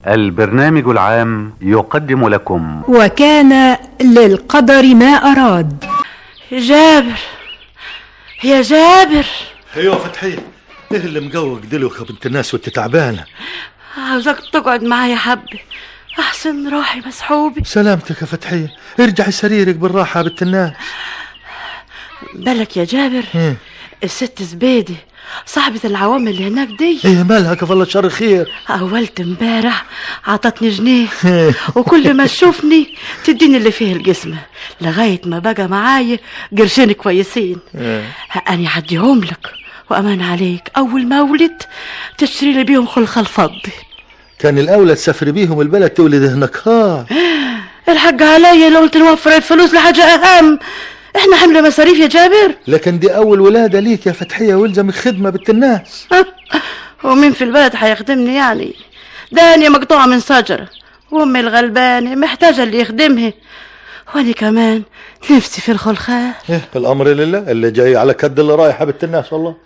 البرنامج العام يقدم لكم وكان للقدر ما أراد. جابر يا جابر. ايوه فتحية، ايه اللي مقوق دلوك بنت الناس وانت تعبانة؟ عاوزك تقعد معايا حبة احسن روحي مسحوبة. سلامتك يا فتحية، ارجعي سريرك بالراحة يا بنت الناس. بالك يا جابر الست زبيدة صاحبة العوام اللي هناك دي، ايه مالها كفى الله شر خير؟ اولت امبارح عطتني جنيه وكل ما تشوفني تديني اللي فيه الجسم لغاية ما بقى معايا قرشين كويسين. أنا هديهم لك وأمان عليك أول ما ولد تشتري لي بيهم خلخال فضي. كان الأولى تسافر بيهم البلد تولد هناك. الحق عليا لو قلت نوفر الفلوس لحاجة أهم، احنا حمل مصاريف يا جابر. لكن دي أول ولادة ليك يا فتحية ويلزمك خدمة بنت الناس. ومين في البلد هيخدمني يعني؟ دانية مقطوعة من شجرة وأمي الغلبانة محتاجة اللي يخدمها، وأنا كمان نفسي في الخلخال. الأمر لله، اللي جاي على كد اللي رايحة بنت الناس. والله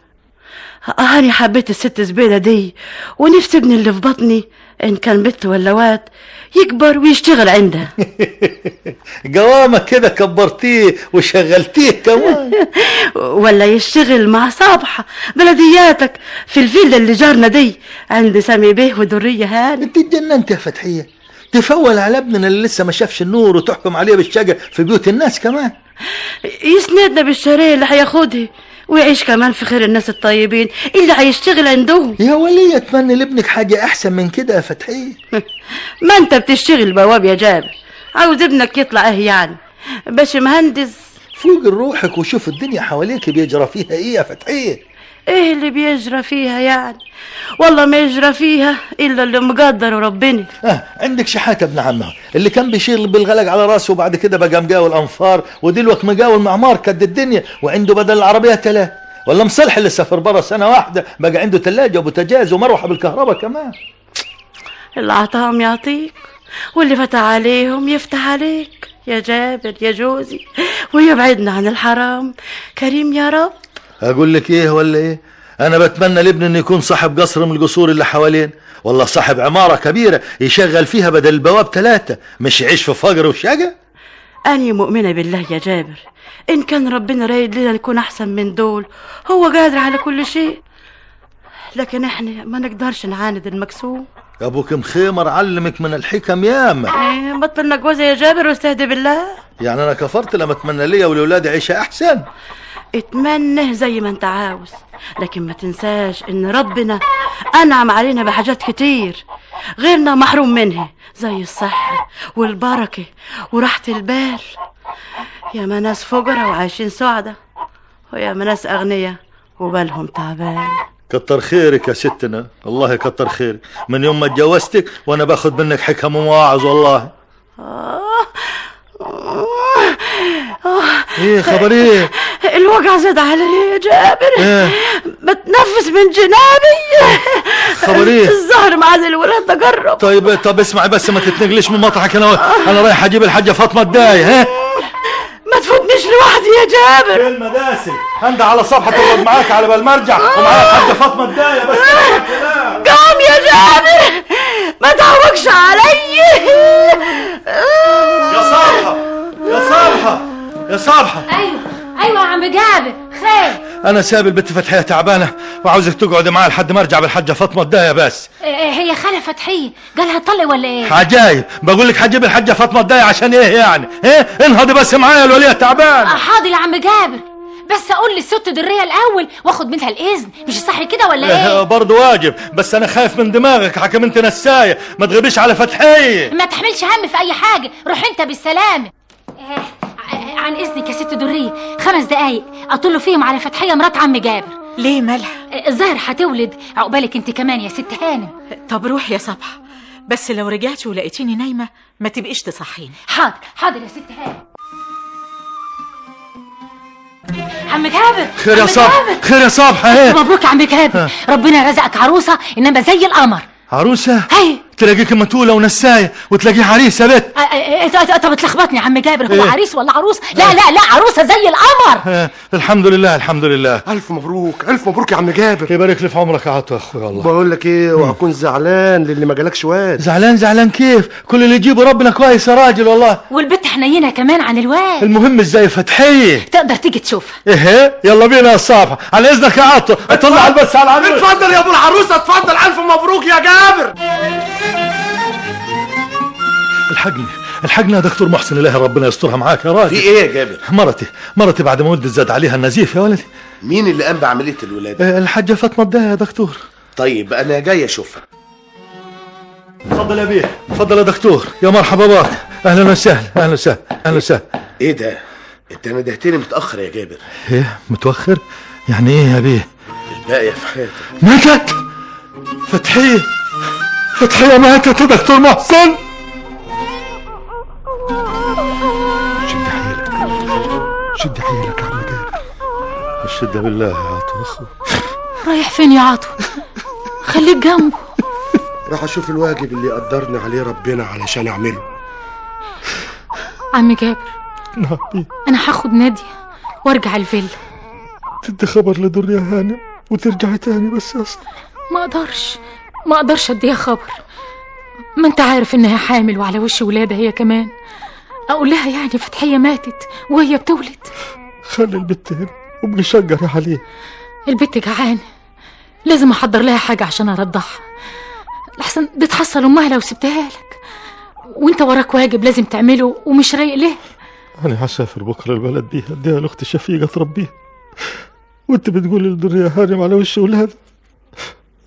أنا حبيت الست زبيدة دي ونفسي ابني اللي في بطني إن كان بنت ولا واد يكبر ويشتغل عندها. قوامك كده كبرتيه وشغلتيه كمان. ولا يشتغل مع صابحة بلدياتك في الفيلا اللي جارنا دي عند سامي بيه ودرية هاني. انت اتجننت يا فتحية، تفول على ابننا اللي لسه ما شافش النور وتحكم عليه بالشقة في بيوت الناس كمان. يسندنا بالشارع اللي هياخدها ويعيش كمان في خير الناس الطيبين اللي هيشتغل عندهم. يا ولية اتمنى لابنك حاجة احسن من كده يا فتحية. ما انت بتشتغل بواب يا جابر، عاوز ابنك يطلع ايه يعني؟ باش مهندس؟ فوق روحك وشوف الدنيا حواليك بيجرى فيها ايه يا فتحية. ايه اللي بيجرى فيها يعني؟ والله ما يجرى فيها الا اللي مقدر ربنا. عندك شحاتة ابن عمها اللي كان بيشيل بالغلق على راسه وبعد كده بقى مقاول انفار ودلوقتي مقاول معمار قد الدنيا وعنده بدل العربية 3. ولا مصلح اللي سافر برا سنة واحدة بقى عنده ثلاجة وبوتاجاز ومروحة بالكهرباء كمان. اللي عطاهم يعطيك واللي فتح عليهم يفتح عليك يا جابر يا جوزي، ويبعدنا عن الحرام كريم يا رب. اقول لك ايه ولا ايه، انا بتمنى لابني انه يكون صاحب قصر من القصور اللي حوالين، والله صاحب عمارة كبيرة يشغل فيها بدل البواب 3، مش يعيش في فقر وشقة. أنا مؤمنة بالله يا جابر، إن كان ربنا رايد لنا نكون أحسن من دول هو قادر على كل شيء، لكن إحنا ما نقدرش نعاند المكسوم. أبوك مخيمر علمك من الحكم ياما. بطلنا جوزي يا جابر واستهدي بالله. يعني أنا كفرت لما أتمنى ليا ولولادي عيشة أحسن؟ اتمنى زي ما انت عاوز، لكن ما تنساش ان ربنا انعم علينا بحاجات كتير غيرنا محروم منها، زي الصحة والبركة وراحة البال. يا ما ناس فقراء وعايشين سعدة، ويا ما ناس اغنياء وبالهم تعبان. كتر خيرك يا ستنا، الله يكتر خيرك، من يوم ما اتجوزتك وانا باخد منك حكم ومواعظ والله. ايه خبر ايه؟ الوجع زاد علي يا جابر. بتنفس من جنابي. خبر ايه؟ الظهر معاد الولاد تجرب. طب اسمعي بس ما تتنقلش من مطرحك، انا رايح اجيب الحاجة فاطمة الداي. ما تفوتنيش لوحدي يا جابر. ايه المداسل؟ هندع على صفحة تقعد معاك على بال ما ارجع ومعايا الحاجة فاطمة الداي. بس قوم يا جابر ما تعوقش علي. يا صالحة يا صالحة يا صالحة. ايوه يا عم جابر خير. انا ساب البنت فتحية تعبانة وعاوزك تقعد معايا لحد ما ارجع بالحاجة فاطمة الداية. بس هي خالة فتحية قالها تطلق ولا ايه؟ عجايب، بقول لك هجيب الحاجة فاطمة الداية عشان ايه يعني؟ انهضي بس معايا الولية تعبان. حاضر يا عم جابر، بس اقول للست درية الاول واخد منها الاذن، مش صح كده ولا ايه؟ برضه واجب، بس انا خايف من دماغك حكم انت نساية، ما تغيبيش على فتحية. ما تحملش هم في اي حاجة، روح انت بالسلامة. عن اذنك يا ست درية 5 دقايق اطل فيهم على فتحية مرات عم جابر. ليه مالها؟ الظاهر هتولد، عقبالك انت كمان يا ست هانم. طب روح يا صبحة، بس لو رجعت ولقيتيني نايمة ما تبقيش تصحيني. حاضر يا ست هانم. عم جابر خير يا صبحة، خير يا صبحة. مبروك يا عم جابر، ربنا رزقك عروسة انما زي القمر. عروسة؟ تلاقيك متولة ونساية وتلاقيه عريس يا بت. طب اتلخبطني يا عم جابر، هو عريس ولا عروس؟ لا لا لا، عروسة زي القمر. الحمد لله الحمد لله. الف مبروك الف مبروك يا عم جابر. يبارك لي في عمرك يا عطا يا اخويا. والله بقول لك ايه، وهكون زعلان للي ما جالكش واد. زعلان كيف؟ كل اللي يجيبه ربنا كويس يا راجل والله. والبت حنينة كمان عن الواد. المهم ازاي فتحية تقدر تيجي تشوفها. ايه يلا بينا يا صاحبي، على اذنك يا عطا. اطلع البس على العروس. اتفضل يا ابو العروسه، اتفضل. الف مبروك يا جابر. الحقني يا دكتور محسن، الله ربنا يسترها معاك يا راجل. في ايه يا جابر؟ مرتي بعد ما ولدت زاد عليها النزيف يا ولدي. مين اللي قام بعمليه الولاده؟ الحاجه فاطمه الدايه يا دكتور. طيب انا جاي اشوفها. اتفضل يا بيه، اتفضل يا دكتور. يا مرحبا بك، اهلا وسهلا. ايه ده؟ انت ندهتني متاخر يا جابر. ايه متاخر؟ يعني ايه يا بيه؟ الباقيه في حياتك. ماتت فتحية ماتت يا دكتور محسن. شد حيلك يا عم جابر. الشدة بالله يا عطو اخو. رايح فين يا عطو؟ خليك جنبه. راح اشوف الواجب اللي قدرني عليه ربنا علشان اعمله. عم جابر، انا هاخد نادية وارجع الفيلا. تدي خبر لدنيا هانم وترجعي تاني بس يا اسطى. ما اقدرش اديها خبر. ما انت عارف انها حامل وعلى وش ولادة هي كمان. اقول لها يعني فتحية ماتت وهي بتولد؟ خلي البت هنا وابقي شجري عليه. البت جعانة، لازم احضر لها حاجة عشان ارضعها، لحسن دي تحصل امها لو سبتها لك. وانت وراك واجب لازم تعمله ومش رايق ليه. انا هسافر بكره البلد بيها، اديها لاختي شفيقة تربيها. وانت بتقول للدنيا هانم على وش ولادها،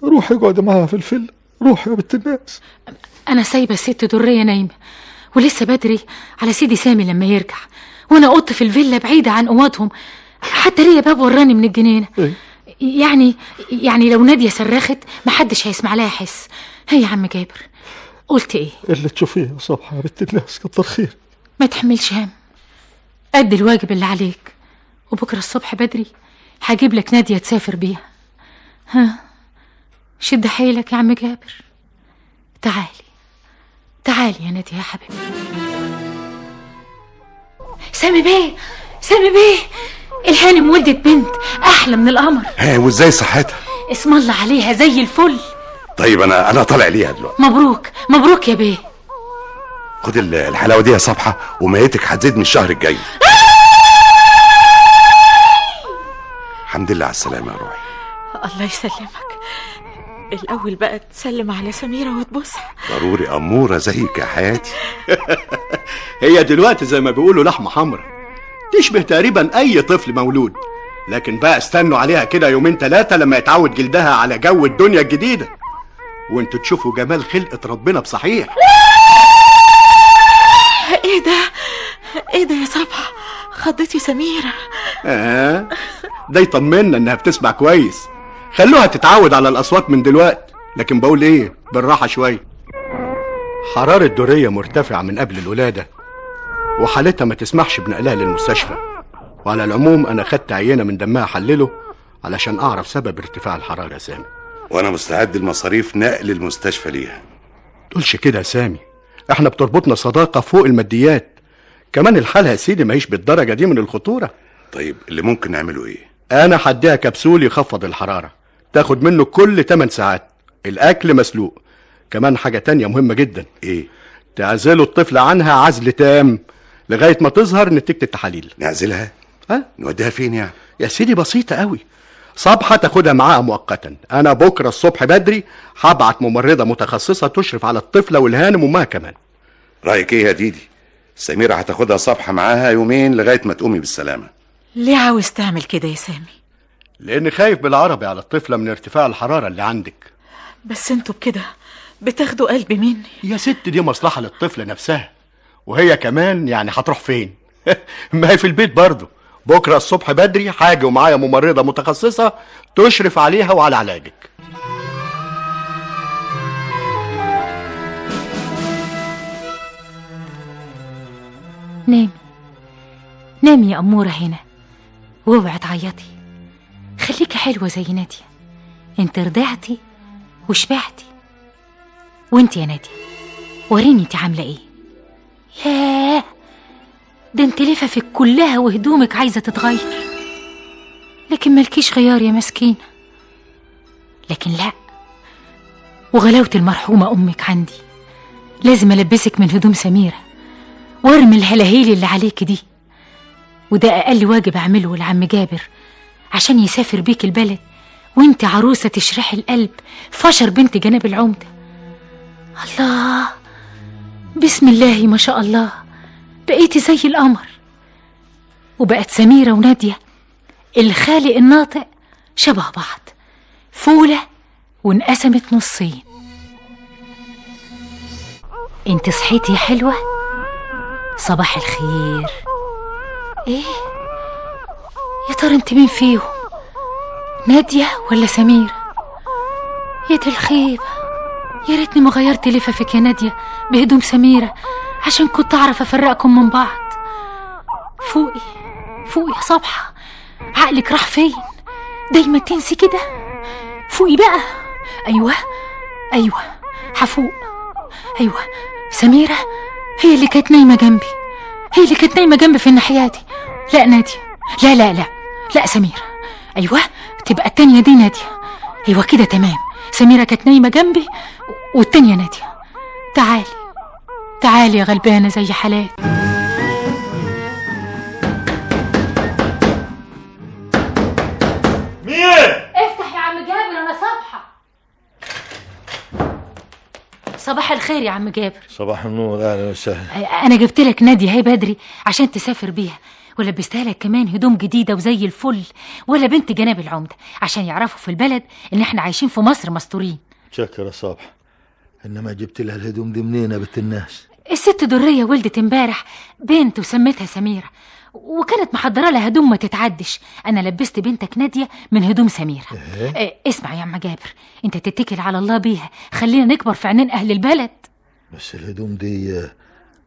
روحي اقعدي معاها في الفيلا، روحي يا بنت الناس. انا سايبه الست درية نايمه ولسه بدري على سيدي سامي لما يرجع، وانا اوضتي في الفيلا بعيده عن اوضهم، حتى ليا باب وراني من الجنينه. يعني لو نادية صرخت محدش هيسمع لها حس. هي يا عم جابر قلت ايه؟ اللي تشوفيه يا صبحة يا بنت الناس، كتر خير. ما تحملش هم، قد الواجب اللي عليك، وبكره الصبح بدري هجيب لك نادية تسافر بيها. ها، شد حيلك يا عم جابر. تعالي يا نادية يا حبيبي. سامي بيه الهانم ولدت بنت احلى من القمر. وازاي صحتها؟ اسم الله عليها زي الفل. طيب انا طالع ليها دلوقتي. مبروك يا بيه. خد الحلاوه دي يا صبحه، وميتك هتزيد من الشهر الجاي. الحمد لله على السلامه يا روحي. الله يسلمك. الأول بقى تسلم على سميرة وتبوسها. ضروري أمورة زيك يا حياتي. هي دلوقتي زي ما بيقولوا لحمة حمرا، تشبه تقريبا أي طفل مولود، لكن بقى استنوا عليها كده يومين 3 لما يتعود جلدها على جو الدنيا الجديدة، وانتوا تشوفوا جمال خلقة ربنا بصحيح. ايه ده يا صبحة؟ خضتي سميرة. ده يطمنا انها بتسمع كويس. خلوها تتعود على الأصوات من دلوقتي، لكن بقول ايه، بالراحة شوية. حرارة درية مرتفعة من قبل الولادة، وحالتها ما تسمحش بنقلها للمستشفى، وعلى العموم انا خدت عينة من دمها حلله علشان اعرف سبب ارتفاع الحرارة يا سامي. وانا مستعد لمصاريف نقل المستشفى ليها. تقولش كده يا سامي، احنا بتربطنا صداقة فوق الماديات. كمان الحالة يا سيدي ما هيش بالدرجة دي من الخطورة. طيب اللي ممكن نعمله ايه؟ انا هديها كبسول يخفض الحرارة، تاخد منه كل 8 ساعات، الاكل مسلوق. كمان حاجة تانية مهمة جدا. ايه؟ تعزلوا الطفل عنها عزل تام لغاية ما تظهر نتيجة التحاليل. نعزلها؟ نوديها فين يعني؟ يا سيدي بسيطة قوي. صبحة تاخدها معاها مؤقتا. انا بكرة الصبح بدري هبعت ممرضة متخصصة تشرف على الطفلة والهانم وما كمان. رأيك ايه يا ديدي؟ سميرة هتاخدها صبحة معاها يومين لغاية ما تقومي بالسلامة. ليه عاوز تعمل كده يا سامي؟ لاني خايف بالعربي على الطفلة من ارتفاع الحرارة اللي عندك. بس انتوا بكده بتاخدوا قلبي مني. يا ست دي مصلحة للطفلة نفسها، وهي كمان يعني هتروح فين؟ ما هي في البيت برضه. بكرة الصبح بدري حاجة ومعايا ممرضة متخصصة تشرف عليها وعلى علاجك. نامي يا أمورة هنا، واوعي تعيطي، خليكي حلوة زي نادية. انت رضعتي وشبعتي. وانت يا نادية وريني انت عاملة ايه. ياه، ده انت لففك كلها وهدومك عايزة تتغير، لكن ملكيش غيار يا مسكينة. لكن لا، وغلاوة المرحومة أمك عندي، لازم ألبسك من هدوم سميرة وارمي الهلاهيل اللي عليك دي، وده أقل واجب أعمله لعم جابر عشان يسافر بيك البلد وانت عروسة تشرحي القلب فشر بنت جناب العمدة. الله، بسم الله ما شاء الله، بقيتي زي القمر. وبقت سميرة ونادية الخالق الناطق شبه بعض، فولة وانقسمت نصين. انت صحيتي يا حلوة؟ صباح الخير. ايه يا ترى انت مين فيهم، نادية ولا سميرة؟ يا دي الخيبة، يا ريتني ما غيرت لفافك يا نادية بهدوم سميرة عشان كنت اعرف افرقكم من بعض. فوقي فوقي يا صبحة، عقلك راح فين؟ دايما تنسي كده. فوقي بقى. ايوه هفوق. ايوه سميرة هي اللي كانت نايمة جنبي، هي اللي كانت نايمة جنبي في الناحياتي. لا نادية، لا لا لا لا سميرة. ايوه تبقى التانية دي نادية. ايوه كده تمام، سميرة كانت نايمة جنبي والتانية نادية. تعالي تعالي يا غلبانة زي حالات. مين؟ افتح يا عم جابر، انا صبحة. صباح الخير يا عم جابر. صباح النور، اهلا وسهلا. انا جبت لك نادية هي بدري عشان تسافر بيها، ولبستها لك كمان هدوم جديدة وزي الفل، ولا بنت جناب العمدة عشان يعرفوا في البلد ان احنا عايشين في مصر مستورين. شكرا يا صبح، انما جبت لها الهدوم دي منين يا بنت الناس؟ الست درية ولدت امبارح بنت وسمتها سميرة، وكانت محضرة لها هدوم ما تتعدش. انا لبست بنتك نادية من هدوم سميرة. اسمع يا عم جابر، انت تتكل على الله بيها، خلينا نكبر في عينين اهل البلد. بس الهدوم دي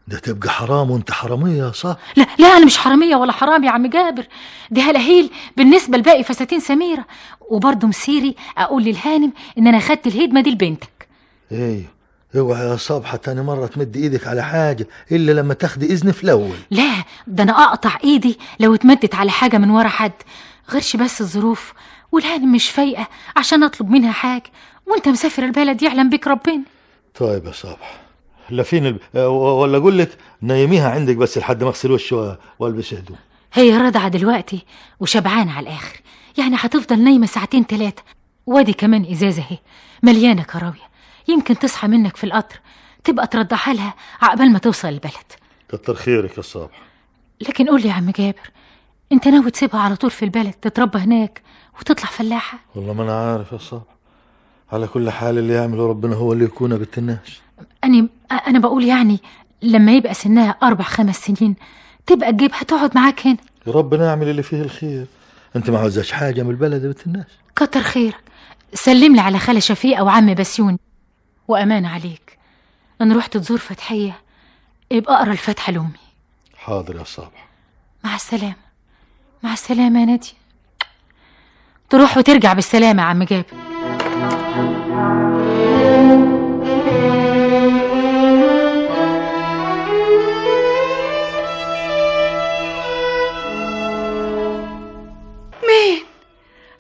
ده تبقى حرام وانت حرامية صح؟ لا لا، انا مش حرامية ولا حرام يا عم جابر، دي هلاهيل بالنسبة لباقي فساتين سميرة. وبرضه مسيري اقول للهانم ان انا خدت الهدمة دي لبنتك. ايه، اوعى يا صبحة تاني مرة تمد ايدك على حاجة الا لما تاخدي اذن في الاول. لا، ده انا اقطع ايدي لو اتمدت على حاجة من ورا حد، غيرش بس الظروف والهانم مش فايقة عشان اطلب منها حاجة، وانت مسافر البلد يعلم بك ربنا. طيب يا صبحة، لا فين ولا اقول لك نيميها عندك بس لحد ما اغسل وشي والبس هدوم. هي راضعة دلوقتي وشبعانة على الاخر، يعني هتفضل نايمة ساعتين 3، وادي كمان ازازة اهي مليانة كراوية، يمكن تصحى منك في القطر تبقى ترضعها لها عقبال ما توصل البلد. كتر خيرك يا صبحة. لكن قول لي يا عم جابر، انت ناوي تسيبها على طول في البلد تتربى هناك وتطلع فلاحة؟ والله ما انا عارف يا صبحة، على كل حال اللي يعمله ربنا هو اللي يكون يا بنت الناس. أنا بقول يعني لما يبقى سنها 4-5 سنين تبقى تجيبها تقعد معاك هنا. ربنا يعمل اللي فيه الخير. انت ما عاوزاش حاجة من البلد يا بنت الناس. كتر خيرك، سلم لي على خالة شفيقة وعم بسيوني، وأمان عليك إن رحت تزور فتحية يبقى أقرأ الفاتحة لأمي. حاضر يا صبحة. مع السلامة. مع السلامة يا نادية. تروح وترجع بالسلامة يا عم جابر.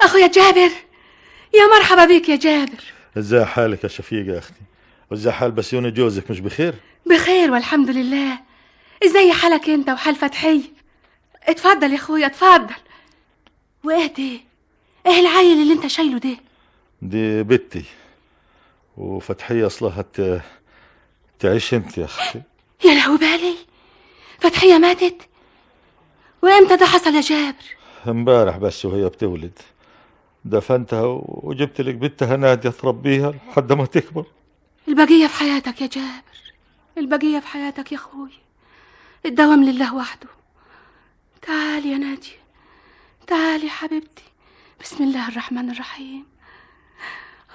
اخويا جابر، يا مرحبا بيك يا جابر. ازاي حالك يا شفيقة يا اختي؟ وازاي حال بسيوني جوزك، مش بخير؟ بخير والحمد لله. ازاي حالك انت وحال فتحية؟ اتفضل يا اخويا اتفضل. وايه ده؟ ايه العيل اللي انت شايله ده؟ دي بنتي، وفتحية اصلها تعيش انت يا اختي. يا لهوي بالي، فتحية ماتت؟ وامتى ده حصل يا جابر؟ امبارح بس وهي بتولد دفنتها وجبت لك بنتها نادية تربيها لحد ما تكبر. البقية في حياتك يا جابر، البقية في حياتك يا اخوي، الدوام لله وحده. تعالي يا نادية، تعالي حبيبتي. بسم الله الرحمن الرحيم.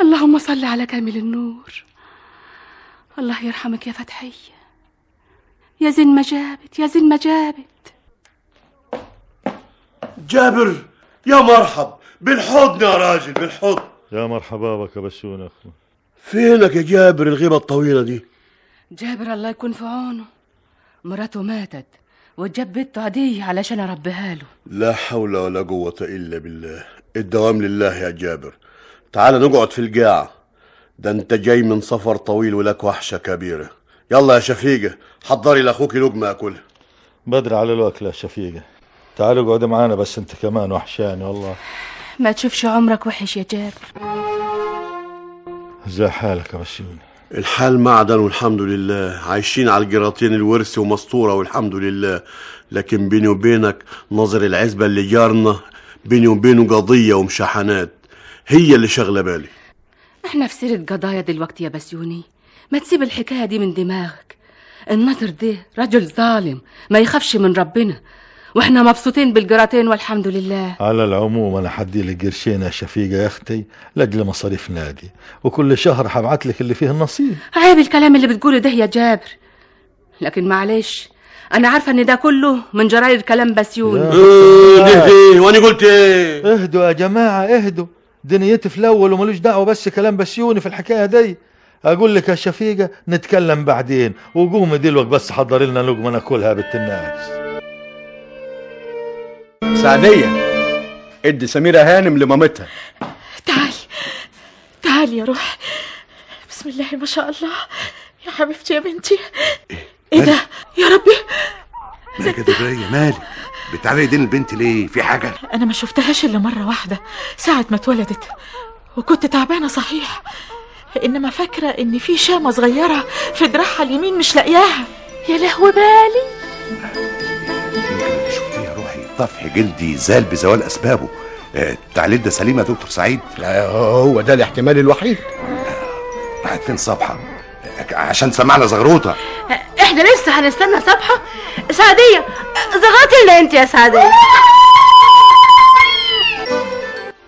اللهم صل على كامل النور. الله يرحمك يا فتحية، يا زين ما جابت، يا زين ما جابت. جابر يا مرحب، بالحضن يا راجل، بالحضن. يا مرحبا بك يا بسيوني اخوي. فينك يا جابر الغيبة الطويلة دي؟ جابر الله يكون في عونه، مراته ماتت وجاب بنته عادية علشان اربيها له. لا حول ولا قوة إلا بالله. الدوام لله يا جابر. تعال نقعد في القاعة، ده انت جاي من سفر طويل ولك وحشة كبيرة. يلا يا شفيقة حضري لأخوك لقمة أكلها. بدري على الوكل يا شفيقة، تعالوا اقعدوا معانا، بس انت كمان وحشاني والله. ما تشوفش عمرك وحش يا جابر. ازاي حالك يا بسيوني؟ الحال معدن والحمد لله، عايشين على الجراطين الورث ومسطورة والحمد لله. لكن بيني وبينك نظر العزبة اللي جارنا بيني وبينه قضية ومشاحنات هي اللي شغلة بالي. احنا في سيرة قضايا دلوقتي يا بسيوني، ما تسيب الحكاية دي من دماغك. النظر ده رجل ظالم ما يخافش من ربنا، واحنا مبسوطين بالجراتين والحمد لله. على العموم انا حدي لك قرشين يا شفيقة يا اختي لاجل مصاريف نادي، وكل شهر هبعت لك اللي فيه النصيب. عيب الكلام اللي بتقوله ده يا جابر، لكن معلش انا عارفه ان ده كله من جراير كلام بسيوني. وانا قلت ايه؟ اهدوا يا جماعه اهدوا، دنيتي في الاول وملوش دعوه بس كلام بسيوني في الحكايه دي. اقول لك يا شفيقة نتكلم بعدين، وقومي دلوقتي بس حضري لنا لقمه ناكلها بنت الناس. سعدية ادي سميرة هانم لمامتها. تعالي يا روح. بسم الله ما شاء الله يا حبيبتي يا بنتي. ايه ده يا ربي؟ مالك يا دبرية مالك؟ بتعلي ايدين البنت ليه؟ في حاجة؟ انا ما شفتهاش الا مرة واحدة ساعة ما اتولدت، وكنت تعبانة صحيح، انما فاكرة ان في شامة صغيرة في دراعها اليمين مش لاقياها. يا لهوي بالي. شفتي يا روحي طفح جلدي زال بزوال اسبابه. التعليل ده سليم يا دكتور سعيد؟ لا هو ده الاحتمال الوحيد. راحت فين صبحة عشان سمعنا زغروطة؟ احنا لسه هنستنى صبحة؟ سعدية زغرتي الا انت يا سعدية.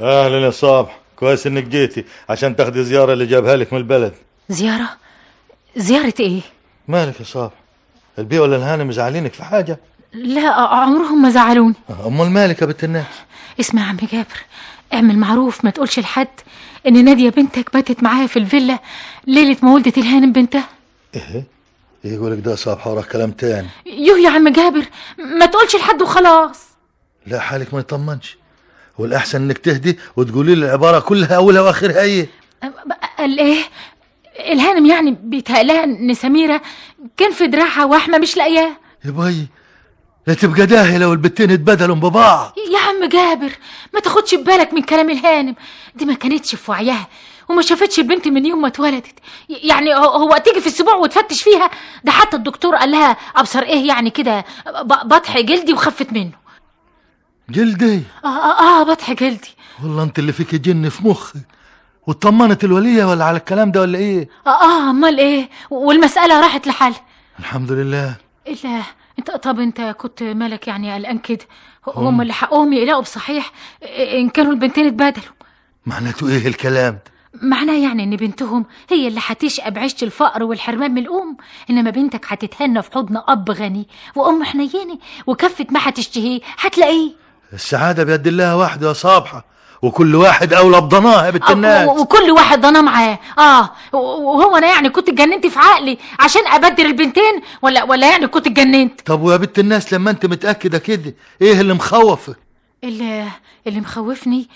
اهلا يا صبح، كويس انك جيتي عشان تاخدي زيارة اللي جابها لك من البلد. زيارة ايه؟ مالك يا صبح؟ البي ولا الهانم مزعلينك في حاجة؟ لا عمرهم ما زعلوني. امال مالك يا بنت الناس؟ اسمع يا عم جابر، اعمل معروف ما تقولش لحد ان نادية بنتك باتت معايا في الفيلا ليلة ما ولدت الهانم بنتها. ايه يقولك ده صبح وراه كلام تاني؟ يوه يا عم جابر ما تقولش لحد وخلاص. لا حالك ما يطمنش، والاحسن انك تهدي وتقولي لي العبارة كلها اولها واخرها ايه. قال ايه؟ الهانم يعني بيتهيألها ان سميرة كان في دراعها وحمة مش لاقياه. يا بي لا تبقى داهية لو البتين اتبدلوا ببعض. يا عم جابر ما تاخدش ببالك من كلام الهانم دي، ما كانتش في وعيها وما شافتش البنت من يوم ما اتولدت. يعني هو تيجي في السبوع وتفتش فيها؟ ده حتى الدكتور قال لها ابصر ايه يعني كده بطح جلدي وخفت منه. جلدي؟ بطح جلدي. والله انت اللي فيك جن في مخك. واطمنت الولية ولا على الكلام ده ولا ايه؟ امال ايه؟ والمسألة راحت لحل الحمد لله. الا انت كنت مالك يعني قلقان كده؟ هم اللي حقهم يقلقوا بصحيح ان كانوا البنتين اتبادلوا. معناته ايه الكلام ده؟ معناه يعني ان بنتهم هي اللي هتشقى بعيشة الفقر والحرمان من الام، انما بنتك هتتهنى في حضن اب غني وام حنينه وكفة ما هتشتهيه هتلاقيه. السعادة بيد الله وحده يا صابحة، وكل واحد اولى بضناه يا بنت الناس. وكل واحد ضناه معاه. وهو انا يعني كنت اتجننت في عقلي عشان ابدل البنتين ولا يعني كنت اتجننت؟ طب ويا بنت الناس لما انت متأكدة كده ايه اللي مخوفك؟ اللي مخوفني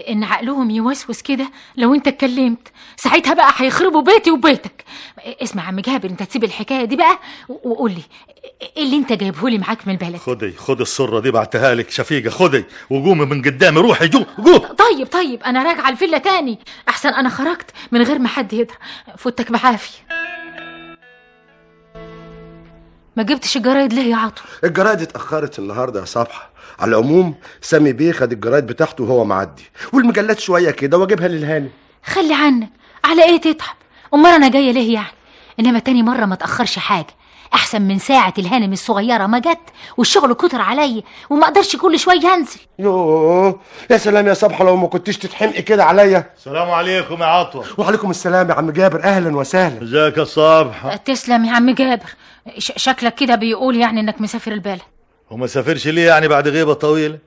ان عقلهم يوسوس كده لو انت اتكلمت ساعتها بقى هيخربوا بيتي وبيتك. اسمع يا عم جابر، انت تسيب الحكايه دي بقى وقول لي ايه اللي انت جايبهولي معاك من البلد. خدي السره دي بعتها لك شفيقة، خدي وقومي من قدامي روحي جو. طيب انا راجعه الفيلا تاني، احسن انا خرجت من غير ما حد يدرى. فوتك بعافيه. ما جبتش الجرايد ليه يا عطو؟ الجرايد اتأخرت النهارده يا صبحة. على العموم سامي بيه خد الجرايد بتاعته وهو معدي، والمجلات شويه كده واجيبها للهانم. خلي عنك، على ايه تتعب؟ امال انا جايه ليه يعني؟ انما تاني مره ما تاخرش حاجه، احسن من ساعه الهانم الصغيره ما جت والشغل كتر عليا وما اقدرش كل شويه انزل. يوه يا سلام يا صبحة، لو ما كنتش تتحمقي كده عليا. السلام عليكم يا عطوة. وعليكم السلام يا عم جابر، اهلا وسهلا. ازيك يا صبحة؟ تسلم يا عم جابر. شكلك كده بيقول يعني انك مسافر البلد. وما سافرش ليه يعني بعد غيبة طويلة؟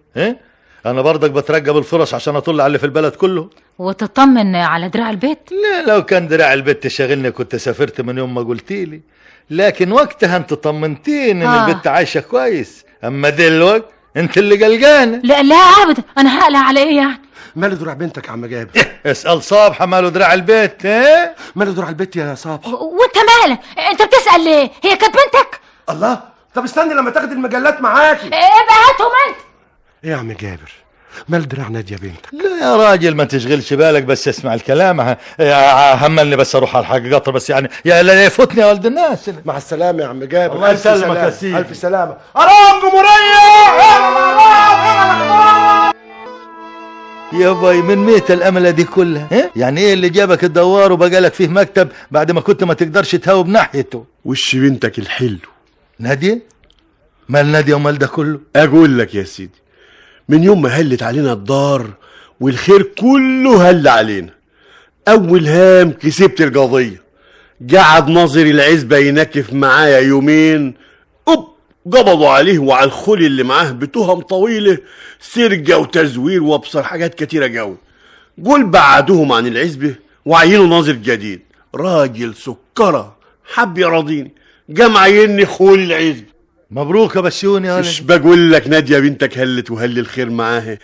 انا برضك بترقب الفرص عشان اطل على اللي في البلد كله. وتطمن على دراع البيت؟ لا، لو كان دراع البيت شاغلني كنت سافرت من يوم ما قلتيلي، لكن وقتها انت طمنتيني ان البيت عايشه كويس، اما دلوقتي انت اللي قلقانه. لا لا ابدا، انا هقلق على ايه يعني؟ ماله دراع بنتك يا عم جابر؟ اسال صبحه ماله دراع البيت. ايه ماله دراع البيت يا صبحه؟ وانت مالك؟ انت بتسال ليه؟ هي كانت بنتك؟ الله، طب استني لما تاخد المجلات معاكي. ابقى هاتهم انت. ايه يا عم جابر، مال دراع ناديه بنتك؟ لا يا راجل ما تشغلش بالك، بس اسمع الكلام. همني بس اروح على الحاج قطر، بس يعني يا لا يفوتني يا ولد الناس. مع السلامه يا عم جابر. الله يسلمك يا سيدي. الف سلامه. ارام جمهوريه يا باي، من ميت الامله دي كلها؟ إيه؟ يعني ايه اللي جابك الدوار وبقالك فيه مكتب بعد ما كنت ما تقدرش تهاوب ناحيته؟ وش بنتك الحلو ناديه؟ مال ناديه ومال ده كله؟ اقول لك يا سيدي، من يوم ما هلت علينا الدار والخير كله هل علينا. اول هام كسبت القضيه، قعد ناظر العزبه ينكف معايا يومين، قبضوا عليه وعلى الخولي اللي معاه بتهم طويله، سرقه وتزوير وابصر حاجات كتيره جو. قول بعدوهم عن العزبه وعينوا ناظر جديد، راجل سكره حب يراضيني، قام عيني خولي العزبه. مبروك يا بسيوني. يا مش بقول لك ناديه بنتك هلت وهل الخير معاها.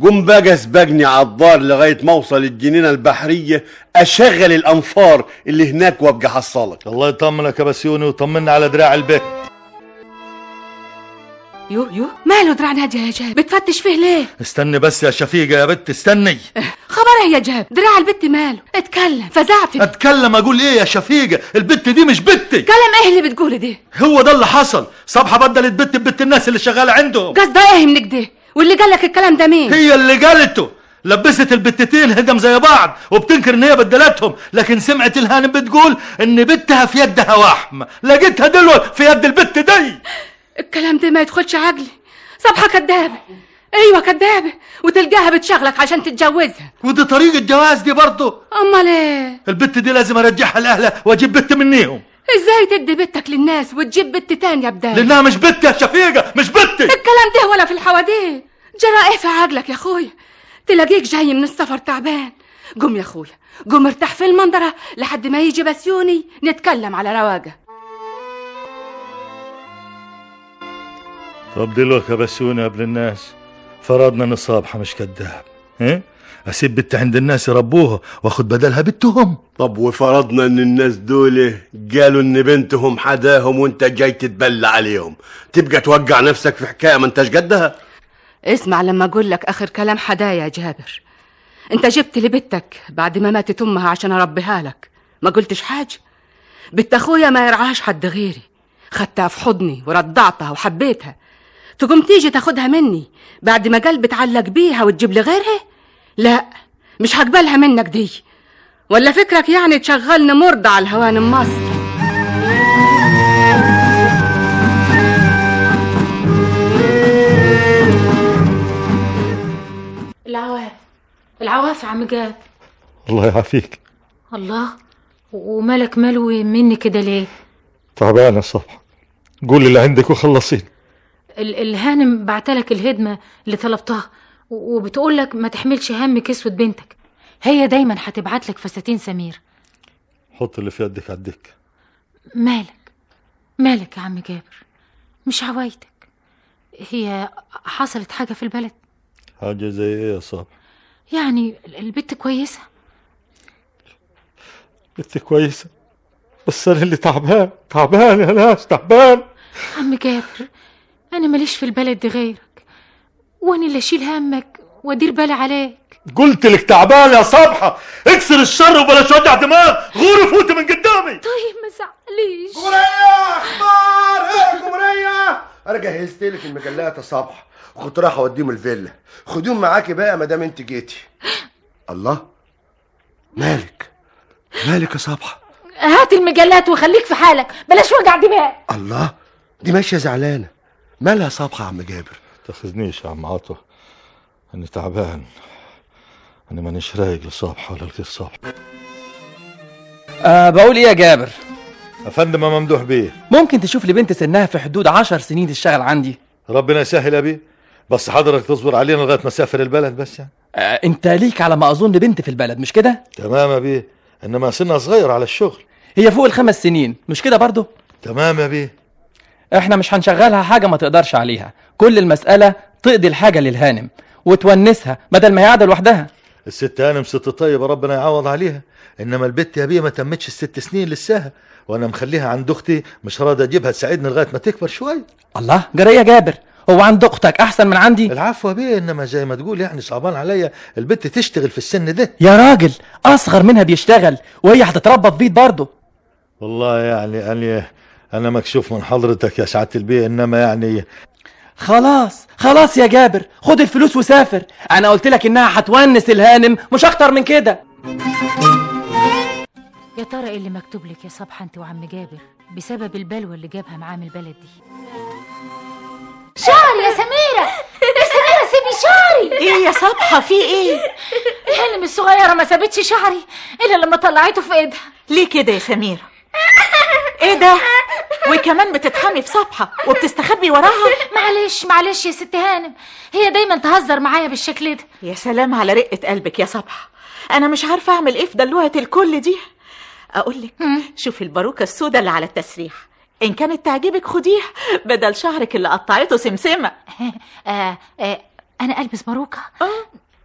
قوم بقى سبقني على الدار لغايه ما اوصل الجنينه البحريه، اشغل الانفار اللي هناك وابقى حصلك. الله يطمنك يا بسيوني وطمنا على دراع البيت. يو ماله دراع ناديه يا جاب؟ بتفتش فيه ليه؟ استني بس يا شفيقه يا بت، استني. خبره يا جاب، دراع البت ماله؟ اتكلم، فزعت. اتكلم اقول ايه يا شفيقه؟ البت دي مش بتي. كلام ايه اللي بتقوله ده؟ هو ده اللي حصل. صبحه بدلت بت ببت الناس اللي شغاله عندهم. قصدها ايه منك ده؟ واللي قال لك الكلام ده مين؟ هي اللي قالته. لبست البتتين هجم زي بعض وبتنكر ان هي بدلتهم، لكن سمعت الهانم بتقول ان بتها في يدها وحم، لقيتها دلوقتي في يد البت دي. الكلام ده ما يدخلش عقلي. صبحة كدابة، ايوه كدابة، وتلقاها بتشغلك عشان تتجوزها. ودي طريقة جواز دي برضه؟ امال ايه؟ البت دي لازم ارجعها لاهلها واجيب بت منيهم. ازاي تدي بنتك للناس وتجيب بنت تانية بدال؟ لانها مش بنتي يا شفيقة، مش بنتي. الكلام ده ولا في الحواديت. جرى ايه في عقلك يا اخويا؟ تلاقيك جاي من السفر تعبان. قوم يا اخويا، قوم ارتاح في المنظرة لحد ما يجي بسيوني نتكلم على رواقه. طب دلوقتي يا بسيوني يا ابن الناس، فرضنا ان صابحة مش كداب، ايه؟ اسيب بنت عند الناس يربوها واخد بدلها بنتهم؟ طب وفرضنا ان الناس دول قالوا ان بنتهم حداهم وانت جاي تتبلى عليهم، تبقى توقع نفسك في حكايه ما انتش قدها؟ اسمع لما اقول لك اخر كلام حدايا يا جابر. انت جبت لي بنتك بعد ما ماتت امها عشان اربيها لك، ما قلتش حاجه. بنت اخويا ما يرعاش حد غيري، خدتها في حضني ورضعتها وحبيتها. تقوم تيجي تاخدها مني بعد ما قلبي اتعلق بيها وتجيب لي غيرها؟ لا، مش هقبلها منك دي. ولا فكرك يعني تشغلني مرضى على الهوانم مصر؟ العواف يا عم جاب. الله يعافيك. الله، ومالك ملوي مني كده ليه؟ تعبان يا صبحة، قولي اللي عندك وخلصيني. الهانم بعتلك الهدمة اللي طلبتها وبتقولك ما تحملش هم كسوة بنتك، هي دايما هتبعتلك فساتين سمير. حط اللي في يدك على الدكة. مالك يا عم جابر؟ مش عوايدك؟ هي حصلت حاجة في البلد؟ حاجة زي ايه يا صبحة؟ يعني البت كويسة؟ بنت كويسة، بس انا اللي تعبان يا ناس، تعبان. عم جابر، انا ماليش في البلد دي غيرك، وانا اللي اشيل همك وادير بالي عليك. قلت لك تعبان يا صبحة، اكسر الشر وبلاش وجع دماغ، غوري فوتي من قدامي. طيب ما زعليش. جمهورية اخبار ايه يا جمهورية؟ انا جهزت لك المجلات يا صبحة وكنت رايح اوديهم الفيلا، خديهم معاكي بقى ما دام انت جيتي. الله، مالك يا صبحة؟ هات المجلات وخليك في حالك، بلاش وجع دماغ. الله، دي ماشية زعلانة، مالها يا صبحة يا عم جابر؟ تاخذنيش يا عم عطوة، أنا تعبان، أنا مانيش رايق لصبحة ولا لغير صبحة. بقول إيه يا جابر؟ أفندم يا ممدوح بيه، ممكن تشوف لي بنت سنها في حدود 10 سنين تشتغل عندي؟ ربنا يسهل يا بيه، بس حضرتك تصبر علينا لغايه ما اسافر البلد بس يعني. انت ليك على ما اظن بنت في البلد مش كده؟ تمام يا بيه، انما سنها صغير على الشغل. هي فوق ال5 سنين مش كده برضه؟ تمام يا بيه. احنا مش هنشغلها حاجه ما تقدرش عليها، كل المساله تقضي الحاجه للهانم وتونسها بدل ما هي قاعده لوحدها. الست هانم ست طيبه ربنا يعوض عليها، انما البت يا بيه ما تمتش ال6 سنين لساها، وانا مخليها عند اختي مش راضي اجيبها تساعدني لغايه ما تكبر شويه. الله جرى يا جابر، هو عند اختك احسن من عندي؟ العفو يا بيه، انما زي ما تقول يعني صعبان عليا البت تشتغل في السن ده. يا راجل اصغر منها بيشتغل وهي هتتربى في بيت برضه. والله يعني انا مكشوف من حضرتك يا سعاده البيه، انما يعني خلاص يا جابر، خد الفلوس وسافر. انا قلت لك انها هتونس الهانم مش اكتر من كده. يا ترى ايه اللي مكتوب لك يا صبحة انت وعم جابر بسبب البلوى اللي جابها معاه من البلد دي؟ شعري يا سميرة، يا سميرة سيبي شعري. ايه يا صبحة في ايه؟ الهانم الصغيرة ما سابتش شعري الا لما طلعته في ايدها. ليه كده يا سميرة؟ ايه ده؟ وكمان بتتحمي في صبحة وبتستخبي وراها؟ معلش يا ست هانم، هي دايما تهزر معايا بالشكل ده. يا سلام على رقة قلبك يا صبحة، انا مش عارفة اعمل ايه في دلوعة الكل دي. اقولك شوفي الباروكة السوداء اللي على التسريح، ان كانت تعجبك خديها بدل شعرك اللي قطعته سمسمة. انا البس باروكة؟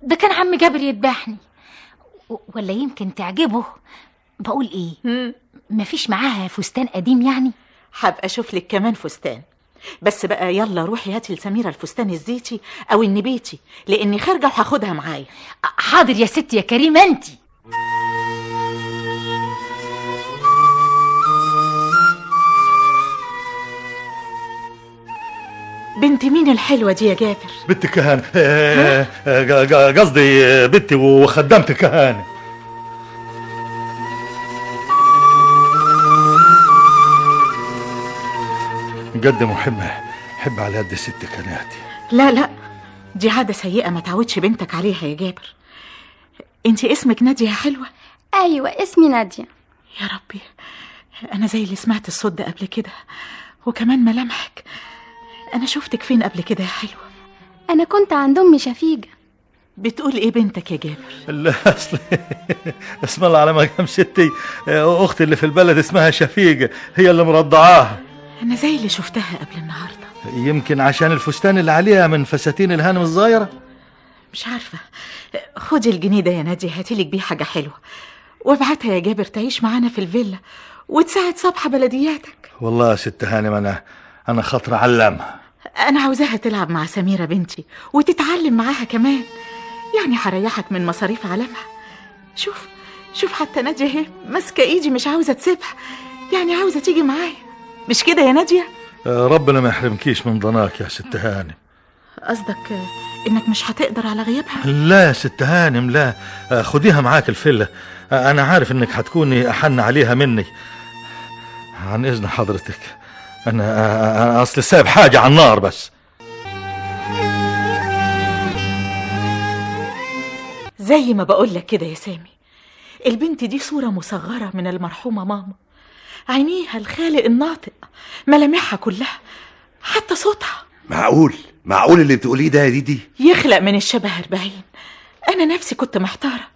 ده كان عم جابر يذبحني، ولا يمكن تعجبه. بقول ايه، مفيش معاها فستان قديم يعني؟ هبقى اشوف لك كمان فستان، بس بقى يلا روحي هاتي لسميرة الفستان الزيتي او النبيتي، لاني خارجة وهاخدها معايا. حاضر يا ستي يا كريمة انتي. بنت مين الحلوة دي يا جابر؟ بنت كهانة، قصدي بنتي وخدمت كهانة. قد محبة حب على قد الست كناتي. لا دي عادة سيئة ما تعودش بنتك عليها يا جابر. انتي اسمك نادية يا حلوة؟ ايوه اسمي نادية. يا ربي انا زي اللي سمعت الصوت ده قبل كده، وكمان ملامحك. انا شفتك فين قبل كده يا حلوة؟ انا كنت عند امي شفيقة. بتقول ايه بنتك يا جابر؟ لا اصل اسم الله على مقام ستي، اختي اللي في البلد اسمها شفيقة، هي اللي مرضعاها. انا زي اللي شفتها قبل النهارده. يمكن عشان الفستان اللي عليها من فساتين الهانم الصغيرة. مش عارفة. خدي الجنيه ده يا نادية، هاتيلك بيه حاجة حلوة وابعتها يا جابر تعيش معانا في الفيلا وتساعد صبحة بلدياتك. والله يا ست هانم انا خاطر علمها. انا عاوزاها تلعب مع سميرة بنتي وتتعلم معاها كمان، يعني هريحك من مصاريف علمها. شوف حتى نادية اهي ماسكة ايدي مش عاوزة تسيبها، يعني عاوزة تيجي معايا، مش كده يا نادية؟ ربنا ما يحرمكيش من ضناك يا ست هانم. قصدك انك مش هتقدر على غيابها؟ لا يا ست هانم لا، خديها معاك الفيلا، انا عارف انك هتكوني احن عليها مني. عن اذن حضرتك، انا اصل سايب حاجة على النار بس. زي ما بقولك كده يا سامي، البنت دي صورة مصغرة من المرحومة ماما، عينيها الخالق الناطق، ملامحها كلها، حتى صوتها. معقول اللي بتقوليه ده يا ديدي؟ يخلق من الشبه 40. أنا نفسي كنت محتارة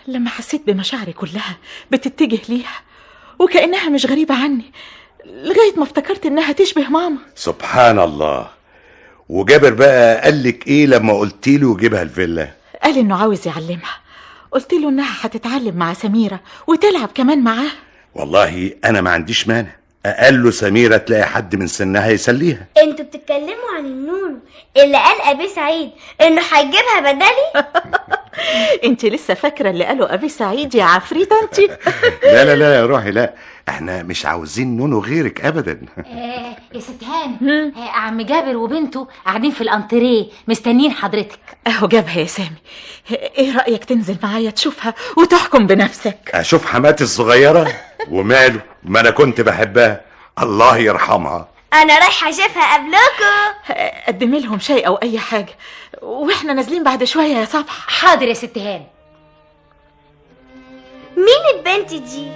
لما حسيت بمشاعري كلها بتتجه ليها وكأنها مش غريبة عني، لغاية ما افتكرت إنها تشبه ماما. سبحان الله. وجابر بقى قالك إيه لما قلتيله وجيبها الفيلا؟ قال إنه عاوز يعلمها، قلت له إنها هتتعلم مع سميرة وتلعب كمان معاها. والله أنا ما عنديش مانع، قال له سميرة تلاقي حد من سنها يسليها. انتوا بتتكلموا عن النونو اللي قال أبي سعيد إنه هيجيبها بدلي؟ انت لسه فاكرة اللي قاله أبي سعيد يا عفريتة انت؟ لا يا روحي لا، احنا مش عاوزين نونو غيرك أبدا. يا ست هانم، عم جابر وبنته قاعدين في الانتريه مستنين حضرتك. اهو جابها يا سامي، ايه رأيك تنزل معايا تشوفها وتحكم بنفسك؟ أشوف حماتي الصغيرة؟ وماله، ما أنا كنت بحبها، الله يرحمها. أنا رايحة أشوفها قبلكم. قدمي لهم شاي أو أي حاجة وإحنا نازلين بعد شوية يا صبحة. حاضر يا ست هانم. مين البنت دي؟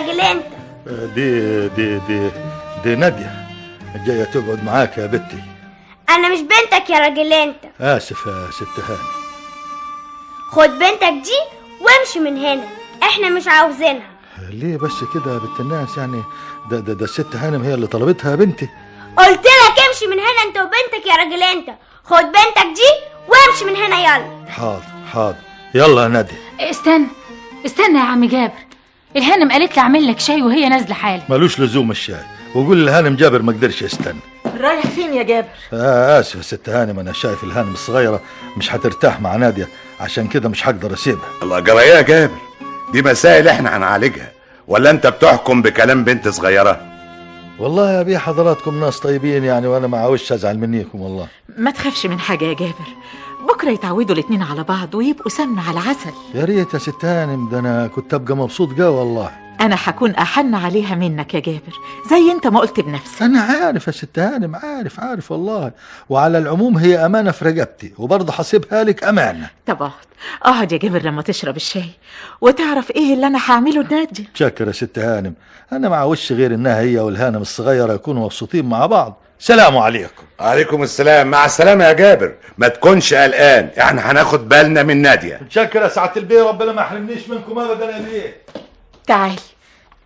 راجل انت؟ دي نادية جاية تقعد معاك يا بنتي. انا مش بنتك يا راجل انت. اسف يا ست هاني. خد بنتك دي وامشي من هنا، احنا مش عاوزينها. ليه بس كده يا بنت الناس؟ يعني ده الست هانم هي اللي طلبتها يا بنتي. قلت لك امشي من هنا انت وبنتك يا راجل انت. خد بنتك دي وامشي من هنا يلا. حاضر يلا يا نادية. استنى يا عم جابر، الهانم قالت لي اعمل لك شاي وهي نازله حالي. ملوش لزوم الشاي، وقول للهانم جابر ما قدرش يستنى. رايح فين يا جابر؟ اسف يا ست هانم، انا شايف الهانم الصغيره مش هترتاح مع ناديه، عشان كده مش هقدر اسيبها. الله جرى ايه يا جابر؟ دي مسائل احنا هنعالجها، ولا انت بتحكم بكلام بنت صغيره؟ والله يا بيه حضراتكم ناس طيبين يعني، وانا ما عاوزش ازعل منيكم والله. ما تخافش من حاجه يا جابر، بكره يتعودوا الاتنين على بعض ويبقوا سمنه على عسل. يا ريت يا ست هانم، ده انا كنت ابقى مبسوط جا والله. انا هكون احن عليها منك يا جابر، زي انت ما قلت بنفسك. انا عارف يا ست هانم، عارف والله، وعلى العموم هي امانه في رقبتي، وبرضه هسيبها لك امانه. طب اقعد يا جابر لما تشرب الشاي وتعرف ايه اللي انا هعمله لنادية. شكرا يا ست هانم، انا ما عاوزش غير انها هي والهانم الصغيره يكونوا مبسوطين مع بعض. سلام عليكم. عليكم السلام. مع السلامه يا جابر، ما تكونش قلقان، احنا هناخد بالنا من نادية. شكرا يا سعاده البيه، ربنا ما يحرمنيش منكم ابدا يا بيه.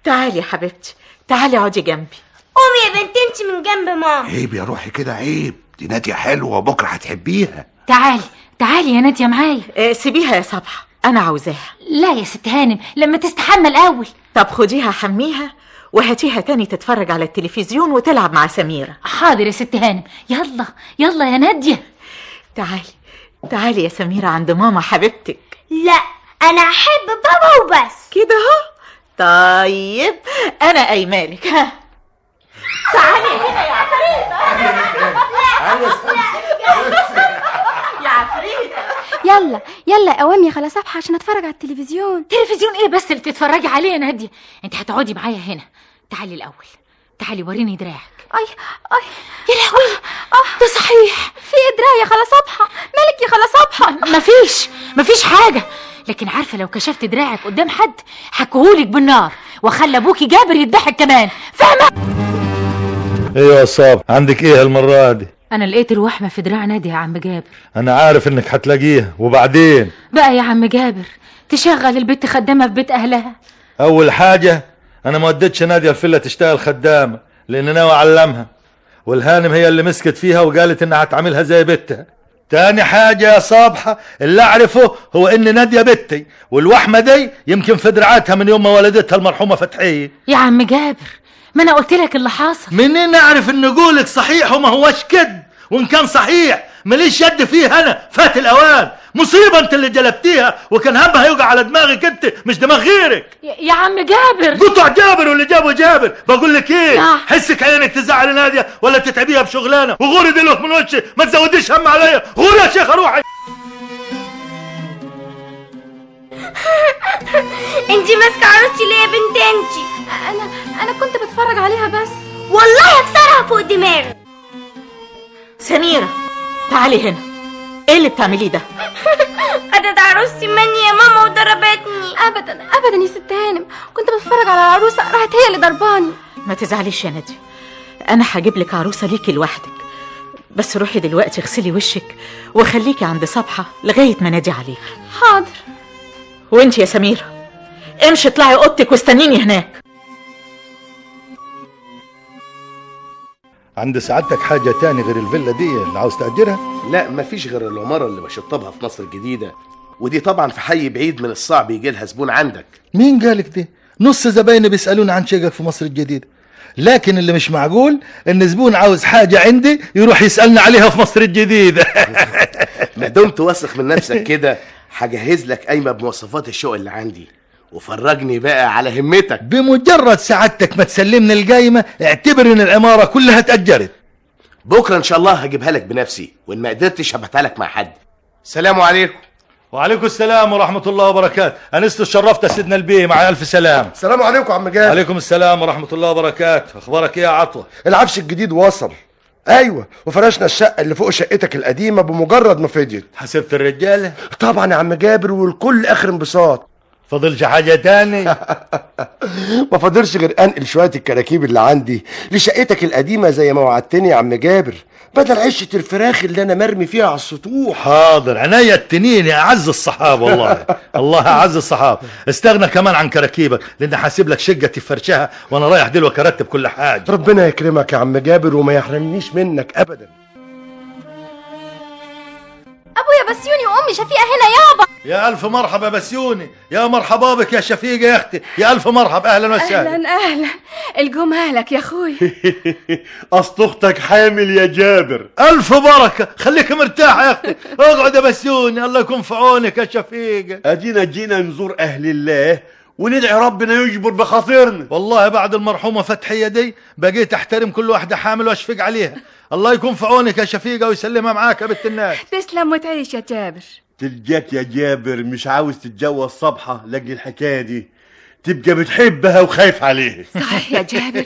تعالي يا حبيبتي، تعالي اقعدي جنبي. قومي يا بنت انت من جنب ماما. عيب يا روحي كده، عيب، دي نادية حلوه وبكره هتحبيها. تعالي يا نادية معايا. سيبيها يا صبحة، انا عاوزاها. لا يا ست هانم، لما تستحمى الاول. طب خديها حميها وهاتيها تاني تتفرج على التلفزيون وتلعب مع سميرة. حاضر يا ست هانم. يلا يا نادية. تعالي يا سميرة عند ماما حبيبتك. لا انا احب بابا وبس. كده اهو. طيب انا قايمالك. ها تعالي هنا يا عفريتة. يا عفريتة يلا قوامي خلا صبحة عشان اتفرج على التلفزيون. تلفزيون ايه بس اللي تتفرجي عليه يا نادية؟ انت هتقعدي معايا هنا. تعالي الاول، تعالي وريني دراعك. اي يا لهوي، ده صحيح. في ايه دراعي يا خلا صبحة؟ مالك يا خلا صبحة؟ مفيش حاجة، لكن عارفة لو كشفت دراعك قدام حد حكهولك بالنار، وخلى ابوكي جابر يضحك كمان، فاهمة؟ ايوه يا صاب، عندك ايه المرة دي؟ انا لقيت الوحمة في دراع نادية يا عم جابر. انا عارف انك هتلاقيها، وبعدين بقى يا عم جابر تشغل البت خدامة في بيت اهلها. اول حاجة انا ما وديتش نادية الفيلا تشتغل خدامة، لان ناوي اعلمها، والهانم هي اللي مسكت فيها وقالت انها هتعملها زي بنتها. تاني حاجة يا صابحة، اللي اعرفه هو ان نادية بنتي، والوحمة دي يمكن في دراعاتها من يوم ما ولدتها المرحومة فتحية. يا عم جابر، ما انا قلت لك اللي حاصل. منين اعرف ان قولك صحيح وما هوش كد؟ وان كان صحيح ماليش يد فيه، انا فات الاوان. مصيبة انت اللي جلبتيها، وكان همها يوقع على دماغك انت مش دماغ غيرك. يا عم جابر، قطع جابر واللي جابه جابر. بقول لك ايه، حسك عينك تزعل نادية ولا تتعبيها بشغلانة، وغوري دلوقتي من وشي، ما تزوديش هم عليا. غوري يا شيخ روحي. انتي ماسكه عروستي ليه يا بنت انتي؟ انا كنت بتفرج عليها بس. والله اكسرها فوق دماغي. سميرة تعالي هنا، ايه اللي بتعمليه ده؟ خدت عروستي مني يا ماما وضربتني. ابدا يا ست هانم، كنت بتفرج على العروسه راحت هي اللي ضرباني. ما تزعليش يا نادية، انا هجيب لك عروسه ليكي لوحدك، بس روحي دلوقتي اغسلي وشك وخليكي عند صبحة لغايه ما نادي عليك. حاضر. وانت يا سميرة امشي اطلعي اوضتك واستنيني هناك. عند سعادتك حاجة تاني غير الفيلا دي اللي عاوز تأجرها؟ لا مفيش غير العمارة اللي بشطبها في مصر الجديدة، ودي طبعا في حي بعيد، من الصعب يجي لها زبون عندك. مين قالك دي؟ نص زبايني بيسألوني عن شقق في مصر الجديدة، لكن اللي مش معقول ان زبون عاوز حاجة عندي يروح يسألني عليها في مصر الجديدة. ما دمت واثق من نفسك كده، هجهز لك قايمة بمواصفات الشقق اللي عندي، وفرجني بقى على همتك. بمجرد سعادتك ما تسلمني القايمة اعتبر ان العمارة كلها اتأجرت. بكرة ان شاء الله هجيبها لك بنفسي، وان ما قدرتش هبعتها لك مع حد. سلام عليكم. وعليكم السلام ورحمة الله وبركاته. أنست الشرفت سيدنا البيه، مع ألف سلام. السلام عليكم عم جابر. عليكم السلام ورحمة الله وبركاته. أخبارك إيه يا عطوة؟ العفش الجديد وصل. أيوة، وفرشنا الشقة اللي فوق شقتك القديمة بمجرد ما فضيت. حسبت الرجالة؟ طبعا يا عم جابر، والكل آخر انبساط. فضلش حاجة تاني؟ ما فاضلش غير انقل شوية الكراكيب اللي عندي لشقتك القديمة زي ما وعدتني يا عم جابر، بدل عشة الفراخ اللي انا مرمي فيها على السطوح. حاضر، عناية التنين يا اعز الصحاب والله. الله اعز الصحاب. استغنى كمان عن كراكيبك لان حاسب لك شقة تفرشها وانا رايح دلوقتي ارتب كل حاجة. ربنا يكرمك يا عم جابر وما يحرمنيش منك ابدا. ابويا بسيوني وامي شفيقه هنا يابا. يا الف مرحبا بسيوني، يا مرحبا بك يا شفيقه يا اختي، يا الف مرحبا، اهلا وسهلا. اهلا الجم اهلك يا اخوي. اصل اختك حامل يا جابر. الف بركه، خليك مرتاحه يا اختي. اقعد يا بسيوني، الله يكون في عونك يا شفيقه. ادينا جينا نزور اهل الله وندعي ربنا يجبر بخاطرنا. والله بعد المرحومه فتحيه دي بقيت احترم كل واحده حامل واشفق عليها. الله يكون في عونك يا شفيقه ويسلمها معاك يا بنت الناس. تسلم وتعيش يا جابر. تلقاك يا جابر مش عاوز تتجوز صبحة لاجل الحكاية دي، تبقى بتحبها وخايف عليها. صحيح يا جابر.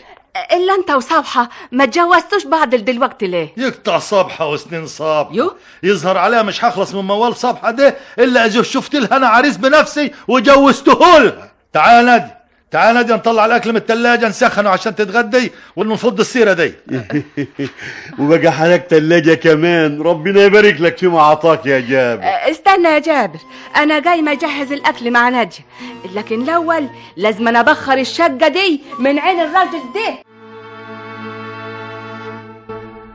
الا انت وصبحة ما تجوزتوش بعض دلوقتي ليه؟ يقطع صبحة وسنين صبحة. يظهر عليها مش هخلص من موال صبحة ده الا اذا شفت لها انا عريس بنفسي وجوزته لها. تعال نادي، تعال نادي نطلع الاكل من التلاجة نسخنه عشان تتغدي ونفض السيرة دي. وبقى حالك تلاجة كمان، ربنا يبارك لك فيما عطاك يا جابر. استنى يا جابر، انا جاي ما اجهز الاكل مع نادية، لكن الاول لازم انا ابخر الشقة دي من عين الراجل ده.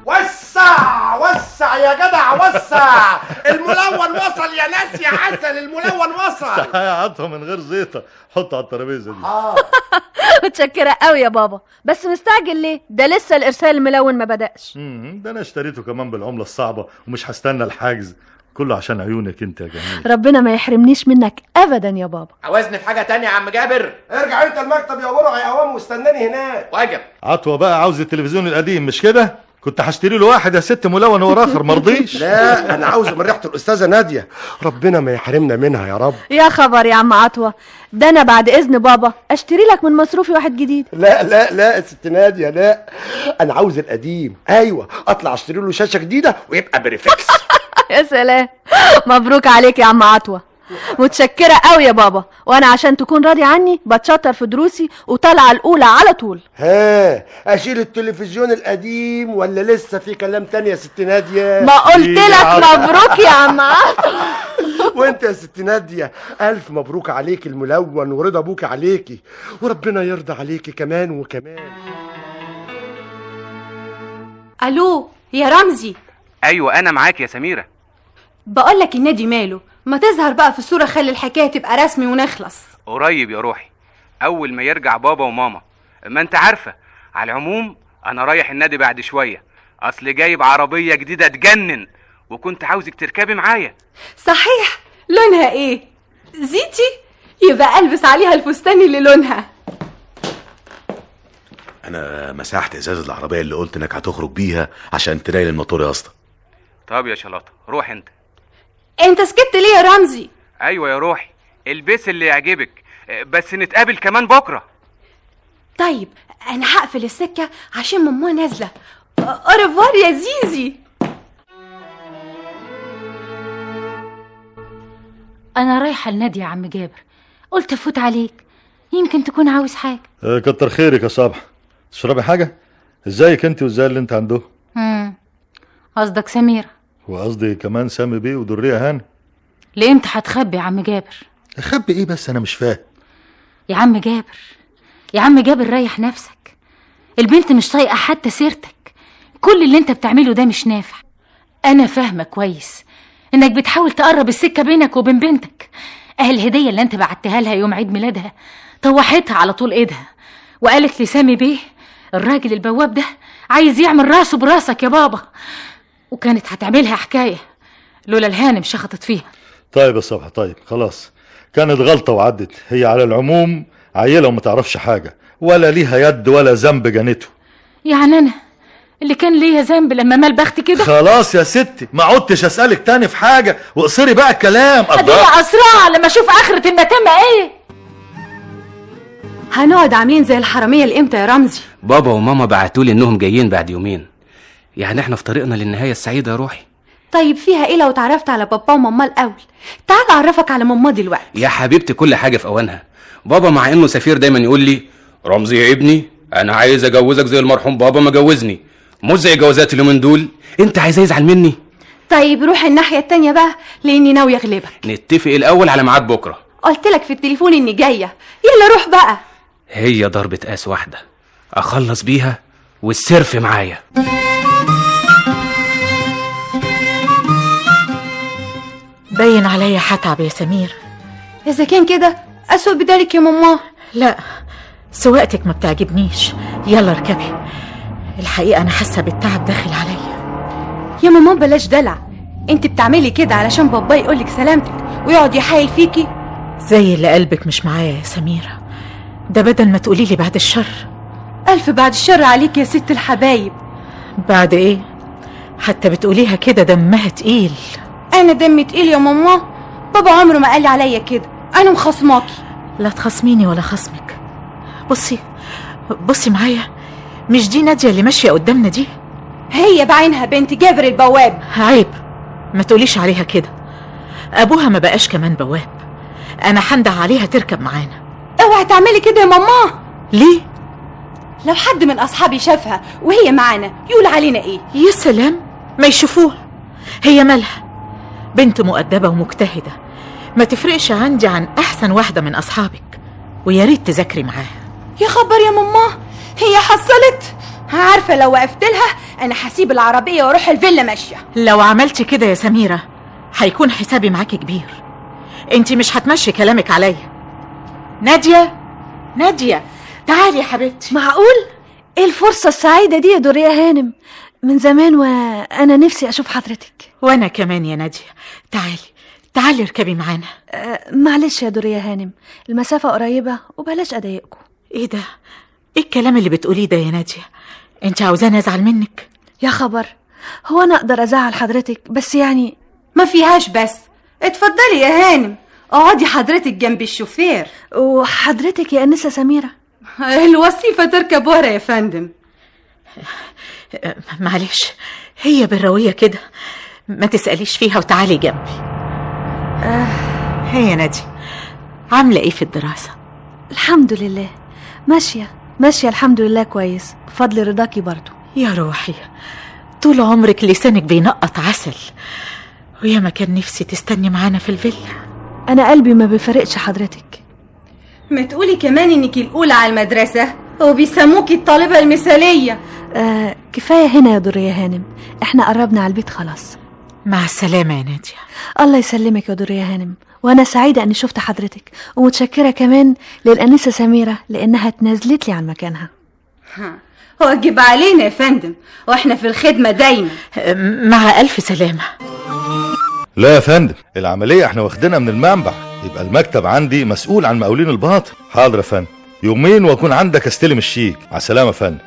وسع وسع يا جدع وسع. الملون وصل يا ناس يا عسل، الملون وصل. يا عطها من غير زيطة، حطها على الترابيزة دي. متشكرة قوي يا بابا، بس مستعجل ليه؟ ده لسه الارسال الملون ما بدأش. ده انا اشتريته كمان بالعملة الصعبة ومش هستنى الحجز، كله عشان عيونك انت يا جميل. ربنا ما يحرمنيش منك ابدا يا بابا. عاوزني في حاجة تانية يا عم جابر؟ ارجع انت المكتب يا برع يا عوام واستناني هناك. واجب. عطوة بقى عاوز التلفزيون القديم مش كده؟ كنت هشتري له واحد يا ست ملون ورا اخر مرضيش. لا انا عاوزه من ريحه الاستاذه ناديه، ربنا ما يحرمنا منها يا رب. يا خبر يا عم عطوة، ده انا بعد اذن بابا اشتري لك من مصروفي واحد جديد. لا لا لا يا ست ناديه، لا انا عاوز القديم. ايوه اطلع اشتري له شاشه جديده ويبقى بريفكس. يا سلام، مبروك عليك يا عم عطوة. متشكرة قوي يا بابا، وانا عشان تكون راضي عني بتشطر في دروسي وطالعة الاولى على طول. ها اشيل التلفزيون القديم ولا لسه في كلام تاني يا ست ناديه؟ ما قلت لك مبروك يا عم عطوة. وانت يا ست ناديه الف مبروك عليك الملون ورضا ابوك عليكي، وربنا يرضى عليكي كمان وكمان. الو يا رمزي. ايوه انا معاك يا سميرة. بقولك النادي ماله، ما تظهر بقى في الصورة، خلي الحكاية تبقى رسمي ونخلص. قريب يا روحي، اول ما يرجع بابا وماما. ما انت عارفة، على العموم انا رايح النادي بعد شوية، اصل جايب عربية جديدة تجنن وكنت عاوزك تركبي معايا. صحيح، لونها ايه؟ زيتي؟ يبقى البس عليها الفستان اللي لونها. انا مسحت ازاز العربية اللي قلت انك هتخرج بيها عشان تنيل الموتور يا اسطى. طب يا شلاطة روح انت. انت سكت ليه يا رمزي؟ ايوه يا روحي، البس اللي يعجبك، بس نتقابل كمان بكرة. طيب انا هقفل السكة عشان ماما نازلة. أوريفوار يا زيزي. انا رايحة النادي يا عم جابر، قلت افوت عليك يمكن تكون عاوز حاجة. كتر خيرك يا صبح. تشربي حاجة؟ ازيك انت وازاي اللي انت عنده؟ قصدك سميرة؟ وقصدي كمان سامي بيه ودرية هاني. ليه امتى هتخبي يا عم جابر؟ اخبي ايه بس؟ انا مش فاهم. يا عم جابر، يا عم جابر ريح نفسك، البنت مش طايقة حتى سيرتك، كل اللي انت بتعمله ده مش نافع. انا فاهمة كويس انك بتحاول تقرب السكة بينك وبين بنتك. الهدية اللي انت بعتها لها يوم عيد ميلادها طوحتها على طول ايدها وقالت لي سامي بيه الراجل البواب ده عايز يعمل راسه براسك يا بابا، وكانت هتعملها حكاية لولا الهانم شخطت فيها. طيب يا صبح، طيب خلاص، كانت غلطة وعدت. هي على العموم عيلة وما تعرفش حاجة ولا ليها يد ولا ذنب جنته. يعني انا اللي كان ليا ذنب لما مال بختي كده؟ خلاص يا ستي، ما عدتش اسألك تاني في حاجة واقصري بقى الكلام. اديني اسرع لما اشوف اخرة المتامة ايه. هنقعد عاملين زي الحرامية لامتى يا رمزي؟ بابا وماما بعتولي انهم جايين بعد يومين، يعني احنا في طريقنا للنهاية السعيدة يا روحي. طيب فيها ايه لو اتعرفت على بابا وماما الاول؟ تعال اعرفك على ماما دلوقتي. يا حبيبتي كل حاجه في اوانها. بابا مع انه سفير دايما يقول لي رمزي يا ابني انا عايز اجوزك زي المرحوم بابا ما جوزني، مش زي جوازات اليومين دول. انت عايز يزعل مني؟ طيب روح الناحيه التانيه بقى لاني ناوي اغلبك. نتفق الاول على ميعاد بكره. قلت لك في التليفون اني جايه، يلا روح بقى. هي ضربه قاس واحده اخلص بيها والسرف معايا. باين عليا هتعب يا سمير. اذا كان كده اسوق بدالك يا ماما. لا سواقتك ما بتعجبنيش، يلا اركبي. الحقيقه انا حاسه بالتعب داخل عليا. يا ماما بلاش دلع، انت بتعملي كده علشان بابا يقولك سلامتك ويقعد يحايل فيكي. زي اللي قلبك مش معايا يا سميره، ده بدل ما تقولي لي بعد الشر. الف بعد الشر عليك يا ست الحبايب. بعد ايه؟ حتى بتقوليها كده دمها تقيل. انا دمي تقيل يا ماما؟ بابا عمره ما قال عليا كده، انا مخصماكي. لا تخصميني ولا خصمك. بصي معايا، مش دي ناديه اللي ماشيه قدامنا دي؟ هي بعينها بنت جابر البواب. عيب ما تقوليش عليها كده، ابوها ما بقاش كمان بواب. انا هنده عليها تركب معانا. اوعي تعملي كده يا ماما. ليه؟ لو حد من اصحابي شافها وهي معانا يقول علينا ايه؟ يا سلام ما يشوفوها. هي مالها؟ بنت مؤدبه ومجتهده، ما تفرقش عندي عن احسن واحده من اصحابك، ويا ريت تذاكري معاها. يا خبر يا ماما، هي حصلت. عارفه لو وقفت لها انا هسيب العربيه واروح الفيلا ماشيه. لو عملتي كده يا سميره هيكون حسابي معاكي كبير. انتي مش هتمشي كلامك عليا. ناديه تعالي يا حبيبتي. معقول؟ ايه الفرصه السعيده دي يا دوريا هانم؟ من زمان وانا نفسي اشوف حضرتك. وانا كمان يا ناديه. تعالي اركبي معانا. معلش يا دوريا هانم، المسافه قريبه وبلاش اضايقكم. ايه ده؟ ايه الكلام اللي بتقوليه ده يا ناديه؟ انت عاوزاني ازعل منك؟ يا خبر، هو انا اقدر ازعل حضرتك؟ بس يعني ما فيهاش بس. اتفضلي يا هانم، اقعدي حضرتك جنب الشوفير. وحضرتك يا انسه سميره؟ الوصيفه تركب ورا يا فندم. معلش هي بالرويه كده، ما تسأليش فيها وتعالي جنبي. هي نادي عامله ايه في الدراسه؟ الحمد لله ماشيه الحمد لله كويس، بفضل رضاكي برضو. يا روحي طول عمرك لسانك بينقط عسل، ويا ما كان نفسي تستني معانا في الفيلا. انا قلبي ما بيفرقش حضرتك. ما تقولي كمان انك الاولى على المدرسه وبيسموكي الطالبه المثاليه. كفايه هنا يا دوريا هانم، احنا قربنا على البيت خلاص. مع السلامه يا ناديه. الله يسلمك يا دوريا هانم، وانا سعيده اني شفت حضرتك، ومتشكره كمان للانسه سميره لانها تنازلت لي عن مكانها. واجب علينا يا فندم، واحنا في الخدمه دايما. مع الف سلامه. لا يا فندم، العمليه احنا واخدينها من المنبع، يبقى المكتب عندي مسؤول عن مقاولين الباطن. حاضر يا فندم، يومين واكون عندك استلم الشيك. على السلامه يا فندم.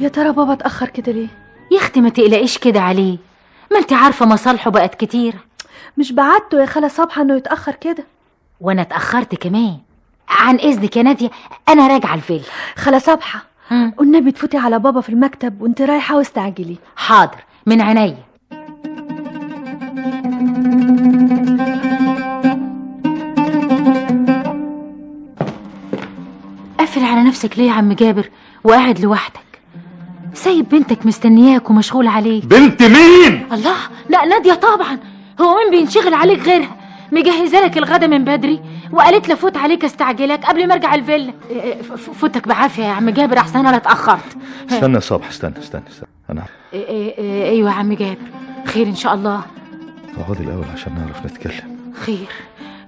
يا ترى بابا اتاخر كده ليه؟ يا اختي ما تقلقيش كده عليه، ما انت عارفه مصالحه بقت كتير. مش بعدته يا خاله صبحه انه يتاخر كده. وانا اتاخرت كمان. عن اذنك يا ناديه انا راجعه الفيلا. خاله صبحه والنبي تفوتي على بابا في المكتب وانت رايحه واستعجلي. حاضر من عينيا. قفل على نفسك ليه يا عم جابر وقاعد لوحدك؟ سايب بنتك مستنياك ومشغول عليك. بنت مين؟ الله، لا ناديه طبعا. هو مين بينشغل عليك غيرها؟ مجهزه لك الغدا من بدري وقالت لي فوت عليك استعجلك قبل ما ارجع الفيلا. فوتك بعافيه يا عم جابر احسن انا اتاخرت. استنى يا صبح، استنى انا ايوه يا عم جابر، خير ان شاء الله. اقعدي الاول عشان نعرف نتكلم.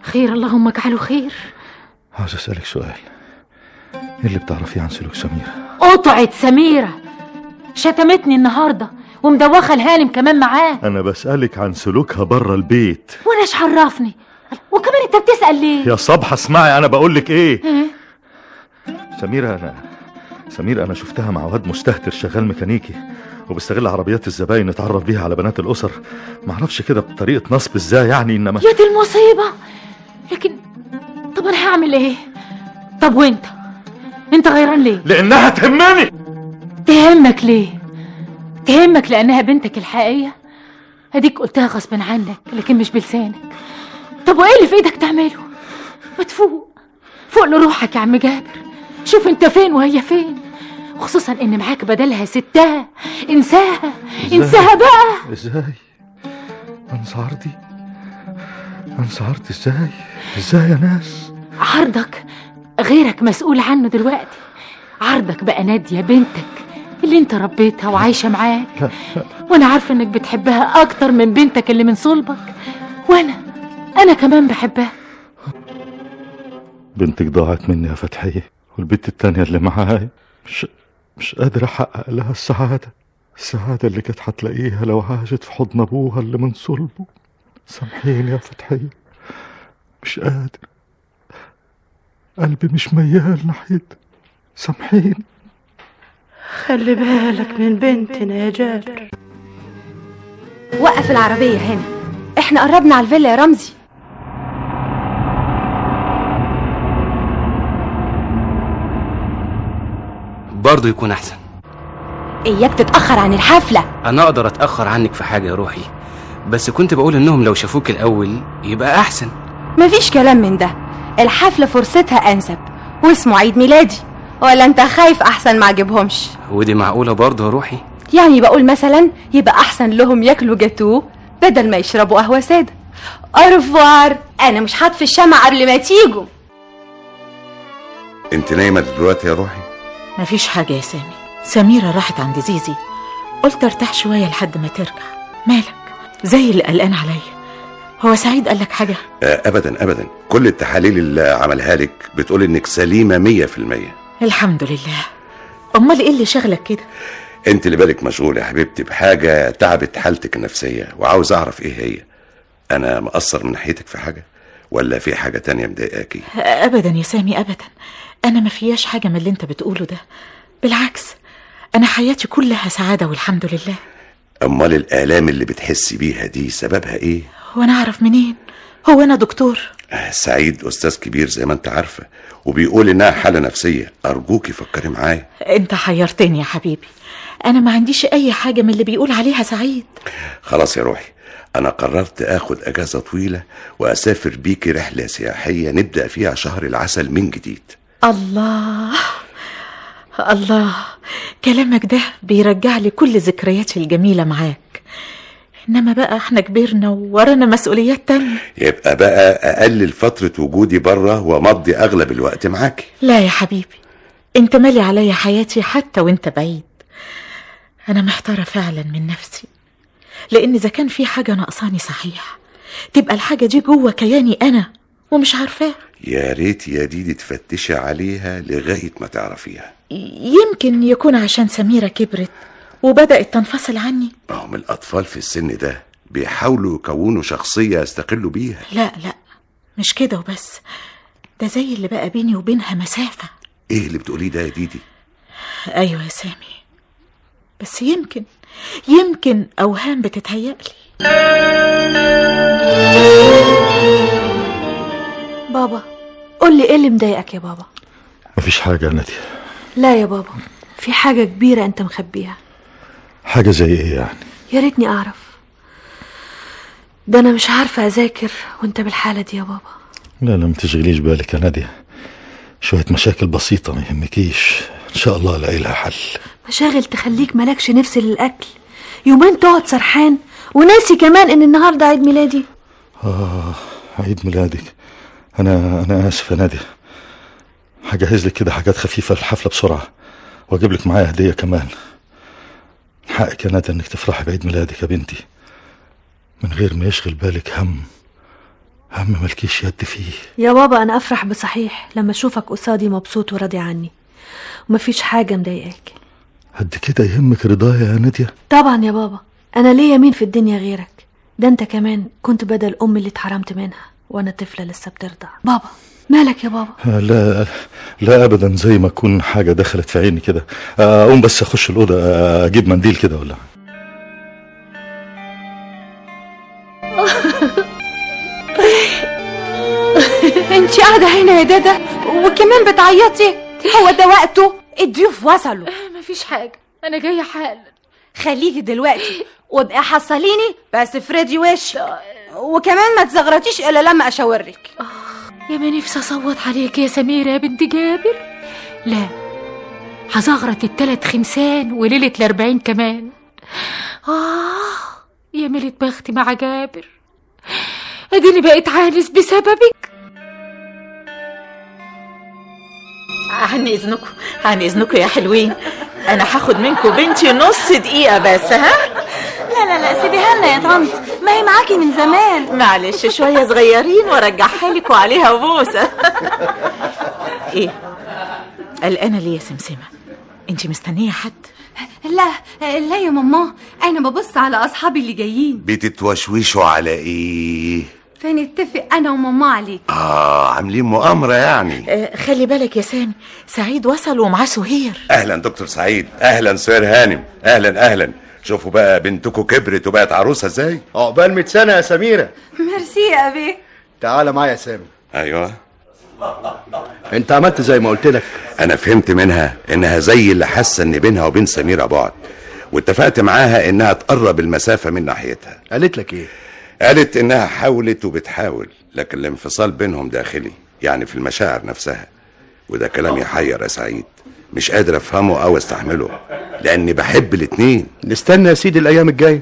خير اللهم اجعله خير. عاوز اسالك سؤال، ايه اللي بتعرفيه عن سلوك سميره؟ قطعت سميره شتمتني النهارده ومدوخه الهانم كمان معاه. انا بسالك عن سلوكها بره البيت. وانا ايش عرفني؟ وكمان انت بتسال ليه؟ يا صبحه اسمعي انا بقولك ايه. سميره انا شفتها مع واد مستهتر شغال ميكانيكي وبيستغل عربيات الزباين يتعرف بيها على بنات الاسر. معرفش كده بطريقه نصب ازاي يعني، انما يا دي المصيبه. لكن طب انا هعمل ايه؟ طب وانت غيران ليه؟ لانها تهمني. تهمك ليه؟ تهمك لأنها بنتك الحقيقية؟ هديك قلتها غصب عنك لكن مش بلسانك. طب وإيه اللي في إيدك تعمله؟ ما تفوق، فوق لروحك يا عم جابر. شوف انت فين وهي فين، خصوصا ان معاك بدلها ستها. انساها انساها بقى. ازاي انسى عرضي ازاي يا ناس؟ عرضك غيرك مسؤول عنه دلوقتي. عرضك بقى نادية بنتك اللي انت ربيتها وعايشة معاك. لا. وانا عارفة انك بتحبها اكتر من بنتك اللي من صلبك، وانا كمان بحبها. بنتك ضاعت مني يا فتحية، والبنت التانية اللي معايا مش قادر احقق لها السعادة اللي كانت هتلاقيها لو عاشت في حضن ابوها اللي من صلبه. سامحيني يا فتحية، مش قادر، قلبي مش ميال ناحيتها، سامحيني. خلي بالك من بنتنا يا جابر. وقف العربية هنا، احنا قربنا على الفيلا يا رمزي. برضه يكون احسن. اياك تتأخر عن الحفلة. انا اقدر اتأخر عنك في حاجة يا روحي، بس كنت بقول انهم لو شافوك الاول يبقى احسن. مفيش كلام من ده، الحفلة فرصتها انسب واسمه عيد ميلادي. ولا انت خايف احسن ما عجبهمش؟ ودي معقولة برضه يا روحي؟ يعني بقول مثلا يبقى احسن لهم ياكلوا جاتوه بدل ما يشربوا قهوة سادة. أرفوار، انا مش هطفي الشمع قبل ما تيجوا. انت نايمة دلوقتي يا روحي؟ مفيش حاجة يا سامي، سميرة راحت عند زيزي، قلت ارتاح شوية لحد ما ترجع. مالك زي اللي قلقان عليا؟ هو سعيد قالك حاجة؟ ابدا، كل التحاليل اللي عملها لك بتقول انك سليمة 100%. الحمد لله. امال ايه اللي شغلك كده؟ انت اللي بالك مشغول يا حبيبتي بحاجة تعبت حالتك النفسية، وعاوز اعرف ايه هي. انا مقصر من ناحيتك في حاجة ولا في حاجة تانية مضايقاكي؟ ابدا يا سامي ابدا، انا ما فياش حاجة من اللي انت بتقوله ده، بالعكس انا حياتي كلها سعادة والحمد لله. امال الالام اللي بتحسي بيها دي سببها ايه؟ وانا اعرف منين؟ هو انا دكتور؟ سعيد استاذ كبير زي ما انت عارفة، وبيقول انها حالة نفسية. ارجوكي فكري معايا. انت حيرتني يا حبيبي، انا ما عنديش اي حاجة من اللي بيقول عليها سعيد. خلاص يا روحي، انا قررت اخد اجازة طويلة واسافر بيكي رحلة سياحية نبدأ فيها شهر العسل من جديد. الله الله، كلامك ده بيرجع لي كل ذكرياتي الجميلة معاك. انما بقى احنا كبرنا وورانا مسؤوليات تانية. يبقى بقى اقلل فترة وجودي بره ومضي اغلب الوقت معاكي. لا يا حبيبي، انت مالي عليا حياتي حتى وانت بعيد. انا محتارة فعلا من نفسي، لان اذا كان في حاجة ناقصاني صحيح تبقى الحاجة دي جوه كياني انا ومش عارفاها. يا ريت يا ديدي تفتشي عليها لغاية ما تعرفيها. يمكن يكون عشان سميرة كبرت وبدأت تنفصل عني. هم الأطفال في السن ده بيحاولوا يكونوا شخصية يستقلوا بيها. لا مش كده وبس، ده زي اللي بقى بيني وبينها مسافة. ايه اللي بتقوليه ده يا ديدي؟ ايوه يا سامي، بس يمكن اوهام بتتهيألي. بابا قولي ايه اللي مضايقك يا بابا؟ مفيش حاجة يا نادية. لا يا بابا، في حاجة كبيرة انت مخبيها. حاجة زي ايه يعني؟ يا ريتني اعرف، ده انا مش عارفة اذاكر وانت بالحالة دي يا بابا. لا ما تشغليش بالك يا نادية، شوية مشاكل بسيطة ما يهمكيش، ان شاء الله الاقي لها حل. مشاغل تخليك مالكش نفس للاكل، يومين تقعد سرحان وناسي كمان ان النهارده عيد ميلادي. عيد ميلادك. انا اسف يا نادية، هجهز لك كده حاجات خفيفة للحفلة بسرعة، واجيب لك معايا هدية كمان. حقك يا نادية انك تفرحي بعيد ميلادك يا بنتي من غير ما يشغل بالك هم مالكيش يد فيه. يا بابا انا افرح بصحيح لما اشوفك قصادي مبسوط وراضي عني ومفيش حاجة مضايقاك. قد كده يهمك رضايا يا نادية؟ طبعا يا بابا، انا ليا مين في الدنيا غيرك؟ ده انت كمان كنت بدل ام اللي اتحرمت منها وانا طفلة لسه بترضع. بابا مالك يا بابا؟ لا ابدا، زي ما تكون حاجة دخلت في عيني كده. اقوم بس اخش الأوضة اجيب منديل كده ولا. انتي قاعدة هنا يا دادا وكمان بتعيطي؟ هو ده وقته؟ الضيوف وصلوا. مفيش حاجة، انا جاية حالا. خليكي دلوقتي وابقي حصليني بس افردي وشك، وكمان ما تزغرطيش الا لما اشاورك. يا ما نفسي اصوت عليك يا سميرة يا بنت جابر. لا، هزغرط ال3 خمسان وليلة ال40 كمان. يا ميلة بختي مع جابر، اديني بقيت عانس بسببك. عن اذنكم يا حلوين، انا هاخد منكم بنتي نص دقيقة بس. لا سيبيها لنا يا طنط، ما هي معاكي من زمان. معلش شوية صغيرين وارجعها لك وعليها بوسة. ايه قلقانة ليه يا سمسمة؟ انتي مستنية حد؟ لا يا ماما، انا ببص على اصحابي اللي جايين. بتتوشوشوا على ايه؟ فنتفق انا وماما عليك. عاملين مؤامرة يعني. خلي بالك يا سامي، سعيد وصل ومعاه سهير. اهلا دكتور سعيد، اهلا سهير هانم، اهلا. شوفوا بقى بنتكم كبرت وبقت عروسة ازاي. عقبال 100 سنة يا سميرة. ميرسي يا بيه. تعال معايا يا سامي. ايوه، انت عملت زي ما قلت لك. انا فهمت منها انها زي اللي حاسه ان بينها وبين سميرة بعد، واتفقت معاها انها تقرب المسافة من ناحيتها. قالت لك ايه؟ قالت انها حاولت وبتحاول، لكن الانفصال بينهم داخلي، يعني في المشاعر نفسها. وده كلام يحير يا سعيد، مش قادر افهمه او استحمله، لاني بحب الاتنين. نستنى يا سيدي الايام الجايه،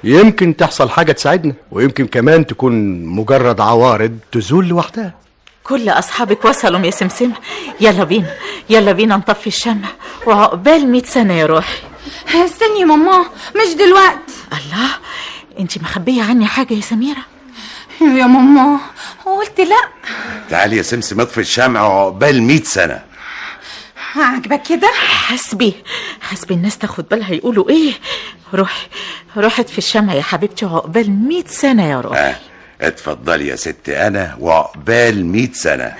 يمكن تحصل حاجه تساعدنا، ويمكن كمان تكون مجرد عوارض تزول لوحدها. كل اصحابك وصلوا يا سمسمة، يلا بينا نطفي الشمع، وعقبال 100 سنة يا روحي. استني يا ماما، مش دلوقتي. الله، انتي مخبية عني حاجة يا سميرة؟ يا ماما قلت لا. تعالي يا سمسم اطفي الشمع وعقبال 100 سنة. عجبك كده؟ حسبي الناس تاخد بالها يقولوا ايه. روحي اطفي الشمع يا حبيبتي وعقبال 100 سنة يا روحي. اتفضلي يا ستي، انا وعقبال 100 سنة.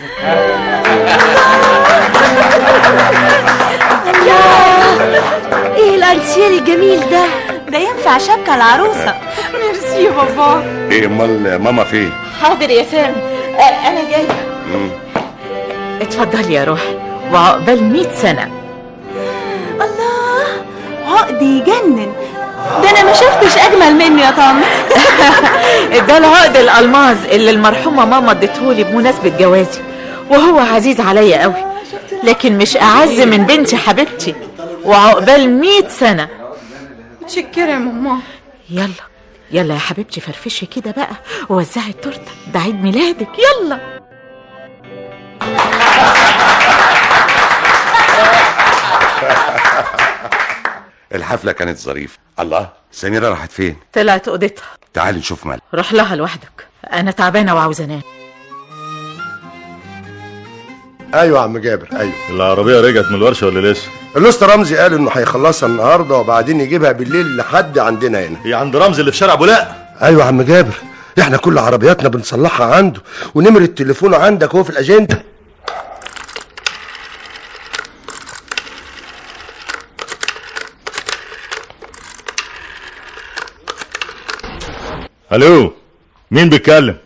ايه الانسير الجميل ده ينفع شبكة العروسة. ميرسي يا بابا. ايه امال ماما فين؟ حاضر يا سامي، انا جايه. اتفضلي يا روحي وعقبال 100 سنة. الله، عقد يجنن ده، انا ما شفتش اجمل منه يا طنط. ده العقد الالماظ اللي المرحومه ماما اديتهولي بمناسبه جوازي، وهو عزيز عليا قوي، لكن مش اعز من بنتي حبيبتي، وعقبال 100 سنه. متشكره يا ماما. يلا يا حبيبتي، فرفشي كده بقى ووزعي التورته، ده عيد ميلادك. يلا. الحفلة كانت ظريفة. الله، سميرة راحت فين؟ طلعت اوضتها. تعالي نشوف مالها. روح لها لوحدك، انا تعبانه وعاوزه انام. ايوه يا عم جابر، ايوه. العربيه رجعت من الورشه ولا لسه؟ الاسطى رمزي قال انه هيخلصها النهارده وبعدين يجيبها بالليل لحد عندنا هنا. هي عند رمزي اللي في شارع بولاق؟ ايوه يا عم جابر، احنا كل عربياتنا بنصلحها عنده، ونمرة تليفونه عندك هو في الاجنده. الو، مين بيتكلم؟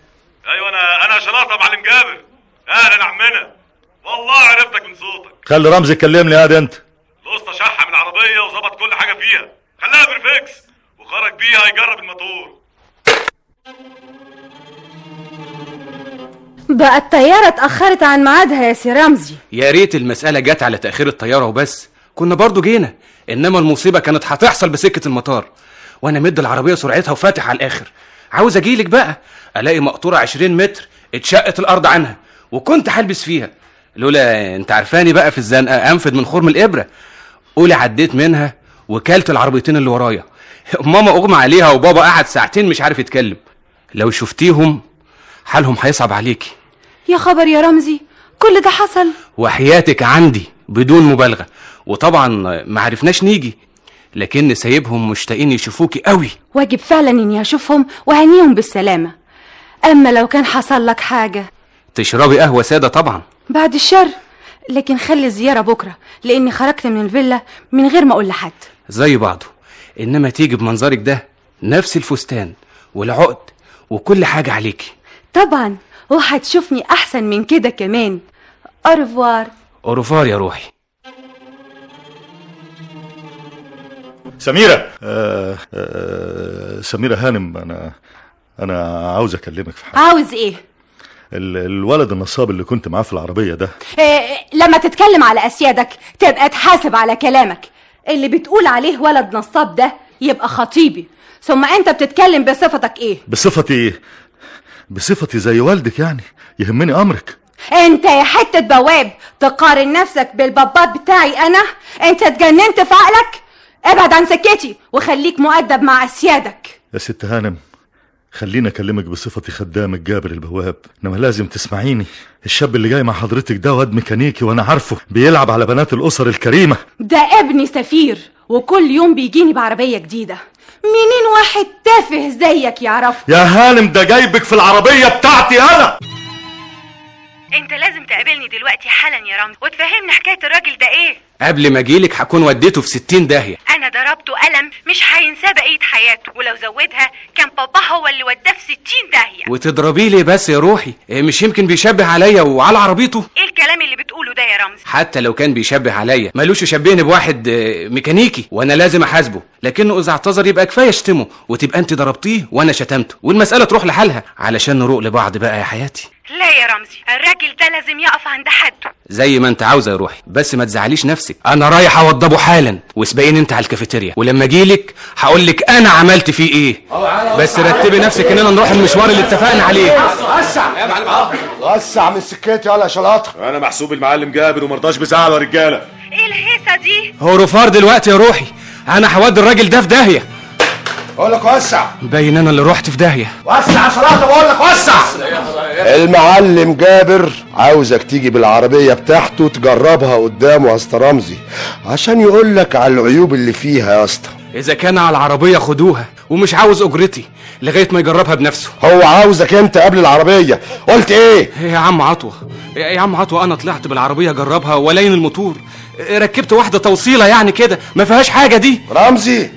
ايوه انا شلاطه معلم جابر. اهلا عمنا، والله عرفتك من صوتك. خلي رمزي يكلمني. هادي انت. الاسطى شحها من العربيه وظبط كل حاجه فيها، خلاها برفكس وخرج بيها يجرب الموتور. بقى الطياره اتاخرت عن ميعادها يا سي رمزي. يا ريت المساله جت على تاخير الطياره وبس، كنا برضو جينا، انما المصيبه كانت هتحصل بسكه المطار، وانا مد العربيه سرعتها وفاتح على الاخر، عاوز اجيلك بقى الاقي مقطوره 20 متر اتشقت الارض عنها، وكنت هلبس فيها، لولا انت عارفاني بقى في الزنقه انفد من خرم الابره. قولي عديت منها وكلت العربيتين اللي ورايا. ماما اغمى عليها وبابا قعد ساعتين مش عارف يتكلم. لو شفتيهم حالهم هيصعب عليكي. يا خبر يا رمزي، كل ده حصل؟ وحياتك عندي بدون مبالغه، وطبعا ما عرفناش نيجي، لكن سايبهم مشتاقين يشوفوكي قوي. واجب فعلا اني اشوفهم وهنيهم بالسلامه. اما لو كان حصل لك حاجه تشربي قهوه ساده طبعا. بعد الشر، لكن خلي الزياره بكره، لاني خرجت من الفيلا من غير ما اقول لحد. زي بعضه، انما تيجي بمنظرك ده، نفس الفستان والعقد وكل حاجه عليكي. طبعا، وهتشوفني احسن من كده كمان. أورفوار. أورفوار يا روحي. سميرة. سميرة هانم، انا عاوز اكلمك في حاجة. عاوز ايه؟ الولد النصاب اللي كنت معاه في العربية ده. لما تتكلم على اسيادك تبقى تحاسب على كلامك. اللي بتقول عليه ولد نصاب ده يبقى خطيبي. ثم انت بتتكلم بصفتك ايه؟ بصفتي ايه؟ بصفتي زي والدك يعني، يهمني امرك. انت يا حتة بواب تقارن نفسك بالبابات بتاعي انا؟ انت اتجننت في عقلك؟ ابعد عن سكتي وخليك مؤدب مع اسيادك. يا ست هانم، خليني اكلمك بصفتي خدامك جابر البواب، انما لازم تسمعيني. الشاب اللي جاي مع حضرتك ده واد ميكانيكي وانا عارفه، بيلعب على بنات الاسر الكريمه. ده ابني سفير وكل يوم بيجيني بعربيه جديده. منين واحد تافه زيك يعرفه؟ يا هانم ده جايبك في العربيه بتاعتي انا. انت لازم تقابلني دلوقتي حالا يا رمزي وتفهمني حكايه الراجل ده ايه. قبل ما اجيلك هكون وديته في 60 داهيه. انا ضربته قلم مش هينساه بقيه حياته، ولو زودها كان بابا هو اللي وداه في 60 داهيه. وتضربيه ليه بس يا روحي؟ مش يمكن بيشبه عليا وعلى عربيته؟ ايه الكلام اللي بتقوله ده يا رمزي؟ حتى لو كان بيشبه عليا مالوش يشبهني بواحد ميكانيكي وانا لازم احاسبه، لكنه اذا اعتذر يبقى كفايه اشتمه وتبقى انت ضربتيه وانا شتمته والمساله تروح لحالها، علشان نروق لبعض بقى يا حياتي. لا يا رمزي، الراجل ده لازم يقف عند حده. زي ما انت عاوزه يا روحي، بس ما تزعليش نفسك. انا رايح اوضبه حالا، واسبقيني انت على الكافيتيريا، ولما اجيلك هقول لك انا عملت فيه ايه. بس رتبي نفسك اننا نروح المشوار اللي اتفقنا عليه. وسع من سكتي يلا يا شلاطه. انا محسوب المعلم جابر ومرضاش بزعل يا رجاله. ايه الهيصه دي؟ هو رفار دلوقتي يا روحي، انا هودي الراجل ده في داهيه. بقول لك وسع. باين انا اللي رحت في داهيه. وسع يا شلاطه بقول لك وسع. المعلم جابر عاوزك تيجي بالعربيه بتاعته تجربها قدامه يا اسطى رمزي عشان يقول لك على العيوب اللي فيها يا اسطى. اذا كان على العربيه خدوها، ومش عاوز اجرتي لغايه ما يجربها بنفسه. هو عاوزك انت قبل العربيه. قلت ايه يا عم عطوه؟ يا عم عطوه انا طلعت بالعربيه اجربها ولين الموتور، ركبت واحده توصيله يعني كده ما فيهاش حاجه. دي رمزي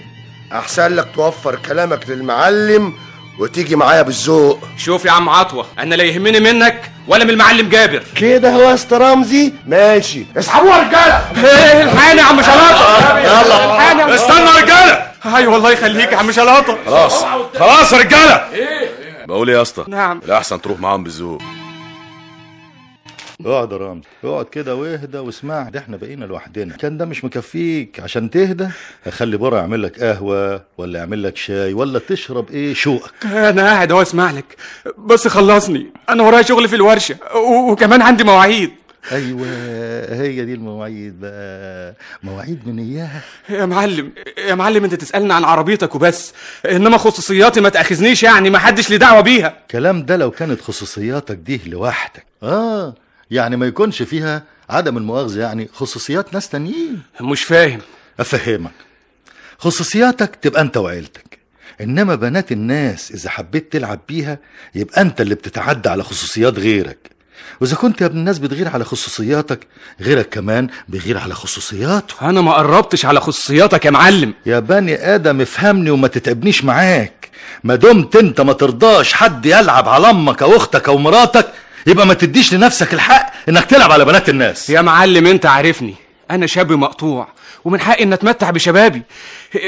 احسن لك توفر كلامك للمعلم وتيجي معايا بالذوق. شوف يا عم عطوه، انا لا يهمني منك ولا من المعلم جابر. كده هو يا اسطى رمزي؟ ماشي اسحبوها رجاله. الحقني يا عم شلاطه. يلا استنى يا رجاله. ايوه الله يخليك يا عم شلاطه. خلاص يا رجاله. بقول ايه يا اسطى؟ نعم. لا احسن تروح معاهم بالذوق. اقعد يا رامز، اقعد كده واهدى واسمع. ده احنا بقينا لوحدنا، كان ده مش مكفيك عشان تهدى؟ اخلي برا يعمل لك قهوه ولا يعمل لك شاي ولا تشرب ايه شوقك؟ انا قاعد اهو اسمع لك، بس خلصني انا ورايا شغل في الورشه وكمان عندي مواعيد. ايوه هي دي المواعيد بقى، مواعيد من اياها. يا معلم انت تسالني عن عربيتك وبس، انما خصوصياتي ما تاخذنيش يعني، ما حدش ليه دعوه بيها. الكلام ده لو كانت خصوصياتك دي لوحدك يعني ما يكونش فيها عدم المؤاخذه يعني خصوصيات ناس تانيين. مش فاهم. افهمك. خصوصياتك تبقى انت وعيلتك، انما بنات الناس اذا حبيت تلعب بيها يبقى انت اللي بتتعدى على خصوصيات غيرك. واذا كنت يا ابن الناس بتغير على خصوصياتك غيرك كمان بيغير على خصوصياته. انا ما قربتش على خصوصياتك يا معلم. يا بني ادم افهمني وما تتعبنيش معاك. ما دمت انت ما ترضاش حد يلعب على امك او اختك او مراتك يبقى ما تديش لنفسك الحق انك تلعب على بنات الناس. يا معلم انت عارفني، انا شاب مقطوع ومن حقي ان اتمتع بشبابي.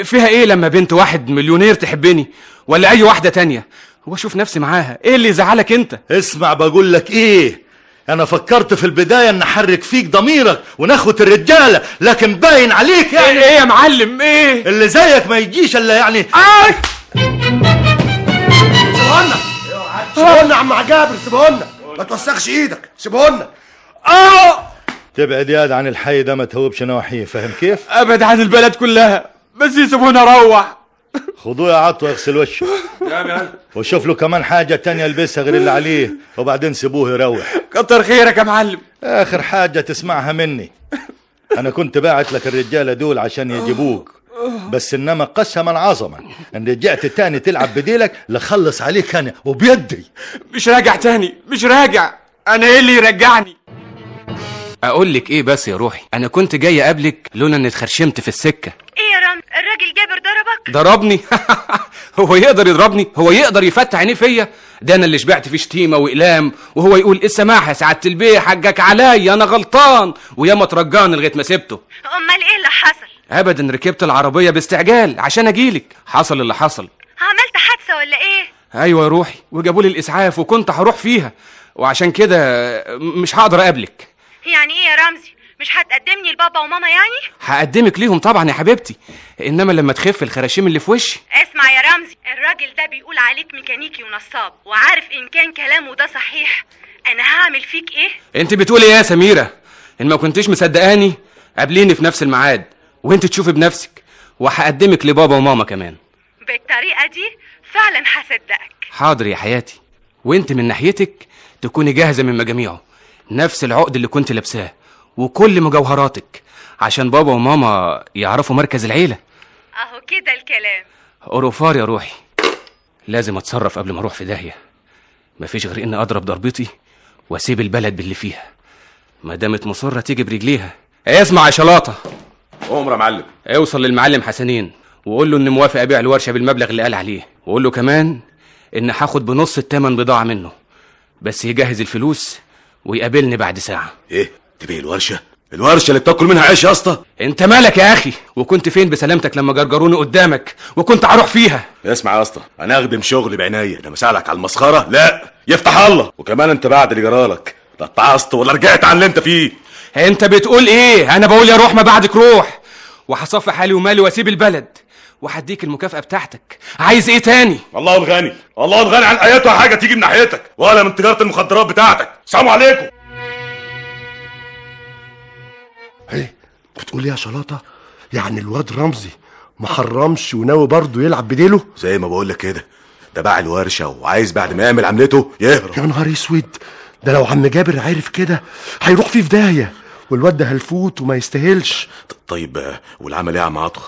فيها ايه لما بنت واحد مليونير تحبني ولا اي واحدة تانية واشوف نفسي معاها؟ ايه اللي يزعلك انت؟ اسمع بقول لك ايه، انا فكرت في البداية ان احرك فيك ضميرك ونخوة الرجالة، لكن باين عليك يعني. ايه يا معلم ايه اللي زيك ما يجيش الا يعني. سيبونا يا عم جابر، سيبونا ما توسخش ايدك، سيبونا. تبعد ياد عن الحي ده، ما تهوبش نواحيه، فاهم كيف؟ ابعد عن البلد كلها بس يسيبونا اروح. خدوه يا عطوه يغسل وشه وشوف له كمان حاجة تانية يلبسها غير اللي عليه وبعدين سيبوه يروح. كتر خيرك يا معلم. اخر حاجة تسمعها مني، انا كنت باعت لك الرجالة دول عشان يجيبوك، بس انما قسما عظما ان رجعت تاني تلعب بديلك لخلص عليك انا وبيدي. مش راجع تاني، مش راجع. انا ايه اللي يرجعني؟ اقول لك ايه بس يا روحي، انا كنت جاي اقابلك لولا اني اتخرشمت في السكه. ايه يا رامز، الراجل جابر ضربك؟ ضربني؟ هو يقدر يضربني؟ هو يقدر يفتح عينيه فيا؟ ده انا اللي شبعت فيه شتيمه واقلام، وهو يقول السماح يا سعاده البيه حقك عليا انا غلطان، وياما ترجاني لغايه ما سبته. امال ايه اللي حصل؟ ابدا، ركبت العربيه باستعجال عشان اجيلك، حصل اللي حصل. عملت حادثه ولا ايه؟ ايوه يا روحي، وجابوا لي الاسعاف وكنت هروح فيها، وعشان كده مش هقدر اقابلك. يعني ايه يا رمزي؟ مش هتقدمني لبابا وماما يعني؟ هقدمك ليهم طبعا يا حبيبتي، انما لما تخف الخراشيم اللي في وشي. اسمع يا رمزي، الراجل ده بيقول عليك ميكانيكي ونصاب، وعارف ان كان كلامه ده صحيح انا هعمل فيك ايه؟ انت بتقولي ايه يا سميره؟ ان ما كنتيش مصدقاني قابليني في نفس الميعاد وانت تشوفي بنفسك، وهقدمك لبابا وماما كمان. بالطريقه دي فعلا هصدقك. حاضر يا حياتي، وانت من ناحيتك تكوني جاهزه من مجاميعه، نفس العقد اللي كنت لابساه وكل مجوهراتك، عشان بابا وماما يعرفوا مركز العيله. اهو كده الكلام. اوروفار يا روحي، لازم اتصرف قبل ما اروح في داهيه. مفيش غير اني اضرب ضربتي واسيب البلد باللي فيها، ما دامت مصره تيجي برجليها. اسمع يا شلاطه، امر يا معلم. اوصل للمعلم حسنين وقول له اني موافق ابيع الورشه بالمبلغ اللي قال عليه، وقول له كمان ان هاخد بنص الثمن بضاعه منه، بس يجهز الفلوس ويقابلني بعد ساعه. ايه تبيع الورشه؟ الورشه اللي بتاكل منها عيش يا اسطى؟ انت مالك يا اخي؟ وكنت فين بسلامتك لما جرجروني قدامك وكنت هروح فيها؟ اسمع يا اسطى، انا اخدم شغلي بعناية، انا مساعدك على المسخره؟ لا يفتح الله. وكمان انت بعد اللي جرالك لا اتعصت ولا رجعت عن اللي انت فيه. انت بتقول ايه؟ انا بقول يا روح ما بعدك روح، وهصفي حالي ومالي واسيب البلد وهديك المكافأة بتاعتك. عايز ايه تاني؟ الله الغني، الله الغني عن اياتها حاجه تيجي من ناحيتك ولا من تجاره المخدرات بتاعتك. السلام عليكم. ايه بتقول ايه يا شلاطه؟ يعني الواد رمزي ما حرمش وناوي برضه يلعب بديله؟ زي ما بقول لك كده، ده باع الورشه وعايز بعد ما يعمل عملته يهرب. يا نهار اسود، ده لو عم جابر عارف كده هيروح فيه في داهيه، والواد ده هلفوت وما يستاهلش. طيب والعمل ايه يا عم عطوه؟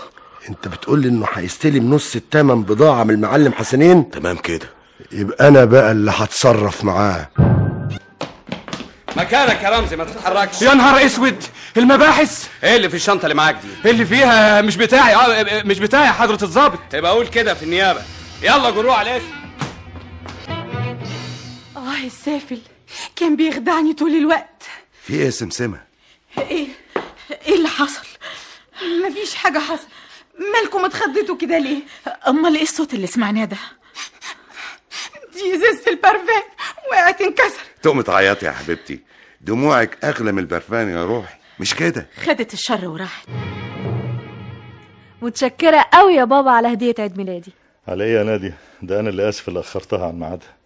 انت بتقول لي انه هيستلم نص الثمن بضاعه من المعلم حسنين؟ تمام كده. يبقى انا بقى اللي هتصرف معاه. مكانك يا رمزي، ما تتحركش. يا نهار اسود، المباحث ايه اللي في الشنطه اللي معاك دي؟ اللي فيها مش بتاعي. مش بتاعي حضره الضابط. يبقى اقول كده في النيابه. يلا جروح على الاسم. السافل كان بيخدعني طول الوقت. في ايه يا سمسمه؟ ايه اللي حصل؟ مفيش حاجه حصل. مالكم اتخضيتوا كده ليه؟ امال ايه الصوت اللي سمعناه ده؟ دي ازازه البرفان وقعت انكسر. تقومي تعيطي يا حبيبتي، دموعك اغلى من البرفان يا روحي، مش كده؟ خدت الشر وراحت. متشكره قوي يا بابا على هديه عيد ميلادي. على ايه يا ناديه؟ ده انا اللي اسف اللي اخرتها عن ميعادها.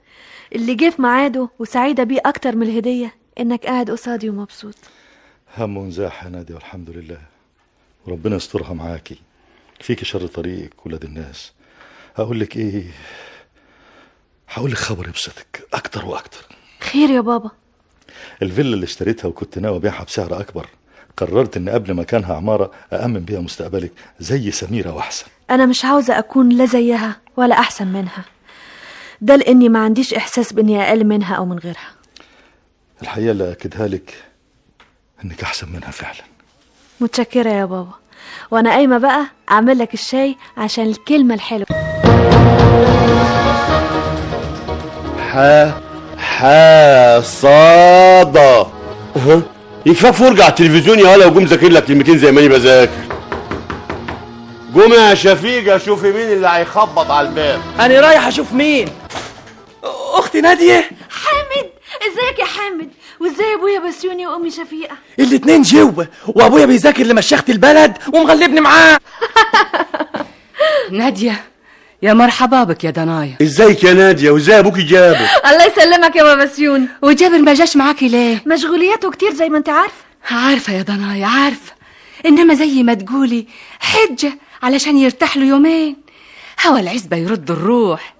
اللي جه في ميعاده وسعيده بيه اكتر من الهديه انك قاعد قصادي ومبسوط. هم ونزاح يا ناديه والحمد لله، وربنا يسترها معاكي، فيكي شر طريقك ولاد الناس. هقول لك ايه؟ هقول لك خبر يبسطك اكتر واكتر. خير يا بابا؟ الفيلا اللي اشتريتها وكنت ناوي ابيعها بسعر اكبر، قررت ان قبل ما كانها عماره أأمن بيها مستقبلك زي سميره واحسن. انا مش عاوزه اكون لا زيها ولا احسن منها، ده لاني ما عنديش احساس باني اقل منها او من غيرها. الحقيقه اللي اكدها لك انك احسن منها فعلا. متشكره يا بابا، وانا قايمه بقى اعمل لك الشاي عشان الكلمه الحلوه. صادة يكفاك فرجة على التلفزيون يا هلا، وقوم ذاكر لك كلمتين زي ماني بذاكر. قوم يا شفيقة شوفي مين اللي هيخبط على الباب. انا رايح اشوف مين. اختي نادية. حامد، ازيك يا حامد؟ وازاي ابويا بسيوني وامي شفيقة؟ الاتنين جوه، وابويا بيذاكر لمشيخة البلد ومغلبني معاه. نادية يا مرحبا بك يا دنايا. ازيك يا نادية؟ وازاي ابوكي جابر؟ الله يسلمك يا بابا بسيوني. وجابر ما جاش معاكي ليه؟ مشغولياته كتير زي ما انت عارفة يا دنايا عارفة، انما زي ما تقولي حجة علشان يرتاح له يومين. هوا العزبة يرد الروح،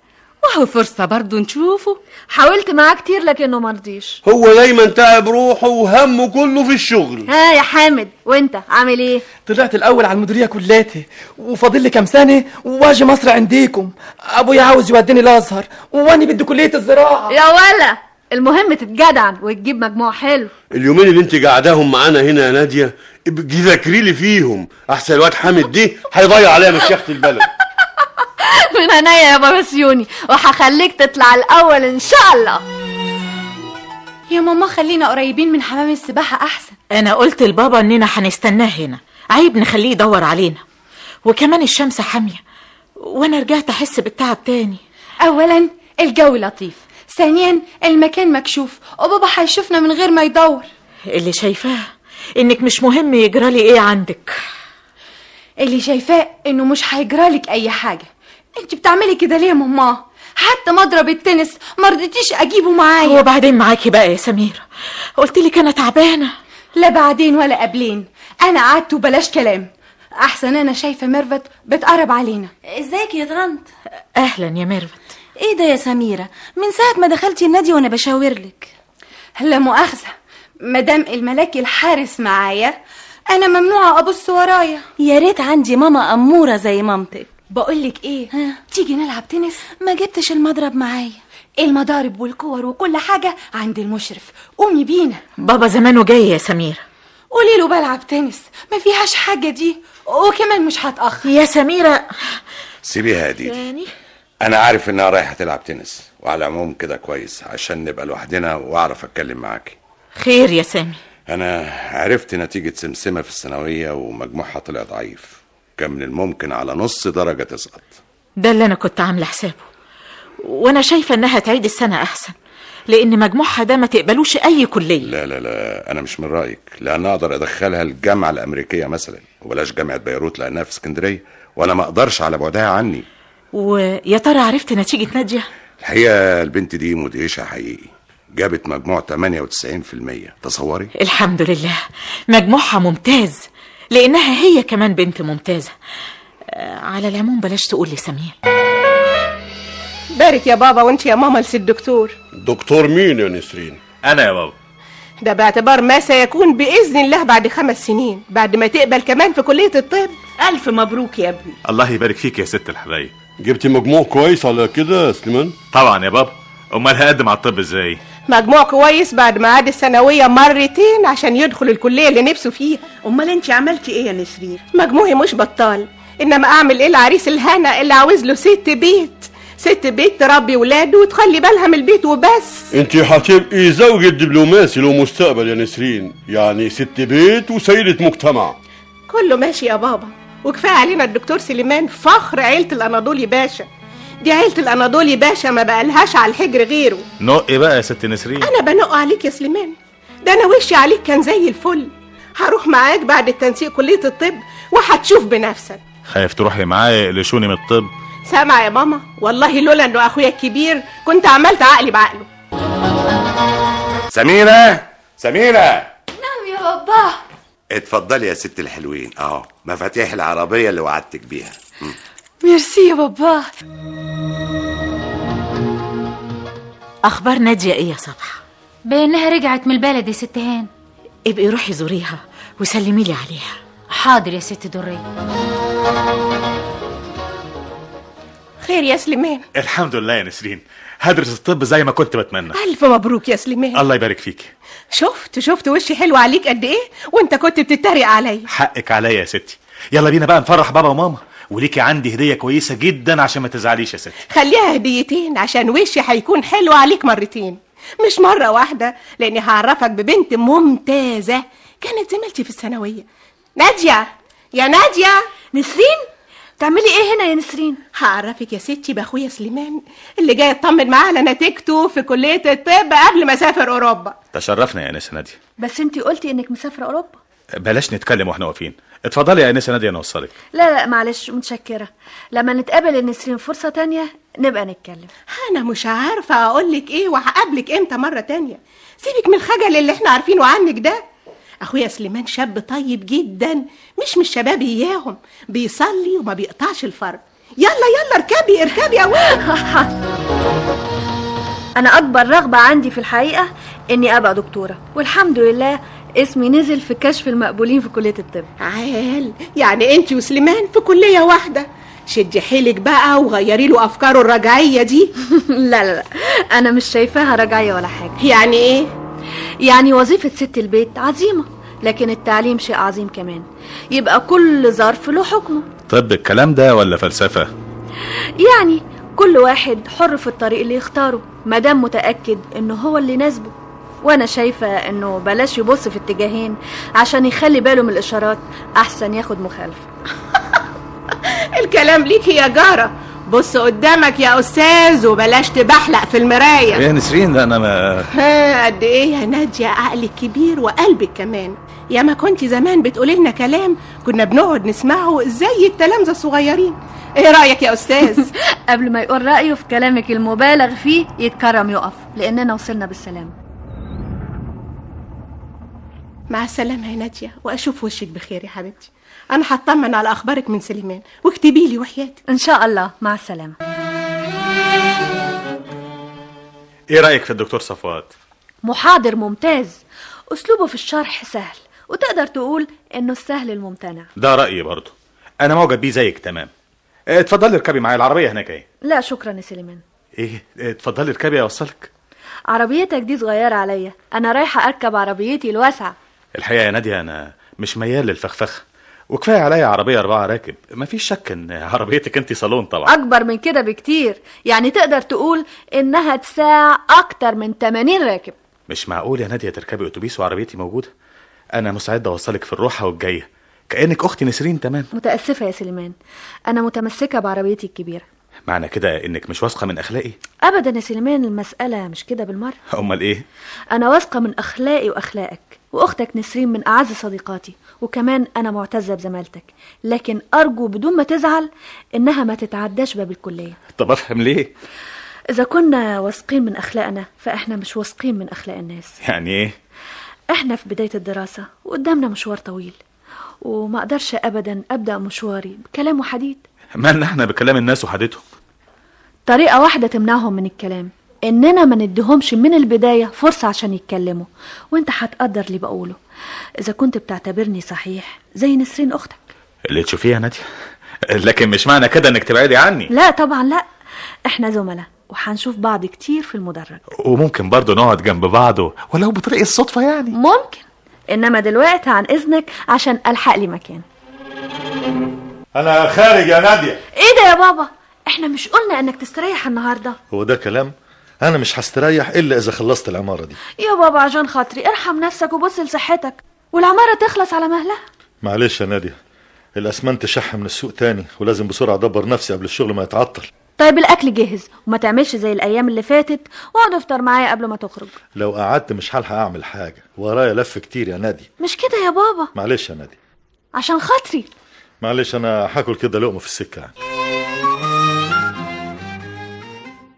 وهو فرصة برضو نشوفه. حاولت معاه كتير لكنه مرضيش. هو دايما تعب روحه وهمه كله في الشغل. ها يا حامد، وانت عامل ايه؟ طلعت الاول على المديريه كلاتي، وفاضل لي كام سنه واجي مصر عنديكم. ابويا عاوز يوديني الازهر واني بدي كليه الزراعه. يا ولا المهم تتجدعن وتجيب مجموع حلو. اليومين اللي انت قاعداهم معانا هنا يا ناديه ابقي ذاكري لي فيهم، احسن الواد حامد دي هيضيع عليا مشيخة البلد. من عينيا يا بابا سيوني، وهخليك تطلع الاول ان شاء الله. يا ماما خلينا قريبين من حمام السباحه احسن. انا قلت لبابا اننا هنستناه هنا عيب نخليه يدور علينا، وكمان الشمس حامية وانا رجعت احس بالتعب تاني. اولا الجو لطيف، ثانيا المكان مكشوف وبابا هيشوفنا من غير ما يدور. اللي شايفاه انك مش مهم يجرالي ايه عندك. اللي شايفاه انه مش هيجرالك اي حاجة. انت بتعملي كده ليه يا ماما؟ حتى مضرب التنس مرضتيش اجيبه معايا. وبعدين معاكي بقى يا سميرة، قلتلك انا تعبانة. لا بعدين ولا قبلين، انا قعدت وبلاش كلام. احسن انا شايفة ميرفت بتقرب علينا. ازيك يا طنط؟ اهلا يا ميرفت. ايه ده يا سميرة؟ من ساعة ما دخلتي النادي وانا بشاورلك. لا مؤاخذة، مدام الملاك الحارس معايا انا ممنوعة ابص ورايا. يا ريت عندي ماما امورة زي مامتك. بقولك ايه، تيجي نلعب تنس؟ ما جبتش المضرب معايا. المضارب والكور وكل حاجة عند المشرف، قومي بينا. بابا زمانه جاي يا سميرة. قولي له بلعب تنس، ما فيهاش حاجة دي، وكمان مش هتأخر. يا سميرة سيبيها يا ديدي، انا عارف انها رايحة تلعب تنس، وعلى العموم كده كويس عشان نبقى لوحدنا واعرف اتكلم معاكي. خير يا سامي؟ انا عرفت نتيجة سمسمة في الثانوية ومجموعها طلع ضعيف، كان من الممكن على نص درجة تسقط. ده اللي انا كنت عاملة حسابه، وانا شايفة انها تعيد السنة احسن، لان مجموعها ده ما تقبلوش اي كلية. لا لا لا، انا مش من رأيك، لان اقدر ادخلها الجامعة الامريكية مثلا، وبلاش جامعة بيروت لانها في اسكندرية، وانا ما اقدرش على بعدها عني. ويا ترى عرفت نتيجة نادية؟ الحقيقة البنت دي مدهشة حقيقي، جابت مجموع 98%، تصوري؟ الحمد لله، مجموعها ممتاز، لانها هي كمان بنت ممتازة. على العموم بلاش تقول لي سمير. بارك يا بابا وانت يا ماما لسي الدكتور. دكتور مين يا نسرين؟ انا يا بابا. ده باعتبار ما سيكون باذن الله بعد 5 سنين، بعد ما تقبل كمان في كلية الطب. الف مبروك يا ابني. الله يبارك فيك يا ست الحبايب. جبتي مجموع كويس على كده يا سليمان؟ طبعا يا بابا، امال هقدم على الطب ازاي؟ مجموع كويس بعد ما عاد الثانوية مرتين عشان يدخل الكلية اللي نفسه فيها. امال انت عملتي ايه يا نسرين؟ مجموعي مش بطال، انما اعمل ايه العريس الهنا اللي عاوز له ست بيت تربي ولاده وتخلي بالها من البيت وبس. انت هتبقي زوجة دبلوماسي له مستقبل يا نسرين، يعني ست بيت وسيدة مجتمع. كله ماشي يا بابا، وكفايه علينا الدكتور سليمان فخر عيلة الاناضولي باشا. دي عيلة الاناضولي باشا ما بقالهاش على الحجر غيره. نقي بقى يا ست نسرين. انا بنق عليك يا سليمان، ده انا وشي عليك كان زي الفل. هروح معاك بعد التنسيق كلية الطب وهتشوف بنفسك. خايف تروحي معايا يقلشوني من الطب؟ سامع يا ماما، والله لولا انه اخويا الكبير كنت عملت عقلي بعقله. سميرة نعم يا بابا. اتفضلي يا ست الحلوين، اهو مفاتيح العربية اللي وعدتك بيها. ميرسي يا بابا. اخبار نادية ايه يا صبح؟ بانها رجعت من البلد يا ست هان. ابقي روحي زوريها وسلمي لي عليها. حاضر يا ست درية. خير يا سليمان؟ الحمد لله يا نسرين، هدرس الطب زي ما كنت بتمنى. الف مبروك يا سليمان. الله يبارك فيك. شفت وشي حلو عليك قد ايه، وانت كنت بتتريق عليا. حقك عليا يا ستي. يلا بينا بقى نفرح بابا وماما، وليكي عندي هدية كويسة جدا عشان ما تزعليش يا ستي. خليها هديتين عشان وشي هيكون حلو عليك مرتين، مش مرة واحدة، لاني هعرفك ببنت ممتازة كانت زميلتي في الثانوية. نادية، يا نادية. نسرين، تعملي ايه هنا يا نسرين؟ هعرفك يا ستي باخويا سليمان اللي جاي اطمن معاه على نتيجته في كلية الطب قبل ما اسافر اوروبا. تشرفنا يا انسه نادية. بس انتي قلتي انك مسافرة اوروبا. بلاش نتكلم واحنا واقفين، اتفضلي يا انسه نادية نوصلك. لا معلش، متشكرة. لما نتقابل يا نسرين فرصة تانية نبقى نتكلم. انا مش عارفة اقولك ايه وهقابلك امتى مرة تانية. سيبك من الخجل اللي احنا عارفينه عنك ده. اخويا سليمان شاب طيب جدا، مش من الشباب اياهم، بيصلي وما بيقطعش الفرض. يلا اركبي يا ولد. انا اكبر رغبة عندي في الحقيقة اني ابقى دكتورة، والحمد لله اسمي نزل في كشف المقبولين في كلية الطب. عال، يعني انت وسليمان في كلية واحدة. شدي حيلك بقى وغيري له افكاره الرجعية دي. لا انا مش شايفاها رجعية ولا حاجة. يعني ايه؟ يعني وظيفة ست البيت عظيمة، لكن التعليم شيء عظيم كمان، يبقى كل ظرف له حكمه. طب الكلام ده ولا فلسفة؟ يعني كل واحد حر في الطريق اللي يختاره، مادام متأكد انه هو اللي يناسبه. وانا شايفة انه بلاش يبص في اتجاهين عشان يخلي باله من الاشارات، احسن ياخد مخالفة. الكلام ليكي يا جارة، بص قدامك يا استاذ وبلاش تبحلق في المراية. يا نسرين ده انا ما قد ايه يا نادية، عقلك كبير وقلبك كمان. يا ما كنت زمان بتقولي لنا كلام كنا بنقعد نسمعه زي التلامذة الصغيرين. ايه رأيك يا استاذ؟ قبل ما يقول رأيه في كلامك المبالغ فيه يتكرم يقف، لاننا وصلنا بالسلامة. مع السلامة يا نادية، واشوف وشك بخير يا حبيبتي. انا هطمن على اخبارك من سليمان، واكتبي لي وحياتك. ان شاء الله. مع السلامة. ايه رأيك في الدكتور صفوات؟ محاضر ممتاز، اسلوبه في الشرح سهل، وتقدر تقول انه السهل الممتنع. ده رأيي برضه، انا معجب بيه زيك تمام. اتفضلي اركبي معايا العربية هناك اهي. لا شكرا يا سليمان. ايه اتفضلي اركبي اوصلك. عربيتك دي صغيرة عليا، انا رايحة اركب عربيتي الواسعة. الحقيقة يا نادية انا مش ميال للفخفخة، وكفاية عليا عربية 4 راكب. مفيش شك ان عربيتك انت صالون طبعا. اكبر من كده بكتير، يعني تقدر تقول انها تساع اكتر من 80 راكب. مش معقول يا نادية تركبي اتوبيس وعربيتي موجودة. انا مستعد اوصلك في الروحة والجاية كأنك اختي نسرين تمام. متأسفة يا سليمان، انا متمسكة بعربيتي الكبيرة. معنى كده انك مش واثقة من اخلاقي؟ ابدا يا سليمان، المسألة مش كده بالمرة. امال ايه؟ انا واثقة من اخلاقي واخلاقك، واختك نسرين من اعز صديقاتي، وكمان انا معتزة بزمالتك، لكن ارجو بدون ما تزعل انها ما تتعداش باب الكلية. طب افهم ليه؟ اذا كنا واثقين من اخلاقنا فاحنا مش واثقين من اخلاق الناس. يعني ايه؟ احنا في بداية الدراسة وقدامنا مشوار طويل، وما اقدرش ابدا ابدأ مشواري بكلام وحديد. مالنا احنا بكلام الناس وحدتهم؟ طريقة واحدة تمنعهم من الكلام، اننا ما نديهمش من البداية فرصة عشان يتكلموا، وانت هتقدر اللي بقوله اذا كنت بتعتبرني صحيح زي نسرين اختك. اللي تشوفيها نادية، لكن مش معنى كده انك تبعدي عني. لا طبعا لا، احنا زملاء وهنشوف بعض كتير في المدرج، وممكن برضو نقعد جنب بعض ولو بطريق الصدفة يعني. ممكن، انما دلوقتي عن اذنك عشان الحق لي مكان. انا خارج يا نادية. ايه ده يا بابا؟ احنا مش قلنا انك تستريح النهاردة؟ هو ده كلام؟ انا مش هستريح الا اذا خلصت العمارة دي. يا بابا عشان خاطري ارحم نفسك وبص لصحتك، والعمارة تخلص على مهلها. معلش يا نادية، الاسمنت شح من السوق تاني ولازم بسرعة ادبر نفسي قبل الشغل ما يتعطل. طيب الاكل جهز، وما تعملش زي الايام اللي فاتت واقعد افطر معايا قبل ما تخرج. لو قعدت مش هلحق اعمل حاجة، ورايا لف كتير يا نادية. مش كده يا بابا. معلش يا نادية، عشان خاطري. معلش انا هاكل كده لقمة في السكة يعني.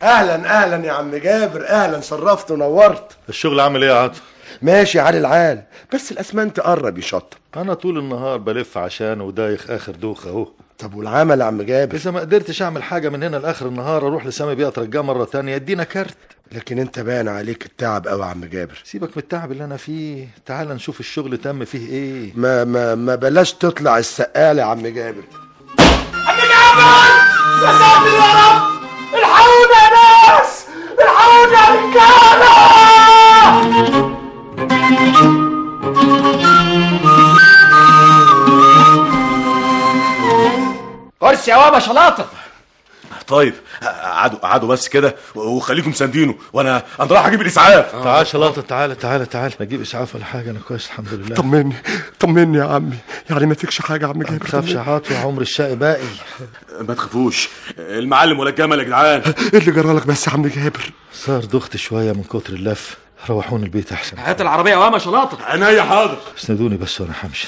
اهلا اهلا يا عم جابر، اهلا، شرفت ونورت. الشغل عامل ايه يا عاطف؟ ماشي على العال، بس الاسمنت قرب يشطب. انا طول النهار بلف عشان ودايخ اخر دوخه اهو. طب والعمل يا عم جابر؟ اذا ما قدرتش اعمل حاجه من هنا لاخر النهار اروح لسامي بيه اترجاه مره تانية يدينا كارت. لكن انت باين عليك التعب قوي يا عم جابر. سيبك من التعب اللي انا فيه، تعال نشوف الشغل تم فيه ايه. ما بلاش تطلع السقاله يا عم جابر. عم جابر يا ساتر يا رب، الحقونا يا ناس، الحقونا يا رجاله. كرسي يا بابا شلاطه. طيب قعدوا بس كده وخليكم ساندينه، وانا رايح اجيب الاسعاف. تعال شلاطه، تعال نجيب اسعاف ولا حاجه، انا كويس الحمد لله. طمني يا عمي، يعني ما فيكش حاجه يا عم جابر؟ ما تخافش يا عاطف، عمر الشقي باقي. ما تخافوش، المعلم ولا الجمل يا جدعان. ايه اللي جرالك بس يا عم جابر؟ صار دخت شويه من كتر اللف، روحوني البيت احسن. هات العربيه وقام شلاطه. عينيا حاضر. اسندوني بس وانا همشي.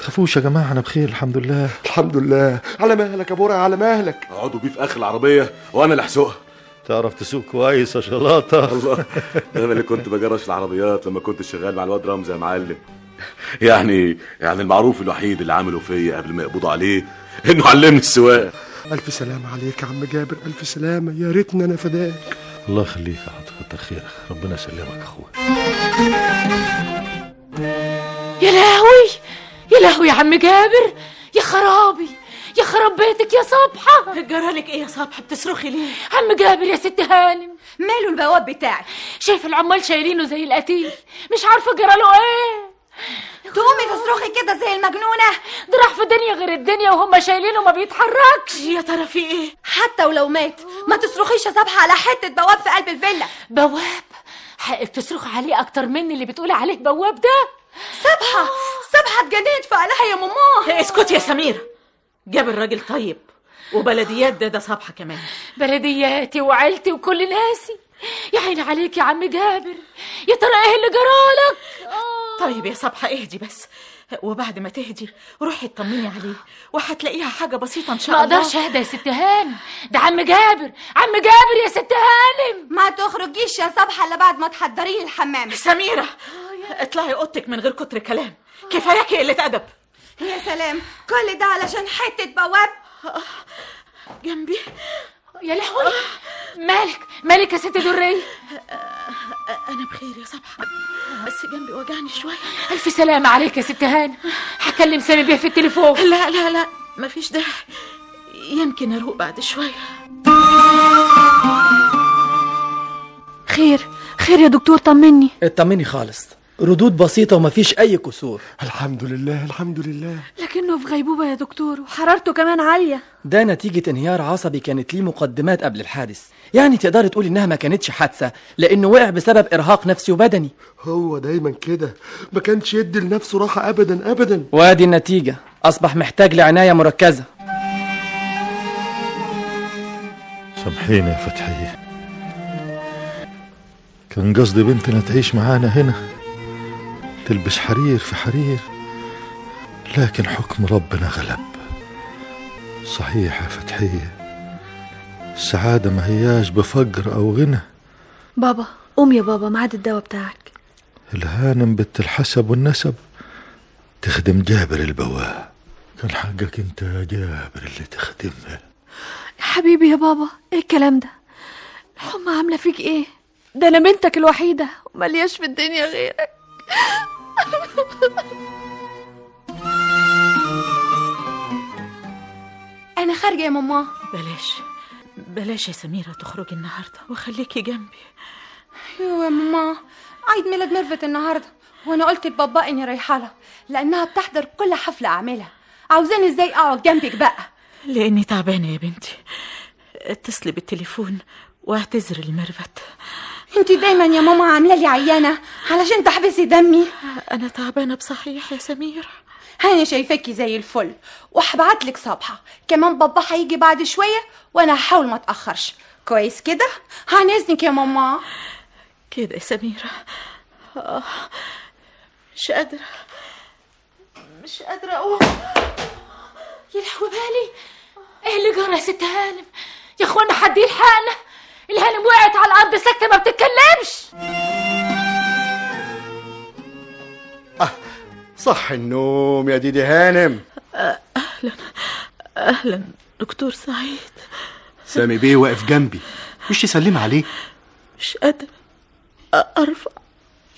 تخافوش يا جماعه، انا بخير الحمد لله. الحمد لله. على مهلك يا برع، على مهلك. اقعدوا بيه في اخر العربيه وانا اللي هسوقها. تعرف تسوق كويس يا شلاطه. الله، انا اللي كنت بجرش العربيات لما كنت شغال مع الواد رمزي يا معلم. يعني المعروف الوحيد اللي عمله فيا قبل ما يقبضوا عليه انه علمني السواقه. الف سلامه عليك يا عم جابر، الف سلامه، يا ريتني انا فداك. الله يخليك يا عاطف، كتر خيرك، ربنا يسلمك اخويا. يا لهوي يا لهوي يا عم جابر، يا خرابي، يا خراب بيتك يا صبحة. جرالك ايه يا صبحة؟ بتصرخي ليه؟ عم جابر يا ست هانم، ماله البواب بتاعي؟ شايف العمال شايلينه زي القتيل، مش عارفة جراله ايه. تقومي تصرخي كده زي المجنونة؟ ده راح في دنيا غير الدنيا وهم شايلينه ما بيتحركش. يا ترى في ايه؟ حتى ولو مات ما تصرخيش يا صبحة على حتة بواب في قلب الفيلا. بواب حقك تصرخ عليه اكتر مني اللي بتقولي عليه بواب ده. سبحة اتجننت في قلها يا ماما. اسكت يا سميرة، جابر راجل طيب وبلديات ده صبحة كمان. بلدياتي وعيلتي وكل ناسي. يا عيني عليك يا عم جابر، يا ترى ايه اللي جرالك؟ طيب يا صبحة اهدي بس، وبعد ما تهدي روحي اطمني عليه وهتلاقيها حاجة بسيطة ان شاء الله. ما اقدرش اهدى يا ست هانم، ده عم جابر، عم جابر يا ست هانم. ما تخرجيش يا صبحة الا بعد ما تحضري لي الحمام. سميرة اطلعي اوضتك من غير كتر كلام، كفاياكي قلة ادب. يا سلام، كل ده علشان حتة بواب جنبي. يا لهوي، مالك يا ست درية؟ انا بخير يا صبحة، بس جنبي وجعني شوية. الف سلامة عليك يا ست هانم. هكلم سامي بيه في التليفون. لا مفيش داعي، يمكن اروق بعد شوية. خير يا دكتور، طمني. اطمني خالص، ردود بسيطة ومفيش أي كسور. الحمد لله الحمد لله. لكنه في غيبوبة يا دكتور، وحرارته كمان عالية. ده نتيجة انهيار عصبي كانت ليه مقدمات قبل الحادث، يعني تقدر تقول إنها ما كانتش حادثة لأنه وقع بسبب إرهاق نفسي وبدني. هو دايما كده، ما كانش يدي لنفسه راحة أبدا أبدا. وادي النتيجة، أصبح محتاج لعناية مركزة. سامحيني يا فتحية، كان قصدي بنتنا تعيش معانا هنا، تلبس حرير في حرير، لكن حكم ربنا غلب. صحيح يا فتحية، السعادة ما هياش بفقر أو غنى. بابا قوم يا بابا، ميعاد الدواء بتاعك. الهانم بنت الحسب والنسب تخدم جابر البواب، كان حقك انت يا جابر اللي تخدمها. يا حبيبي يا بابا، ايه الكلام ده؟ الحمى عاملة فيك ايه؟ ده انا بنتك الوحيدة وملياش في الدنيا غيرك. انا خارجة يا ماما. بلاش يا سميرة تخرجي النهاردة وخليكي جنبي. يا ماما، عيد ميلاد ميرفت النهاردة، وانا قلت لبابا اني رايحة لها لانها بتحضر كل حفلة اعملها. عاوزاني ازاي اقعد جنبك بقى؟ لاني تعبانة يا بنتي، اتصلي بالتليفون واعتذري لميرفت. انتي دايما يا ماما عاملة لي عيانة علشان تحبسي دمي. انا تعبانة بصحيح يا سميرة. انا شايفاكي زي الفل، وهبعتلك صبحة كمان. بابا هيجي بعد شوية وانا هحاول ما اتأخرش. كويس كده؟ عن اذنك يا ماما. كده يا سميرة. مش قادرة اقوم. يا لهوي بالي، ايه اللي جرى يا ست هانم؟ يا اخوانا حد يلحقنا، الهانم وقعت على الارض ساكتة ما بتتكلمش. صح النوم يا ديدي هانم. اهلا دكتور سعيد. سامي بيه واقف جنبي، مش تسلم عليه؟ مش قادرة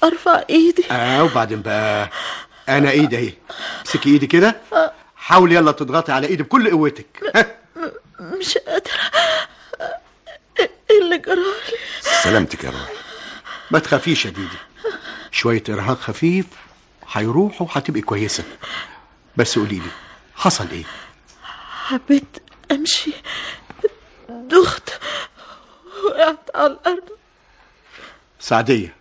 ارفع ايدي. وبعدين بقى انا ايدي اهي، امسكي ايدي كده، حاولي يلا تضغطي على ايدي بكل قوتك. مش قادرة. ايه اللي جرالي؟ سلامتك يا روحي. ما تخافيش يا ديدي، شوية ارهاق خفيف هيروحوا وهتبقي كويسة. بس قوليلي حصل ايه؟ حبيت امشي، دخت، وقعت على الارض. سعدية،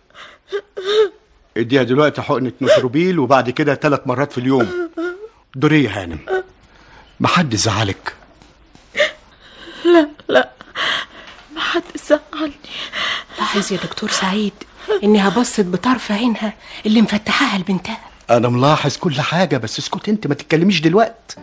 اديها دلوقتي حقنة نوتروبيل وبعد كده 3 مرات في اليوم. درية هانم، ما حد زعلك؟ لا ما حد زعلني. لاحظ يا دكتور سعيد انها بصت بطرف عينها اللي مفتحاها لبنتها. انا ملاحظ كل حاجة، بس اسكت انت، ما تتكلميش دلوقتي.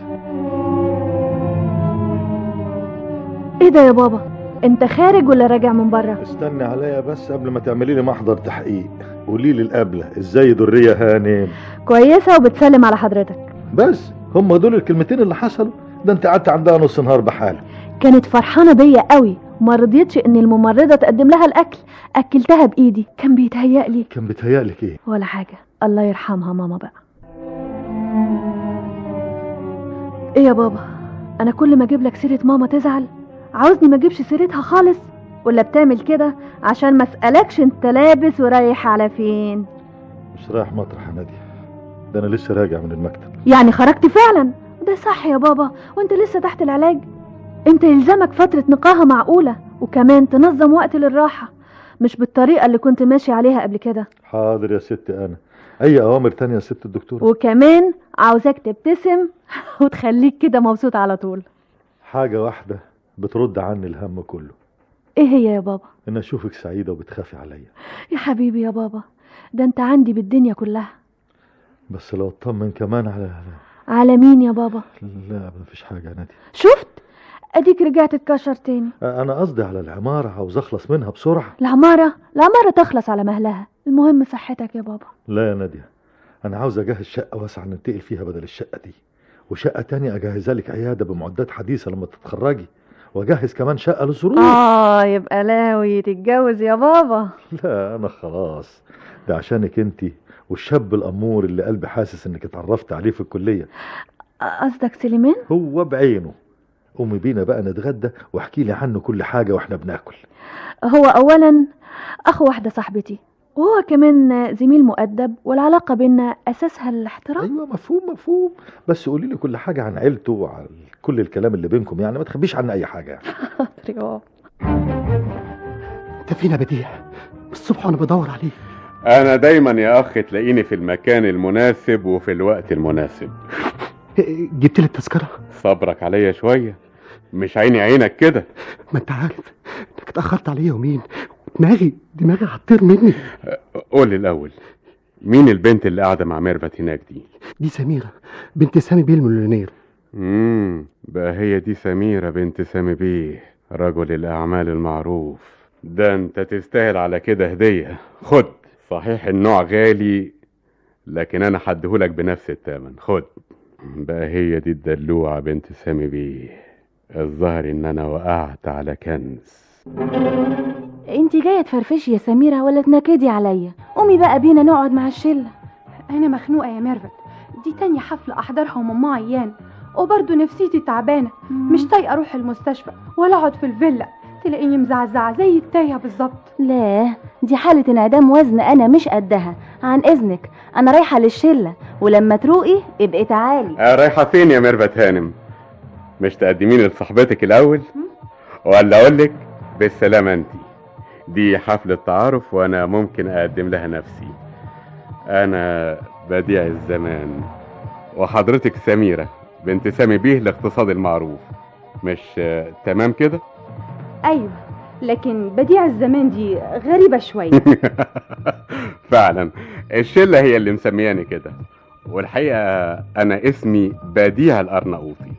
ايه ده يا بابا؟ انت خارج ولا راجع من بره؟ استني عليا بس قبل ما تعملي لي محضر تحقيق. قولي لي القبلة ازاي درية هانم؟ كويسة وبتسلم على حضرتك. بس هم دول الكلمتين اللي حصلوا؟ ده انت قعدت عندها نص نهار بحالك. كانت فرحانة بيا قوي، وما رضيتش ان الممرضة تقدم لها الاكل، اكلتها بايدي. كان بيتهيألك ايه؟ ولا حاجة، الله يرحمها ماما بقى. ايه يا بابا، انا كل ما اجيب لك سيرة ماما تزعل؟ عاوزني ما اجيبش سيرتها خالص، ولا بتعمل كده عشان ما اسالكش انت لابس ورايح على فين؟ مش رايح مطرح يا نادية، ده انا لسه راجع من المكتب. يعني خرجت فعلا؟ ده صح يا بابا، وانت لسه تحت العلاج. انت يلزمك فترة نقاهة معقولة، وكمان تنظم وقت للراحة. مش بالطريقة اللي كنت ماشي عليها قبل كده. حاضر يا ست أنا. أي أوامر تانية يا ست الدكتورة؟ وكمان عاوزاك تبتسم وتخليك كده مبسوط على طول. حاجة واحدة بترد عني الهم كله. ايه هي يا بابا؟ إن أشوفك سعيدة وبتخافي عليا. يا حبيبي يا بابا، ده انت عندي بالدنيا كلها. بس لو اطمن كمان على مين يا بابا؟ لا مفيش حاجة يا نادي. شفت؟ اديك رجعت تكشر تاني. أنا قصدي على العمارة، عاوز أخلص منها بسرعة. العمارة تخلص على مهلها، المهم صحتك يا بابا. لا يا نادية، أنا عاوز أجهز شقة واسعة ننتقل فيها بدل الشقة دي، وشقة تانية أجهزها لك عيادة بمعدات حديثة لما تتخرجي، وأجهز كمان شقة للظروف. يبقى ناوي تتجوز يا بابا؟ لا أنا خلاص، ده عشانك انتي والشاب الأمور اللي قلبي حاسس إنك اتعرفت عليه في الكلية. قصدك سليمان؟ هو بعينه. قومي بينا بقى نتغدى واحكي لي عنه كل حاجة واحنا بناكل. هو أولا أخو واحدة صاحبتي، وهو كمان زميل مؤدب، والعلاقة بينا أساسها الاحترام. أيوة مفهوم، بس قولي لي كل حاجة عن عيلته وعن كل الكلام اللي بينكم، يعني ما تخبيش عنا أي حاجة. انت فينا بديع؟ الصبح وانا بدور عليه. انا دايما يا اخ تلاقيني في المكان المناسب وفي الوقت المناسب. جبت لي التذكرة؟ صبرك عليا شوية، مش عيني عينك كده. ما انت عارف انك اتأخرت عليا يومين، دماغي هتطير مني. قول لي الاول، مين البنت اللي قاعدة مع ميرفت هناك دي؟ دي سميرة بنت سامي بيه المليونير. بقى هي دي سميرة بنت سامي بيه رجل الاعمال المعروف. ده انت تستاهل على كده هدية. خد، صحيح النوع غالي لكن انا هديهولك بنفس الثمن. خد بقى، هي دي الدلوعة بنت سامي بيه. الظاهر ان انا وقعت على كنز. انتي جاية تفرفشي يا سميرة ولا تنكدي عليا؟ قومي بقى بينا نقعد مع الشلة. انا مخنوقة يا ميرفت، دي تاني حفلة احضرها وماما عيان، وبرضه نفسيتي تعبانة، مش طايقة اروح المستشفى ولا اقعد في الفيلا، تلاقيني مزعزعة زي التايهة بالظبط. لا، دي حالة انعدام وزن انا مش قدها. عن اذنك انا رايحة للشلة، ولما تروقي ابقي تعالي. رايحة فين يا ميرفت هانم؟ مش تقدميني لصاحبتك الاول ولا اقولك بالسلامة؟ انتي دي حفلة تعارف وانا ممكن اقدم لها نفسي. انا بديع الزمان، وحضرتك سميرة بنت سامي بيه الاقتصاد المعروف، مش تمام كده؟ ايوه، لكن بديع الزمان دي غريبة شوية. فعلا الشلة هي اللي مسمياني كده، والحقيقة انا اسمي بديع الارناؤوطي.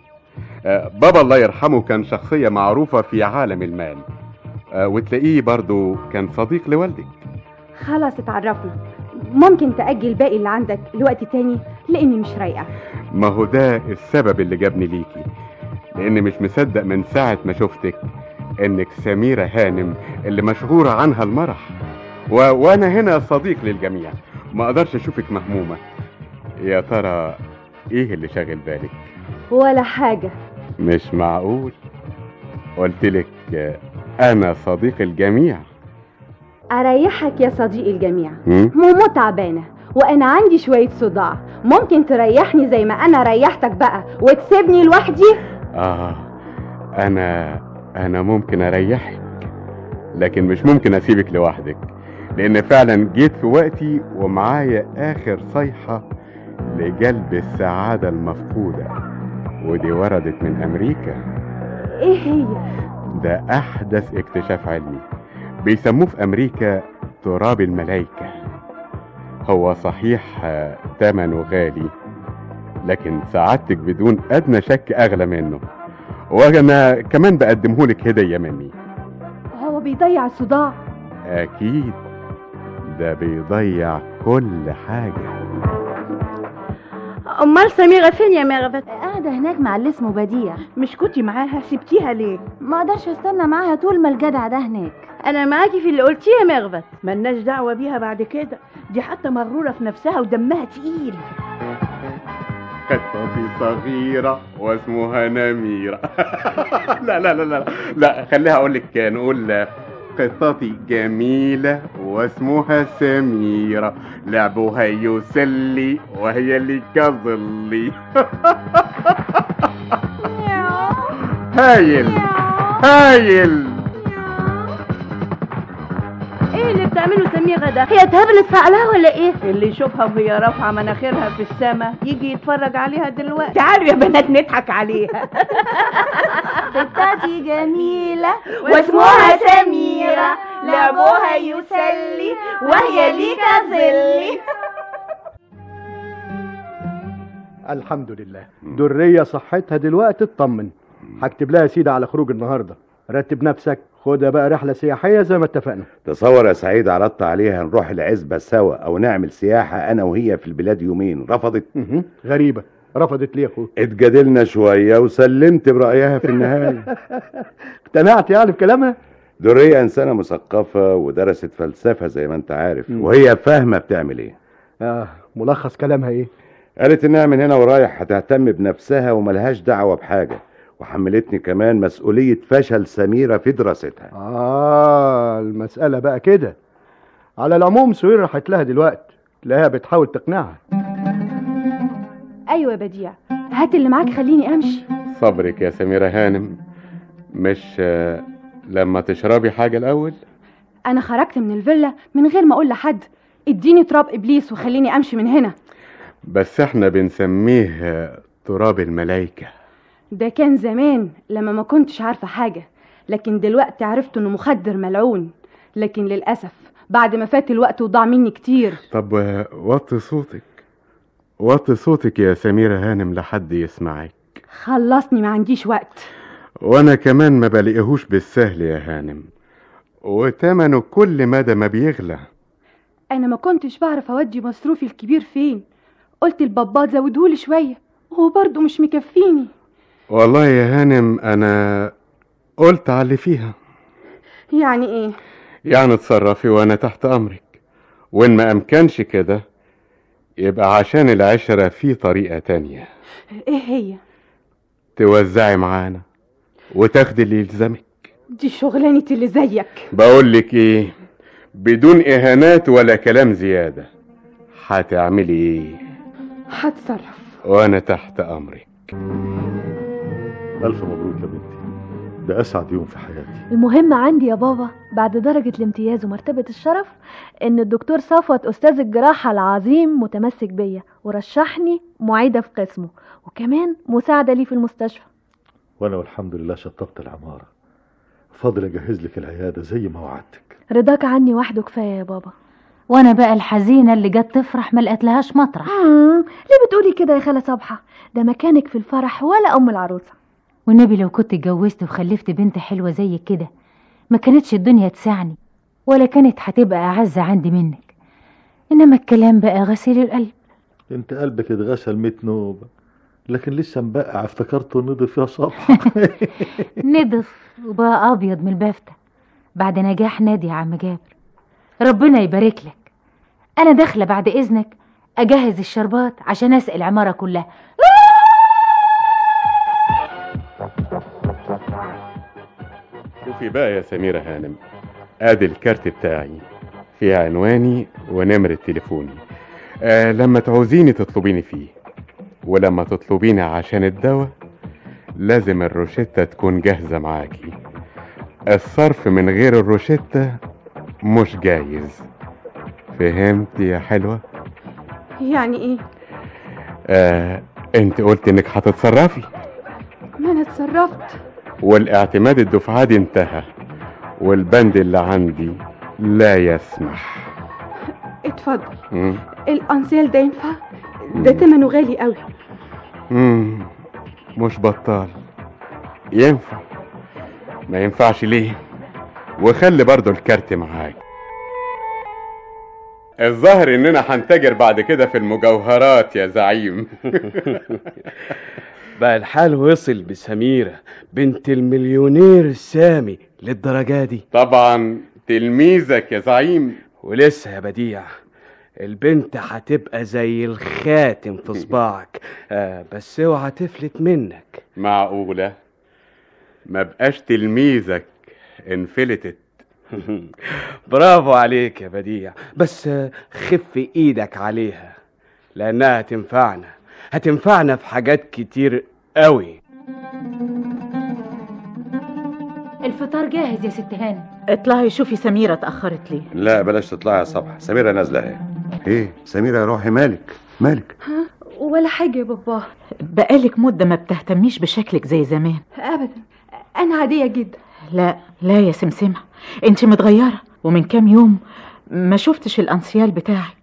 بابا الله يرحمه كان شخصية معروفة في عالم المال، وتلاقيه برضو كان صديق لوالدك. خلاص اتعرفنا، ممكن تأجل باقي اللي عندك لوقت تاني لاني مش رايقة. ما هو ده السبب اللي جابني ليكي، لاني مش مصدق من ساعة ما شفتك انك سميرة هانم اللي مشهورة عنها المرح، وانا هنا صديق للجميع، ما اقدرش اشوفك مهمومة. يا ترى ايه اللي شاغل بالك؟ ولا حاجة. مش معقول، قلتلك انا صديق الجميع. اريحك يا صديق الجميع، مومو تعبانة وانا عندي شوية صداع، ممكن تريحني زي ما انا ريحتك بقى وتسيبني لوحدي؟ انا ممكن اريحك، لكن مش ممكن اسيبك لوحدك، لان فعلا جيت في وقتي ومعايا اخر صيحة لجلب السعادة المفقودة، ودي وردت من امريكا. ايه هي؟ ده احدث اكتشاف علمي بيسموه في امريكا تراب الملايكة. هو صحيح ثمنه غالي، لكن سعادتك بدون ادنى شك اغلى منه، وانا كمان بقدمهولك هدية مني. هو بيضيع الصداع؟ اكيد، ده بيضيع كل حاجة. امال سميرة فين يا ميرفت؟ قاعدة هناك مع اللي اسمه بديع. مش كنتي معاها؟ سبتيها ليه؟ ما اقدرش استنى معاها طول ما الجدع ده هناك. انا معاكي في اللي قلتيه يا ميرفت، ملناش دعوة بيها بعد كده، دي حتى مغرورة في نفسها ودمها تقيل. قطتي صغيرة واسمها نميرة. لا لا لا لا لا، خليها اقولك، نقول قطتي جميلة واسمها سميرة، لعبها يسلي وهي اللي كظلي. هايل هايل. يعملوا سميه غدا؟ هي اتهبلت في عقلها ولا ايه؟ اللي يشوفها وهي رافعه مناخيرها في السما يجي يتفرج عليها دلوقتي. تعالوا يا بنات نضحك عليها. ستاتي جميله واسمها سميره، لعبها يسلي وهي ليك ظلي. الحمد لله، درية صحتها دلوقتي اطمن. هكتب لها يا سيدي على خروج النهارده. رتب نفسك، خدها بقى رحله سياحيه زي ما اتفقنا. تصور يا سعيد عرضت عليها نروح العزبة سوا او نعمل سياحة انا وهي في البلاد يومين، رفضت. غريبة، رفضت ليه يا اخويا؟ اتجادلنا شوية وسلمت برأيها في النهاية. اقتنعت يعني بكلامها؟ درية انسانة مثقفة ودرست فلسفة زي ما انت عارف، وهي فاهمة بتعمل ايه. ملخص كلامها ايه؟ قالت انها من هنا ورايح هتهتم بنفسها وملهاش دعوة بحاجة، وحملتني كمان مسؤولية فشل سميرة في دراستها. المسألة بقى كده. على العموم سهير راحت لها دلوقتي، تلاقيها بتحاول تقنعها. ايوه يا بديع، هات اللي معاك خليني امشي. صبرك يا سميرة هانم، مش لما تشربي حاجة الأول؟ انا خرجت من الفيلا من غير ما اقول لحد، اديني تراب ابليس وخليني امشي من هنا. بس احنا بنسميه تراب الملايكة. ده كان زمان لما ما كنتش عارفة حاجة، لكن دلوقتي عرفت انه مخدر ملعون. لكن للأسف بعد ما فات الوقت وضاع مني كتير. طب وطي صوتك، وطي صوتك يا سميرة هانم لحد يسمعك. خلصني، ما عنديش وقت. وانا كمان ما بلاقيهوش بالسهل يا هانم، وتمنه كل مدى ما بيغلى. انا ما كنتش بعرف اودي مصروفي الكبير فين، قلت البابا زودهولي شوية وهو برضو مش مكفيني. والله يا هانم انا قلت على اللي فيها. يعني ايه؟ يعني اتصرفي وانا تحت امرك، وان ما امكنش كده يبقى عشان العشرة في طريقة تانية. ايه هي؟ توزعي معانا وتاخدي اللي يلزمك. دي شغلانة اللي زيك. بقولك ايه، بدون اهانات ولا كلام زيادة، هتعملي ايه؟ هتصرف وانا تحت امرك. ألف مبروك يا بنتي، ده أسعد يوم في حياتي. المهم عندي يا بابا بعد درجة الامتياز ومرتبة الشرف إن الدكتور صفوت أستاذ الجراحة العظيم متمسك بيا ورشحني معيدة في قسمه، وكمان مساعدة لي في المستشفى. وأنا والحمد لله شطبت العمارة، فاضل أجهز لك العيادة زي ما وعدتك. رضاك عني وحده كفاية يا بابا. وانا بقى الحزينة اللي جت تفرح ما لقتلهاش مطرح. ليه بتقولي كده يا خالة صبحة؟ ده مكانك في الفرح ولا أم العروسة. والنبي لو كنت اتجوزت وخلفت بنت حلوة زي كده ما كانتش الدنيا تسعني، ولا كانت هتبقى أعز عندي منك. إنما الكلام بقى غسيل القلب. انت قلبك اتغسل 100 نوبة، لكن لسه مبقع افتكرته نضف يا صبحة. نضف وبقى أبيض من البفتة بعد نجاح نادي يا عم جابر. ربنا يبارك لك. أنا داخلة بعد إذنك أجهز الشربات عشان أسقي العمارة كلها. شوفي بقى يا سميرة هانم، ادي الكارت بتاعي فيه عنواني ونمرة تليفوني. لما تعوزيني تطلبيني فيه، ولما تطلبيني عشان الدواء لازم الروشتة تكون جاهزة معاكي. الصرف من غير الروشتة مش جايز. فهمت يا حلوة؟ يعني ايه؟ انت قلت انك هتتصرفي. ما انا اتصرفت، والاعتماد الدفعادي انتهى، والبند اللي عندي لا يسمح. اتفضل. الانسيل ده ينفع؟ ده تمنه غالي قوي. مش بطال. ينفع. ما ينفعش ليه؟ وخلي برضو الكارت معاك. الظاهر اننا هنتاجر بعد كده في المجوهرات يا زعيم. بقى الحال وصل بسميرة بنت المليونير السامي للدرجة دي؟ طبعا تلميذك يا زعيم. ولسه يا بديع، البنت هتبقى زي الخاتم في صباعك. بس اوعى تفلت منك. معقولة؟ ما بقاش تلميذك انفلتت. برافو عليك يا بديع، بس خف ايدك عليها لانها هتنفعنا في حاجات كتير قوي. الفطار جاهز يا ست هانم. اطلعي شوفي سميرة اتأخرت ليه. لا بلاش تطلعي يا صبح، سميرة نازلة اهي. ايه سميرة يا روحي، مالك؟ ولا حاجة يا بابا. بقالك مدة ما بتهتميش بشكلك زي زمان. أبدا، أنا عادية جدا. لا يا سمسمة، انت متغيرة، ومن كام يوم ما شفتش الأنسيال بتاعك.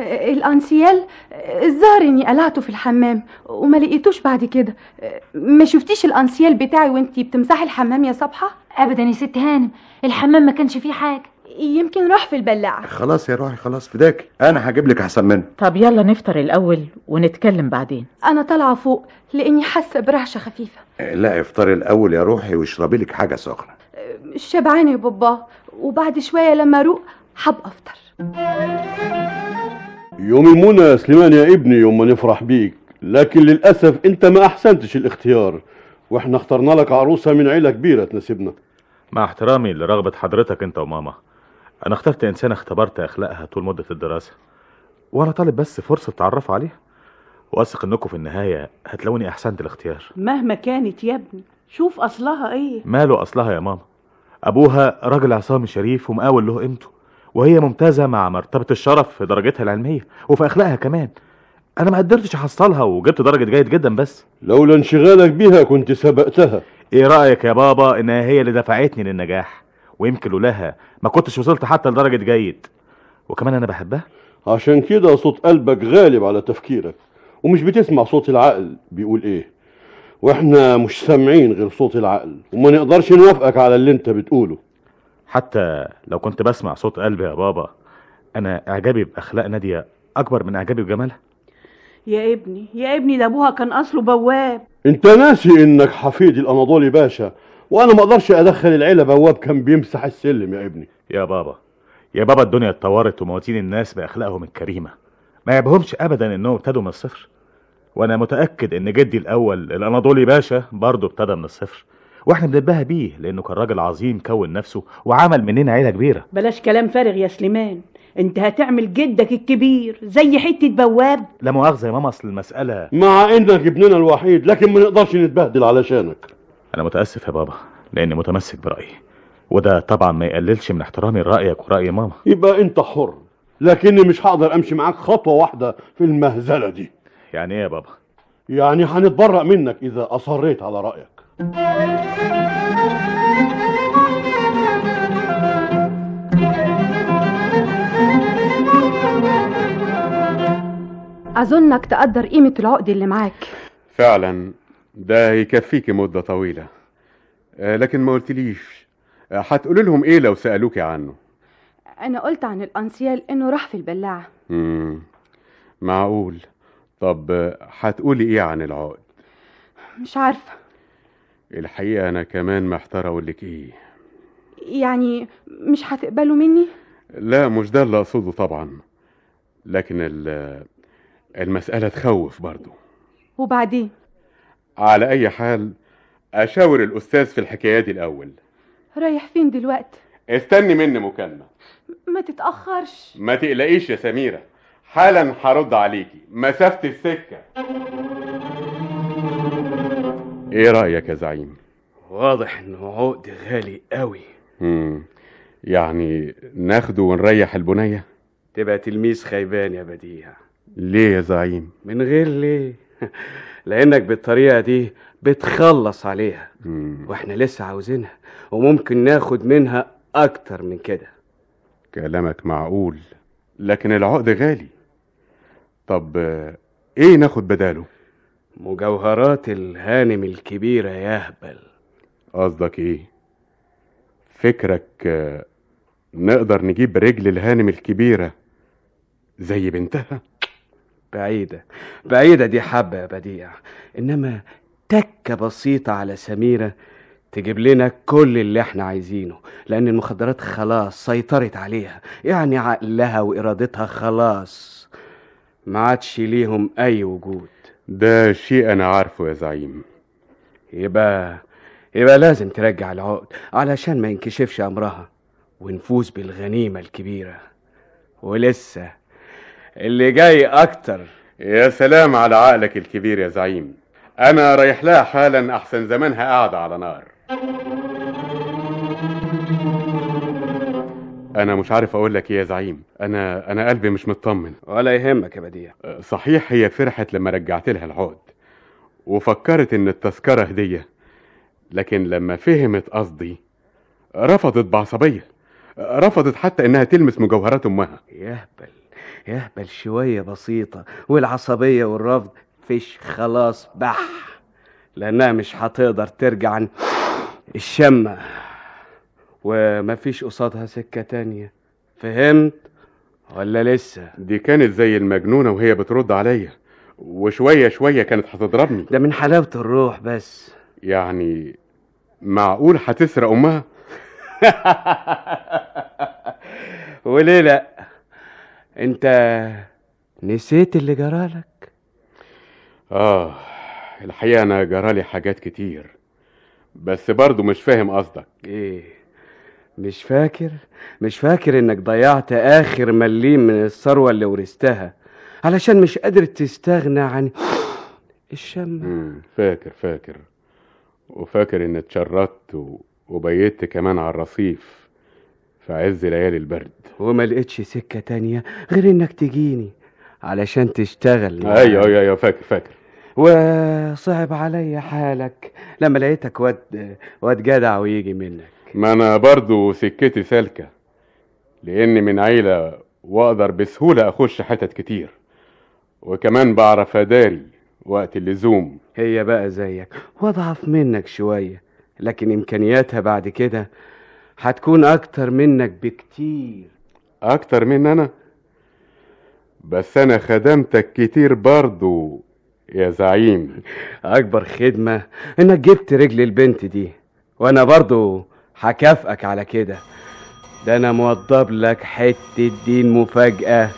الأنسيال الظاهر إني قلعته في الحمام وما لقيتوش بعد كده. ما شفتيش الأنسيال بتاعي وانتي بتمسحي الحمام يا صبحة؟ أبدا يا ست هانم، الحمام ما كانش فيه حاجة. يمكن راح في البلاعة. خلاص يا روحي، خلاص فداكي، انا هجيب لك احسن منه. طب يلا نفطر الأول ونتكلم بعدين. أنا طالعة فوق لأني حاسة برعشة خفيفة. لا افطري الاول يا روحي واشربي لك حاجة سخنة. شبعانة يا بابا، وبعد شوية لما أروق حابة أفطر. يوم المنى يا سليمان يا ابني، يوم ما نفرح بيك، لكن للأسف انت ما احسنتش الاختيار، واحنا اخترنا لك عروسة من عيلة كبيرة تناسبنا. مع احترامي لرغبة حضرتك انت وماما، انا اخترت انسانة اختبرت اخلاقها طول مدة الدراسة، وانا طالب بس فرصة تعرفوا عليها، واثق انكم في النهاية هتلاقوني احسنت الاختيار. مهما كانت يا ابني، شوف اصلها ايه. ماله اصلها يا ماما؟ ابوها راجل عصامي شريف ومقاول له قيمته، وهي ممتازة مع مرتبة الشرف في درجتها العلمية وفي اخلاقها كمان. انا ما قدرتش احصلها وجبت درجة جيد جدا، بس لولا انشغالك بيها كنت سبقتها. ايه رأيك يا بابا انها هي اللي دفعتني للنجاح، ويمكن لولاها ما كنتش وصلت حتى لدرجة جيد، وكمان انا بحبها. عشان كده صوت قلبك غالب على تفكيرك، ومش بتسمع صوت العقل بيقول ايه، واحنا مش سامعين غير صوت العقل، وما نقدرش نوافقك على اللي انت بتقوله. حتى لو كنت بسمع صوت قلبي يا بابا، انا اعجابي باخلاق نادية اكبر من اعجابي بجمالها. يا ابني ده ابوها كان اصله بواب. انت ناسي انك حفيد الاناضولي باشا، وانا ما اقدرش ادخل العيله بواب كان بيمسح السلم يا ابني. يا بابا الدنيا اتطورت ومواتين الناس باخلاقهم الكريمه، ما يعيبهمش ابدا انهم ابتدوا من الصفر، وانا متاكد ان جدي الاول الاناضولي باشا برضه ابتدى من الصفر، واحنا بنتباهى بيه لانه كان راجل عظيم كون نفسه وعمل مننا عيله كبيره. بلاش كلام فارغ يا سليمان، انت هتعمل جدك الكبير زي حته بواب. لا مؤاخذه يا ماما، اصل المساله مع انك ابننا الوحيد لكن ما نقدرش نتبهدل علشانك. انا متاسف يا بابا لاني متمسك برايي، وده طبعا ما يقللش من احترامي لرايك وراي ماما. يبقى انت حر، لكني مش هقدر امشي معاك خطوه واحده في المهزله دي. يعني ايه يا بابا؟ يعني هنتبرأ منك اذا اصريت على رايك. أظنك تقدر قيمة العقد اللي معاك. فعلا ده يكفيكي مدة طويلة، لكن ما قلتليش هتقولي لهم ايه لو سألوكي عنه؟ أنا قلت عن الأنسيال إنه راح في البلاعة. معقول. طب هتقولي ايه عن العقد؟ مش عارفة الحقيقة، أنا كمان محتار أقولك ايه. يعني مش هتقبلوا مني؟ لا مش ده اللي أقصده طبعا، لكن المسألة تخوف برضو. وبعدين؟ على أي حال أشاور الأستاذ في الحكاية دي الأول. رايح فين دلوقتي؟ استني مني مكالمة. ما تتأخرش. ما تقلقيش يا سميرة، حالا هرد عليكي مسافة السكة. ايه رأيك يا زعيم؟ واضح انه عقد غالي قوي. يعني ناخده ونريح البنية؟ تبقى تلميذ خيبان يا بديع. ليه يا زعيم؟ من غير ليه. لانك بالطريقة دي بتخلص عليها، واحنا لسه عاوزينها وممكن ناخد منها اكتر من كده. كلامك معقول، لكن العقد غالي. طب ايه ناخد بداله؟ مجوهرات الهانم الكبيرة يا هبل. قصدك ايه؟ فكرك نقدر نجيب رجل الهانم الكبيرة زي بنتها؟ بعيدة دي حبة يا بديع، انما تكة بسيطة على سميرة تجيب لنا كل اللي احنا عايزينه، لان المخدرات خلاص سيطرت عليها، يعني عقلها وارادتها خلاص ما عادش ليهم اي وجود. ده شيء انا عارفه يا زعيم. يبقى لازم ترجع العقد علشان ما ينكشفش امرها ونفوز بالغنيمة الكبيرة، ولسه اللي جاي اكتر. يا سلام على عقلك الكبير يا زعيم، انا رايح لها حالا، احسن زمانها قاعدة على نار. انا مش عارف اقول لك ايه يا زعيم. انا قلبي مش مطمن. ولا يهمك يا بديع. صحيح هي فرحت لما رجعت لها العقد وفكرت ان التذكرة هدية، لكن لما فهمت قصدي رفضت بعصبية، رفضت حتى انها تلمس مجوهرات امها. يهبل شوية بسيطة، والعصبية والرفض فيش خلاص بح، لانها مش هتقدر ترجع عن الشمة، ومفيش قصادها سكة تانية. فهمت ولا لسه؟ دي كانت زي المجنونة وهي بترد عليا، وشوية شوية كانت هتضربني. ده من حلاوة الروح بس. يعني معقول هتسرق امها؟ وليه لا؟ انت نسيت اللي جرالك؟ الحقيقة انا جرالي حاجات كتير، بس برضو مش فاهم قصدك. ايه مش فاكر انك ضيعت اخر مليم من الثروة اللي ورثتها علشان مش قادر تستغنى عن الشم؟ فاكر وفاكر ان اتشردت وبيت كمان على الرصيف في عز ليالي البرد، وما لقيتش سكة تانية غير انك تجيني علشان تشتغل. ايوه فاكر. وصعب عليا حالك لما لقيتك واد جدع ويجي منك. ما انا برضو سكتي سالكة، لاني من عيلة واقدر بسهولة اخش حتت كتير، وكمان بعرف اداري وقت اللزوم. هي بقى زيك واضعف منك شوية، لكن امكانياتها بعد كده هتكون اكتر منك بكتير. اكتر من انا؟ بس انا خدمتك كتير برضو يا زعيم. اكبر خدمة انك جبت رجل البنت دي، وانا برضو هكافئك على كده. ده انا موضب لك حتة دين مفاجأة،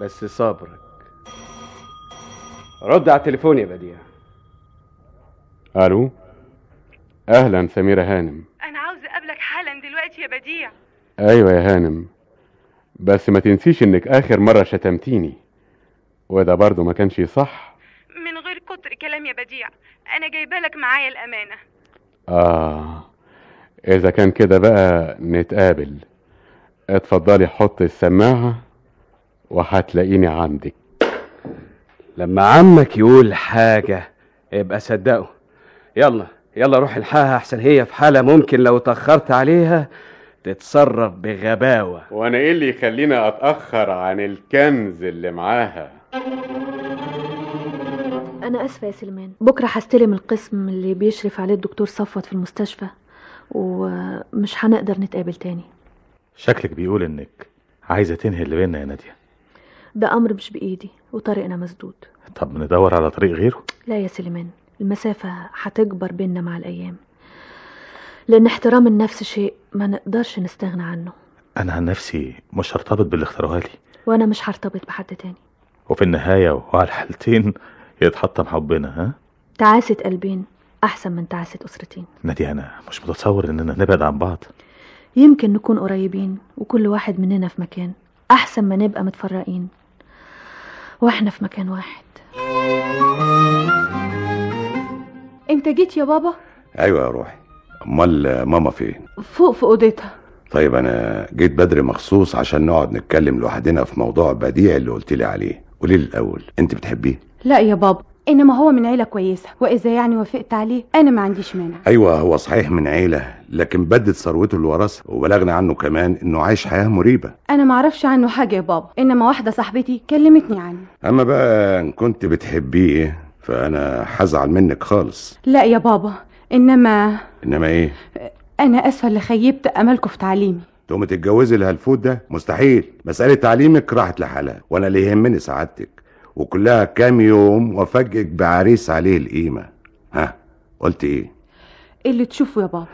بس صبرك. رد على التليفون يا بديع. الو، اهلا سميرة هانم. انا عاوز اقابلك حالا دلوقتي يا بديع. ايوه يا هانم، بس ما تنسيش انك اخر مرة شتمتيني، وده برضو ما كانش صح. من غير كتر كلام يا بديع، انا جايبه لك معايا الامانة. اذا كان كده بقى نتقابل. اتفضلي حط السماعة وهتلاقيني عندك. لما عمك يقول حاجة ابقى صدقه. يلا روح الحقها، احسن هي في حالة ممكن لو تأخرت عليها تتصرف بغباوة. وانا ايه اللي يخليني اتأخر عن الكنز اللي معاها؟ انا اسفة يا سليمان، بكرة هستلم القسم اللي بيشرف عليه الدكتور صفوت في المستشفى، ومش هنقدر نتقابل تاني. شكلك بيقول انك عايزة تنهي اللي بيننا يا نادية. ده امر مش بايدي وطريقنا مسدود. طب ندور على طريق غيره؟ لا يا سليمان، المسافة هتكبر بيننا مع الايام، لان احترام النفس شيء ما نقدرش نستغنى عنه. انا عن نفسي مش هرتبط باللي اختاروها لي، وانا مش هرتبط بحد تاني، وفي النهاية وعلى الحالتين يتحطم حبنا. تعاسة قلبين احسن من تعاسة اسرتين. نادية، انا مش متصور اننا نبعد عن بعض. يمكن نكون قريبين وكل واحد مننا في مكان، احسن ما نبقى متفرقين واحنا في مكان واحد. انت جيت يا بابا؟ ايوه يا روحي. امال ماما فين؟ فوق في اوضتها. طيب انا جيت بدري مخصوص عشان نقعد نتكلم لوحدنا في موضوع بديع اللي قلت لي عليه. قولي لي الاول، انت بتحبيه؟ لا يا بابا، انما هو من عيله كويسه، واذا يعني وافقت عليه انا ما عنديش مانع. ايوه هو صحيح من عيله، لكن بدت ثروته اللي ورثها، وبلغنا عنه كمان انه عايش حياه مريبه. انا ما اعرفش عنه حاجه يا بابا، انما واحده صاحبتي كلمتني عنه. اما بقى ان كنت بتحبيه فانا هزعل منك خالص. لا يا بابا، انما ايه؟ انا اسفه اللي خيبت املكم في تعليمي. تقومي تتجوزي الهلفوت ده؟ مستحيل. مساله تعليمك راحت لحالها، وانا اللي يهمني سعادتك، وكلها كام يوم وافاجئك بعريس عليه القيمه. ها قلت ايه؟ اللي تشوفه يا بابا.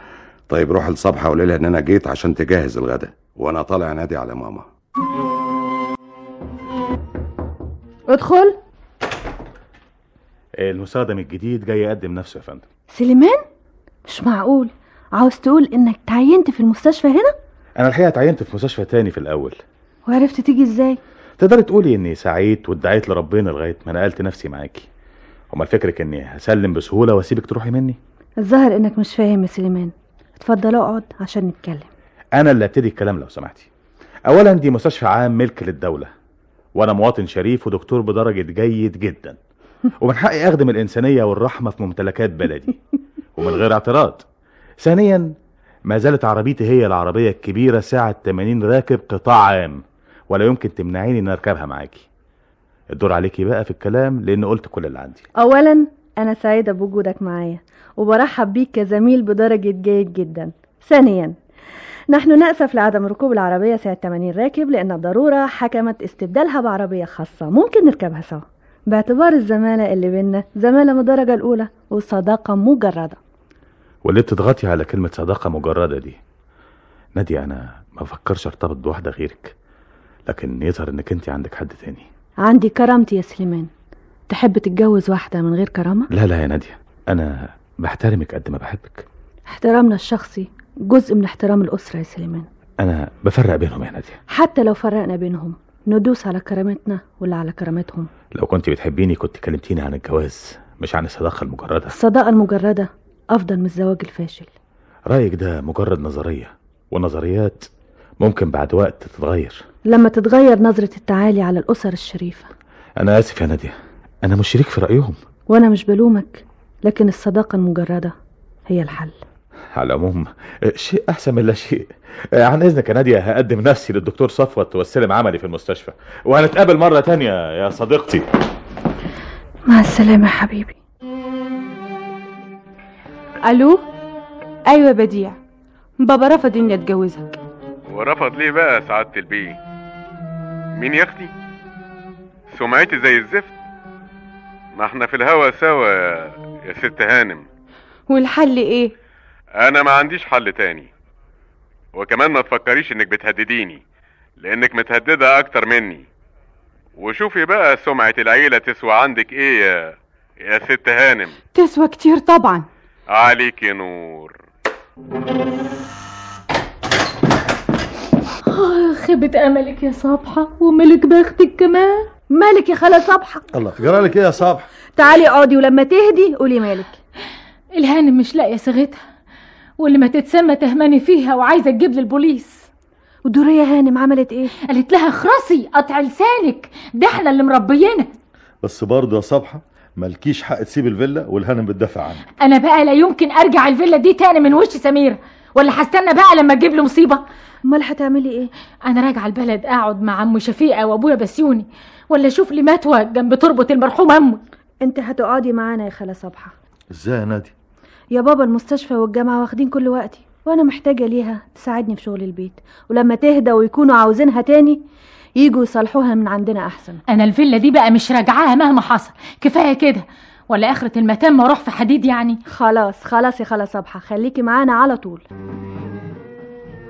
طيب روح لصبحه وقولي لها ان انا جيت عشان تجهز الغدا، وانا طالع نادي على ماما. ادخل. المستخدم الجديد جاي يقدم نفسه يا فندم. سليمان؟ مش معقول، عاوز تقول انك تعينت في المستشفى هنا؟ انا الحقيقه اتعينت في مستشفى تاني في الاول. وعرفت تيجي ازاي؟ تقدري تقولي اني سعيت وادعيت لربنا لغايه ما نقلت نفسي معاكي. امال فكرك اني هسلم بسهوله واسيبك تروحي مني؟ الظاهر انك مش فاهم يا سليمان. اتفضل اقعد عشان نتكلم. انا اللي ابتدي الكلام لو سمحتي. اولا دي مستشفى عام ملك للدولة، وانا مواطن شريف ودكتور بدرجة جيد جدا، ومن حقي اخدم الانسانية والرحمة في ممتلكات بلدي ومن غير اعتراض. ثانيا ما زالت عربيتي هي العربية الكبيرة ساعة 80 راكب قطاع عام، ولا يمكن تمنعيني ان اركبها معاكي. الدور عليكي بقى في الكلام لان قلت كل اللي عندي. اولا انا سعيدة بوجودك معايا وبرحب بيك كزميل بدرجة جيد جدا. ثانيا نحن نأسف لعدم ركوب العربية ساعة 80 راكب لأن الضرورة حكمت استبدالها بعربية خاصة ممكن نركبها سوا، باعتبار الزمالة اللي بينا زمالة من الدرجة الأولى وصداقة مجردة. واللي بتضغطي على كلمة صداقة مجردة دي نادية، أنا ما بفكرش ارتبط بواحدة غيرك، لكن يظهر إنك أنت عندك حد تاني. عندي كرامتي يا سليمان. تحب تتجوز واحدة من غير كرامة؟ لا يا نادية، أنا بحترمك قد ما بحبك. احترامنا الشخصي جزء من احترام الأسرة يا سليمان. أنا بفرق بينهم يا نادية. حتى لو فرقنا بينهم ندوس على كرامتنا ولا على كرامتهم. لو كنت بتحبيني كنت كلمتيني عن الجواز مش عن الصداقة المجردة. الصداقة المجردة أفضل من الزواج الفاشل. رأيك ده مجرد نظرية، والنظريات ممكن بعد وقت تتغير. لما تتغير نظرة التعالي على الأسر الشريفة. أنا آسف يا نادية، أنا مش شريك في رأيهم. وأنا مش بلومك، لكن الصداقة المجردة هي الحل. على العموم شيء أحسن من لا شيء. عن إذنك يا نادية هقدم نفسي للدكتور صفوت واستلم عملي في المستشفى، وهنتقابل مرة تانية يا صديقتي. مع السلامة يا حبيبي. الو. ايوه يا بديع، بابا رفض اني اتجوزك. ورفض ليه بقى يا سعادة البيه؟ مين يا اختي؟ سمعتي زي الزفت. ما احنا في الهوا سوا يا ست هانم. والحل ايه؟ انا ما عنديش حل تاني، وكمان ما تفكريش انك بتهدديني لانك متهددة اكتر مني. وشوفي بقى سمعة العيلة تسوى عندك ايه يا ست هانم؟ تسوى كتير طبعا. عليكي نور. خيبة املك يا صبحة وملك بختك كمان. مالك يا خالة صبحة؟ الله، جرالك ايه يا صبحة؟ تعالي اقعدي ولما تهدي قولي مالك. الهانم مش لاقيه صيغتها، واللي ما تتسمى تهماني فيها وعايزه تجيب لي البوليس. ودورية هانم عملت ايه؟ قالت لها اخرسي قطع لسانك، ده احنا اللي مربيينها. بس برضه يا صبحة مالكيش حق تسيب الفيلا والهانم بتدافع عنها. انا بقى لا يمكن ارجع الفيلا دي تاني من وش سميرة، ولا هستنى بقى لما تجيب له مصيبه. امال هتعملي ايه؟ انا راجعه البلد اقعد مع عم شفيقه وابويا بسيوني، ولا اشوف لي متوه جنب تربه المرحوم امي. انت هتقعدي معانا يا خالة صبحة. ازاي يا نادي؟ يا بابا المستشفى والجامعة واخدين كل وقتي، وانا محتاجة ليها تساعدني في شغل البيت، ولما تهدى ويكونوا عاوزينها تاني يجوا يصلحوها من عندنا احسن. انا الفيلا دي بقى مش راجعاها مهما حصل، كفاية كده، ولا اخرة المتام واروح في حديد يعني. خلاص يا خالة صبحة، خليكي معانا على طول.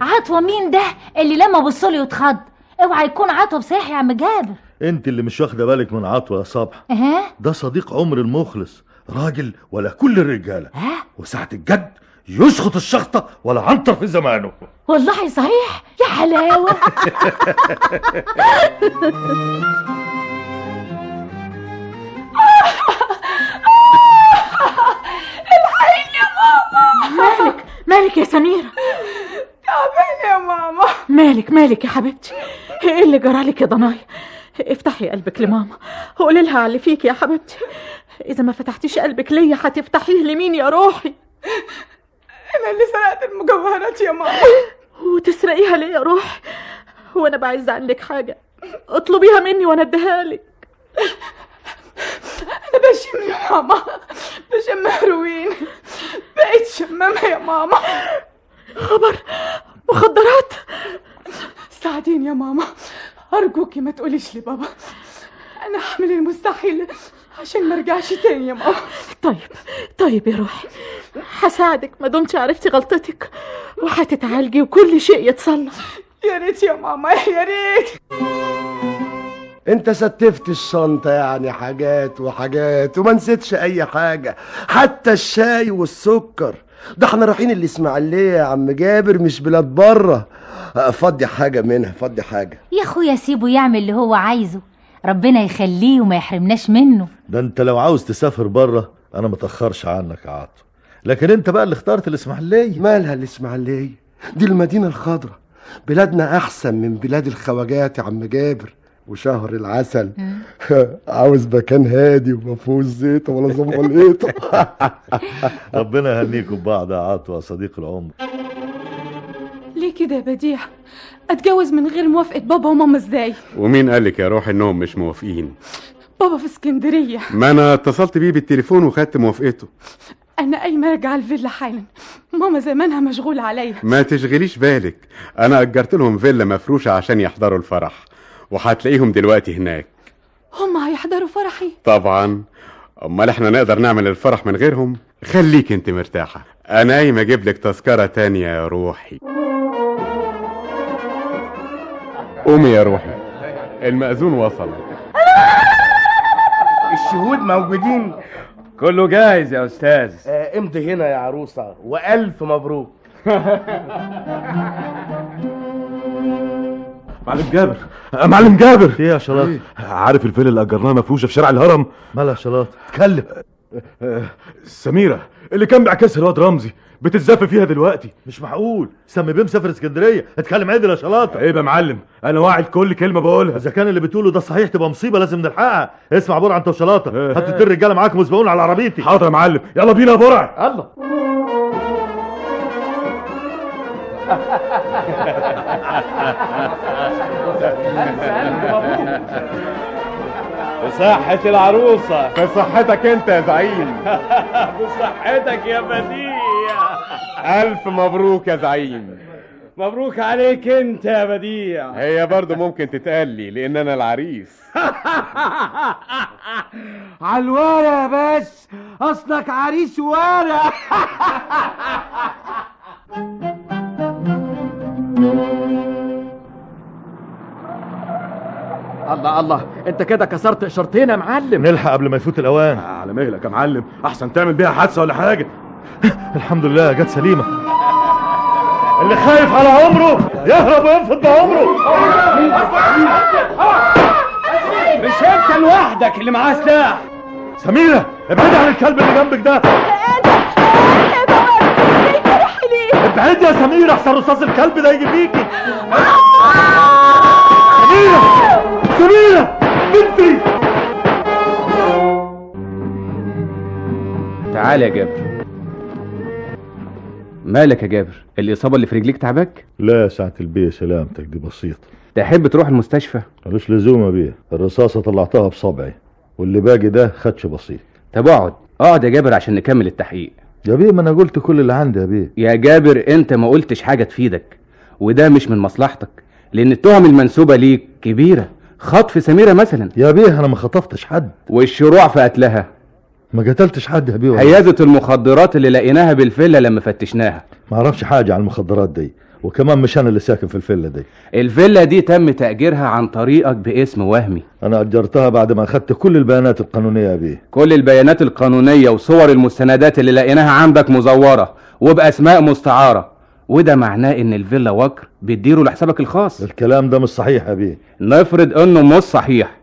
عطوة مين ده اللي لما بصلي واتخض؟ اوعى يكون عطوة بصحي يا عم جابر. انت اللي مش واخده بالك من عطوة يا صبحة. ده صديق عمر المخلص، راجل ولا كل الرجاله، وساعة الجد يسخط الشخطة ولا عنتر في زمانه. والله صحيح يا حلاوة. الحقيني يا ماما. مالك يا سميرة؟ تعبانة يا ماما. مالك يا حبيبتي؟ ايه اللي جرالك يا ضنايا؟ افتحي قلبك لماما وقولي لها على اللي فيك يا حبيبتي. اذا ما فتحتيش قلبك ليا هتفتحيه لمين يا روحي؟ انا اللي سرقت المجوهرات يا ماما. وتسرقيها ليه يا روحي؟ هو انا بعز عنك حاجه؟ اطلبيها مني وانا اديها لك. انا بشم يا ماما، بشم هيروين، بقيت شمامة يا ماما. خبر مخدرات؟ ساعديني يا ماما ارجوكي، ما تقوليش لبابا. انا هعمل المستحيل عشان ما ارجعش تاني يا ماما. طيب يا روحي، هساعدك ما دمتي عرفتي غلطتك، وهتتعالجي وكل شيء يتصلح. يا ريت يا ماما يا ريت. انت ستفت الشنطة يعني حاجات وحاجات وما نسيتش اي حاجة، حتى الشاي والسكر. ده احنا رايحين الاسماعيلية يا عم جابر، مش بلاد بره. فضي حاجة منها، فضي حاجة يا اخويا. سيبه يعمل اللي هو عايزه، ربنا يخليه وما يحرمناش منه. ده انت لو عاوز تسافر بره انا متأخرش عنك يا عاطف، لكن انت بقى اللي اخترت الاسماعيلية. مالها الاسماعيلية؟ دي المدينة الخضراء، بلادنا احسن من بلاد الخواجات يا عم جابر. وشهر العسل عاوز مكان هادي ومفيهوش زيت ولا زمليط. ربنا يهنيكم ببعض يا عطوة يا صديق العمر. ليه كده يا بديع؟ اتجوز من غير موافقة بابا وماما ازاي؟ ومين قالك يا روح انهم مش موافقين؟ بابا في اسكندرية. ما انا اتصلت بيه بالتليفون وخدت موافقته. انا قايمة ارجع الفيلا حالا، ماما زمانها مشغولة عليا. ما تشغليش بالك، انا اجرت لهم فيلا مفروشة عشان يحضروا الفرح، وهتلاقيهم دلوقتي هناك. هم هيحضروا فرحي؟ طبعا، امال احنا نقدر نعمل الفرح من غيرهم؟ خليك انت مرتاحة، انا قايم اجيب لك تذكرة تانية يا روحي. قومي يا روحي، المأذون وصل. الشهود موجودين؟ كله جاهز يا استاذ. امضي هنا يا عروسة والف مبروك. معلم جابر، معلم جابر، ايه يا شلاط؟ عارف الفيلا اللي اجرناها مفروشه في شارع الهرم؟ مالها يا شلاط؟ اتكلم. سميره اللي كان بيعكسها الواد رمزي بتتزف فيها دلوقتي. مش معقول، سمي بيه مسافر اسكندريه. اتكلم عدل يا شلاط. عيب يا معلم، انا واعي لكل كلمه بقولها. اذا كان اللي بتقوله ده صحيح تبقى مصيبه لازم نلحقها. اسمع برع انت وشلاطه، هات التر رجاله معاكم واسبقوني على عربيتي. حاضر يا معلم، يلا بينا يا برع. الله. بصحة العروسة. بصحتك انت يا زعيم. بصحتك يا بديع. الف مبروك يا زعيم. مبروك عليك انت يا بديع. هي برضو ممكن تتقال لي لان انا العريس. عالورة بس، اصلك عريس ورا. الله الله، انت كده كسرت اشارتين يا معلم. نلحق قبل ما يفوت الاوان. على مهلك يا معلم، احسن تعمل بيها حادثه ولا حاجه. الحمد لله جت سليمه. اللي خايف على عمره يهرب وينفض بعمره. مش انت لوحدك اللي معاه سلاح. سميره ابعدي عن الكلب اللي جنبك ده. ابعدي يا سميره احسن رصاص الكلب ده يجي فيكي. سميرة بنتي. تعال يا جابر. مالك يا جابر؟ الإصابة اللي في رجليك تعبك؟ لا يا ساعة البيه سلامتك دي بسيطة. تحب تروح المستشفى؟ ملوش لزوم يا بيه، الرصاصة طلعتها بصبعي واللي باقي ده خدش بسيط. طب اقعد يا جابر عشان نكمل التحقيق. يا بيه ما انا قلت كل اللي عندي يا بيه. يا جابر انت ما قلتش حاجة تفيدك، وده مش من مصلحتك، لأن التهم المنسوبة ليك كبيرة. خطف سميرة مثلا. يا بيه انا ما خطفتش حد. والشروع في قتلها. ما قتلتش حد يا بيه. حيازة المخدرات اللي لقيناها بالفيلا لما فتشناها. ما اعرفش حاجة عن المخدرات دي، وكمان مش انا اللي ساكن في الفيلا دي. الفيلا دي تم تأجيرها عن طريقك باسم وهمي. انا اجرتها بعد ما اخدت كل البيانات القانونية يا بيه. كل البيانات القانونية وصور المستندات اللي لقيناها عندك مزورة وبأسماء مستعارة، وده معناه ان الفيلا وكر بتديره لحسابك الخاص. الكلام ده مش صحيح يا بيه. نفرض انه مش صحيح،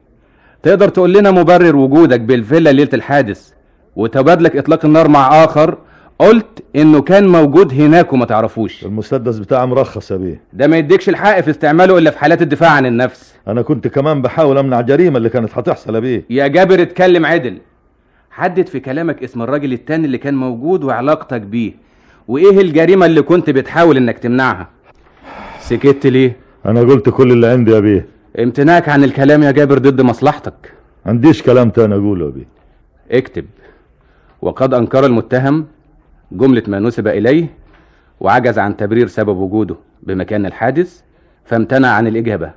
تقدر تقول لنا مبرر وجودك بالفيلا ليلة الحادث وتبادلك اطلاق النار مع اخر قلت انه كان موجود هناك وما تعرفوش؟ المسدس بتاعي مرخص يا بيه. ده ما يديكش الحق في استعماله الا في حالات الدفاع عن النفس. انا كنت كمان بحاول امنع جريمة اللي كانت هتحصل يا بيه. يا جابر اتكلم عدل، حدد في كلامك اسم الراجل التاني اللي كان موجود وعلاقتك بيه، وايه الجريمة اللي كنت بتحاول انك تمنعها؟ سكت ليه؟ انا قلت كل اللي عندي يا بيه. امتناعك عن الكلام يا جابر ضد مصلحتك. عنديش كلام تاني اقوله يا بيه. اكتب: وقد انكر المتهم جملة ما نسب اليه وعجز عن تبرير سبب وجوده بمكان الحادث فامتنع عن الاجابة،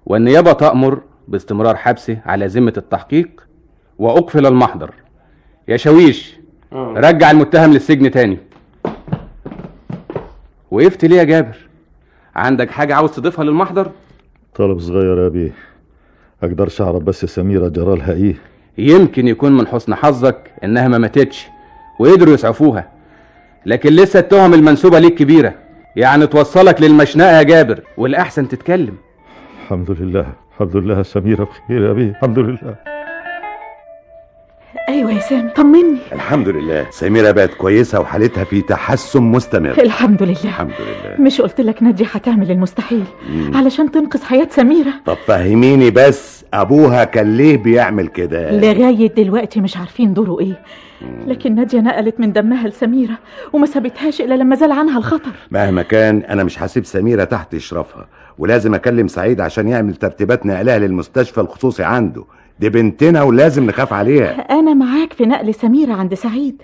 والنيابة تأمر باستمرار حبسه على ذمة التحقيق واقفل المحضر. يا شويش رجع المتهم للسجن تاني. وقفت ليه يا جابر؟ عندك حاجة عاوز تضيفها للمحضر؟ طلب صغير يا بيه، اقدرش اعرف بس سميرة جرالها ايه؟ يمكن يكون من حسن حظك انها ما ماتتش وقدروا يسعفوها، لكن لسه التهم المنسوبة ليك كبيرة، يعني توصلك للمشنقة يا جابر، والاحسن تتكلم. الحمد لله الحمد لله سميرة بخير يا بيه، الحمد لله. ايوه يا سام، طمني. الحمد لله سميرة بقت كويسة وحالتها في تحسن مستمر. الحمد لله. الحمد لله. مش قلت لك نادية هتعمل المستحيل علشان تنقذ حياة سميرة؟ طب فهميني بس، ابوها كان ليه بيعمل كده؟ لغاية دلوقتي مش عارفين دوره ايه. لكن نادية نقلت من دمها لسميرة وما سابتهاش الا لما زال عنها الخطر. مهما كان انا مش هسيب سميرة تحت اشرافها، ولازم اكلم سعيد عشان يعمل ترتيبات نقلها للمستشفى الخصوصي عنده. دي بنتنا ولازم نخاف عليها. انا معاك في نقل سميرة عند سعيد،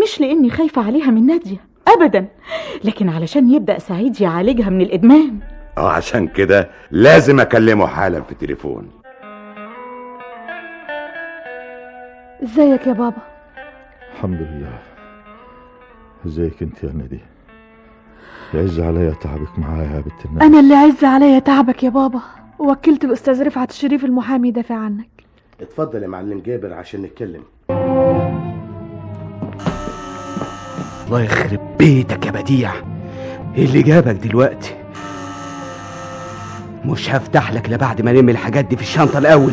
مش لاني خايفة عليها من نادية ابدا، لكن علشان يبدأ سعيد يعالجها من الادمان. عشان كده لازم اكلمه حالا في التليفون. ازيك يا بابا؟ الحمد لله. ازيك انت يا نادية؟ يعز عليا تعبك معايا يا بنت الناس. انا اللي عز عليا تعبك يا بابا، ووكلت الاستاذ رفعت الشريف المحامي يدافع عنك. اتفضل يا معلم جابر عشان نتكلم. الله يخرب بيتك يا بديع، ايه اللي جابك دلوقتي؟ مش هفتح لك لبعد ما نلم الحاجات دي في الشنطة الأول.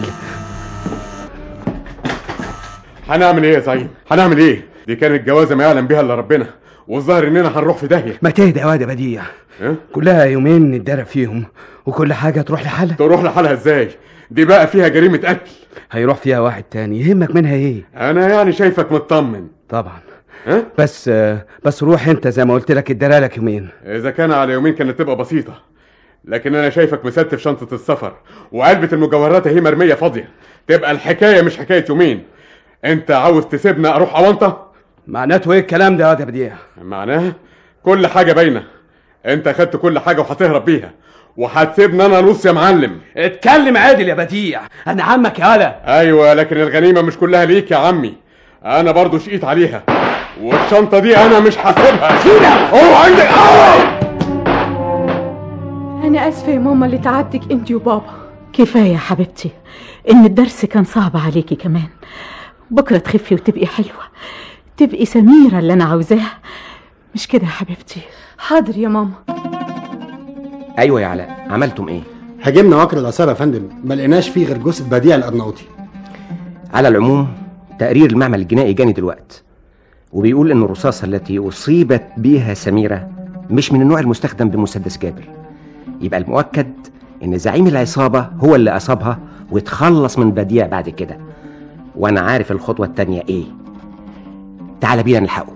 هنعمل ايه يا سعيد؟ هنعمل ايه؟ دي كانت جوازة ما يعلم بيها الا ربنا، والظاهر اننا هنروح في داهية. ما تهدى يا واد يا بديع. كلها يومين نتدرب فيهم وكل حاجة تروح لحالها. تروح لحالها ازاي؟ دي بقى فيها جريمة قتل. هيروح فيها واحد تاني، يهمك منها ايه؟ انا يعني شايفك مطمن. طبعا. بس روح انت زي ما قلت لك ادرالك يومين. اذا كان على يومين كانت تبقى بسيطة، لكن انا شايفك مستف شنطة السفر وعلبة المجوهرات اهي مرمية فاضية، تبقى الحكاية مش حكاية يومين. انت عاوز تسيبنا اروح اونطة؟ معناته ايه الكلام ده يا بديع؟ معناها كل حاجة باينة، انت خدت كل حاجة وهتهرب بيها وهتسيبني انا نص يا معلم. اتكلم عادل يا بديع، انا عمك يا هلا. ايوه لكن الغنيمة مش كلها ليك يا عمي، انا برضو شقيت عليها، والشنطة دي انا مش هسيبها. هو عندك انا اسفة يا ماما اللي تعبتك انت وبابا. كفاية يا حبيبتي، ان الدرس كان صعب عليكي كمان. بكرة تخفي وتبقي حلوة، تبقي سميرة اللي انا عاوزاها، مش كده يا حبيبتي؟ حاضر يا ماما. ايوه يا علاء، عملتم ايه؟ هاجمنا وكر الاثار يا فندم، ما لقيناش فيه غير جثة بديع الارناؤوطي. على العموم تقرير المعمل الجنائي جاني دلوقتي، وبيقول ان الرصاصة التي اصيبت بها سميرة مش من النوع المستخدم بمسدس جابر. يبقى المؤكد ان زعيم العصابة هو اللي اصابها وتخلص من بديع بعد كده، وانا عارف الخطوة التانية ايه. تعال بينا نلحقه.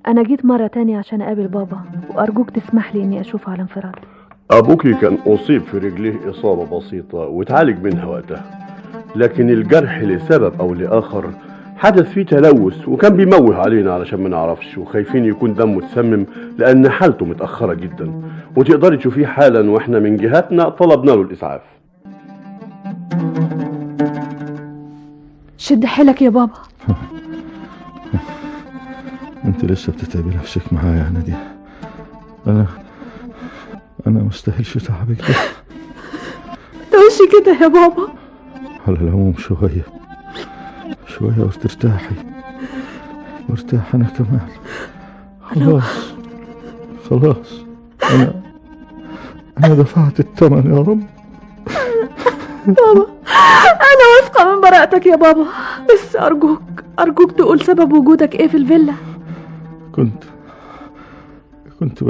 انا جيت مرة تانية عشان اقابل بابا، وارجوك تسمح لي اني اشوفه على انفراد. ابوكي كان اصيب في رجليه اصابة بسيطة وتعالج منها وقتها، لكن الجرح لسبب او لاخر حدث فيه تلوث، وكان بيموه علينا علشان ما نعرفش، وخايفين يكون دمه اتسمم لان حالته متأخرة جدا، وتقدري تشوفيه حالا، واحنا من جهتنا طلبنا له الاسعاف. شد حيلك يا بابا. انت لسه بتتعبي نفسك معايا يا نادية. انا مستاهلش تعبك ده. تقولش كده يا بابا. على العموم شوية وترتاحي، وارتاح انا كمان. خلاص انا دفعت الثمن يا رب. بابا انا واثقة من براءتك يا بابا، بس ارجوك تقول سبب وجودك ايه في الفيلا. كنت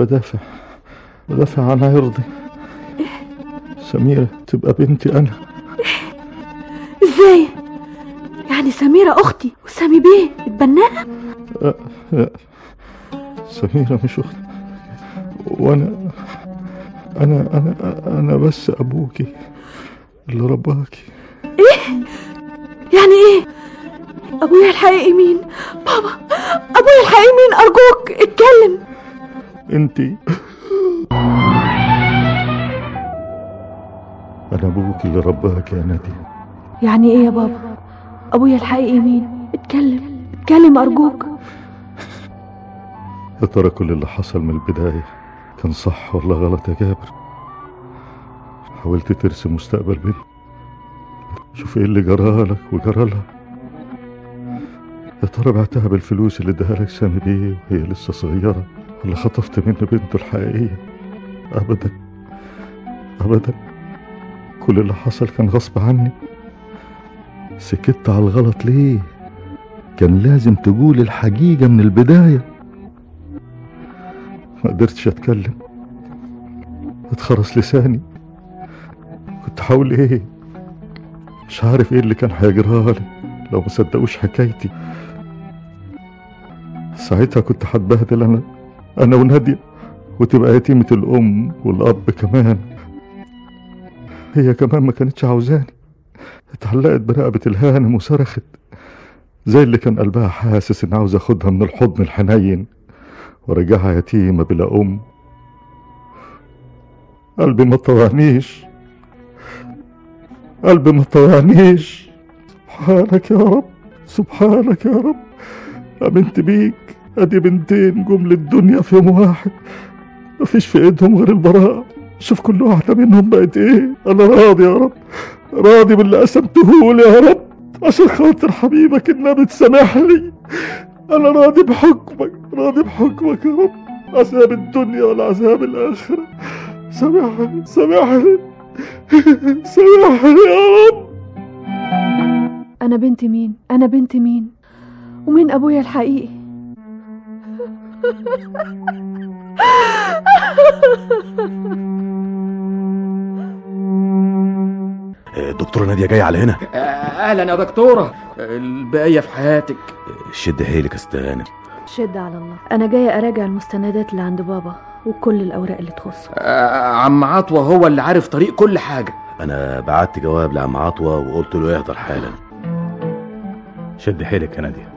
بدافع عن عرضي. سميرة تبقى بنتي انا. ازاي يعني؟ سميرة اختي وسامي بيه اتبناها؟ لا سميرة مش اختي، وانا انا بس ابوكي اللي رباكي. ايه يعني ايه؟ ابويا الحقيقي مين؟ بابا ابويا الحقيقي مين؟ ارجوك اتكلم. انتي. انا ابوكي اللي رباك يا نادية. يعني ايه يا بابا؟ ابويا الحقيقي مين؟ اتكلم ارجوك. يا ترى كل اللي حصل من البداية كان صح ولا غلط يا جابر؟ حاولت ترسم مستقبل بني، شوف ايه اللي جرالك وجرالها. يا ترى بعتها بالفلوس اللي اداها لك سامي بيه وهي لسه صغيرة، ولا خطفت منه بنته الحقيقية؟ ابدا، كل اللي حصل كان غصب عني. سكت على الغلط ليه؟ كان لازم تقول الحقيقة من البداية. ما قدرتش اتكلم، اتخرس لساني. كنت حاول ايه؟ مش عارف ايه اللي كان هيجرالي لو ما صدقوش حكايتي. ساعتها كنت هتبهدل انا ونادية، وتبقى يتيمة الام والاب كمان. هي كمان ما كانتش عاوزاني، اتعلقت برقبة الهانم وصرخت زي اللي كان قلبها حاسس ان عاوز اخدها من الحضن الحنين ورجعها يتيمة بلا ام. قلبي ما طوعنيش، قلبي ما طوعنيش. سبحانك يا رب، سبحانك يا رب. امنت بيك، ادي بنتين جم للدنيا في يوم واحد، مفيش في ايدهم غير البراءة. شوف كل واحدة منهم بقت ايه. انا راضي يا رب، راضي باللي قسمتهولي يا رب، عشان خاطر حبيبك النبي تسامحني. انا راضي بحكمك، راضي بحكمك يا رب. عذاب الدنيا ولا عذاب الاخرة. سامحني سامحني سامحني يا رب. انا بنت مين؟ انا بنت مين؟ ومين ابويا الحقيقي؟ دكتورة نادية جاية على هنا. اهلا يا دكتورة، البقية في حياتك. شد حيلك يا ست هانم. شد على الله. انا جاية اراجع المستندات اللي عند بابا وكل الاوراق اللي تخصه. عم عطوة هو اللي عارف طريق كل حاجة. انا بعت جواب لعم عطوة وقلت له يحضر حالا. شد حيلك يا نادية،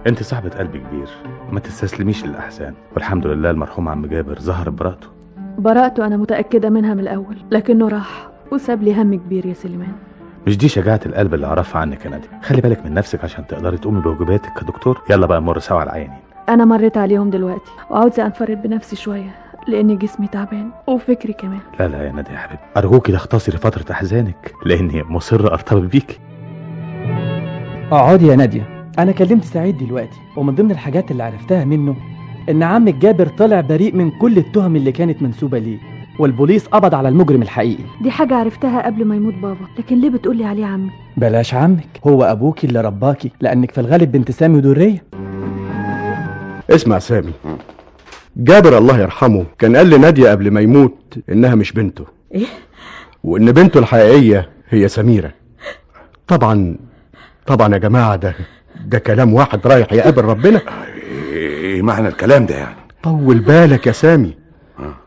انت صاحبة قلب كبير، ما تستسلميش للاحزان. والحمد لله المرحوم عم جابر ظهر براءته. براءته انا متأكدة منها من الاول، لكنه راح وساب لي هم كبير يا سليمان. مش دي شجاعة القلب اللي اعرفها عنك يا نادية. خلي بالك من نفسك عشان تقدري تقومي بواجباتك كدكتور. يلا بقى نمر سوا على العيانين. انا مريت عليهم دلوقتي وعاوزة انفرد بنفسي شوية لان جسمي تعبان وفكري كمان. لا لا يا نادية يا حبيبي، ارجوكي تختصري فترة احزانك لاني مصر ارتبط بيكي. اقعدي يا نادية. انا كلمت سعيد دلوقتي، ومن ضمن الحاجات اللي عرفتها منه ان عمك جابر طلع بريء من كل التهم اللي كانت منسوبة ليه، والبوليس قبض على المجرم الحقيقي. دي حاجة عرفتها قبل ما يموت بابا، لكن ليه بتقولي عليه عمي؟ بلاش عمك، هو ابوكي اللي رباكي، لانك في الغالب بنت سامي ودرية. اسمع سامي، جابر الله يرحمه كان قال لنادية قبل ما يموت انها مش بنته، ايه؟ وان بنته الحقيقية هي سميرة. طبعا يا جماعة ده كلام واحد رايح يقابل ربنا. ايه معنى الكلام ده يعني؟ طول بالك يا سامي،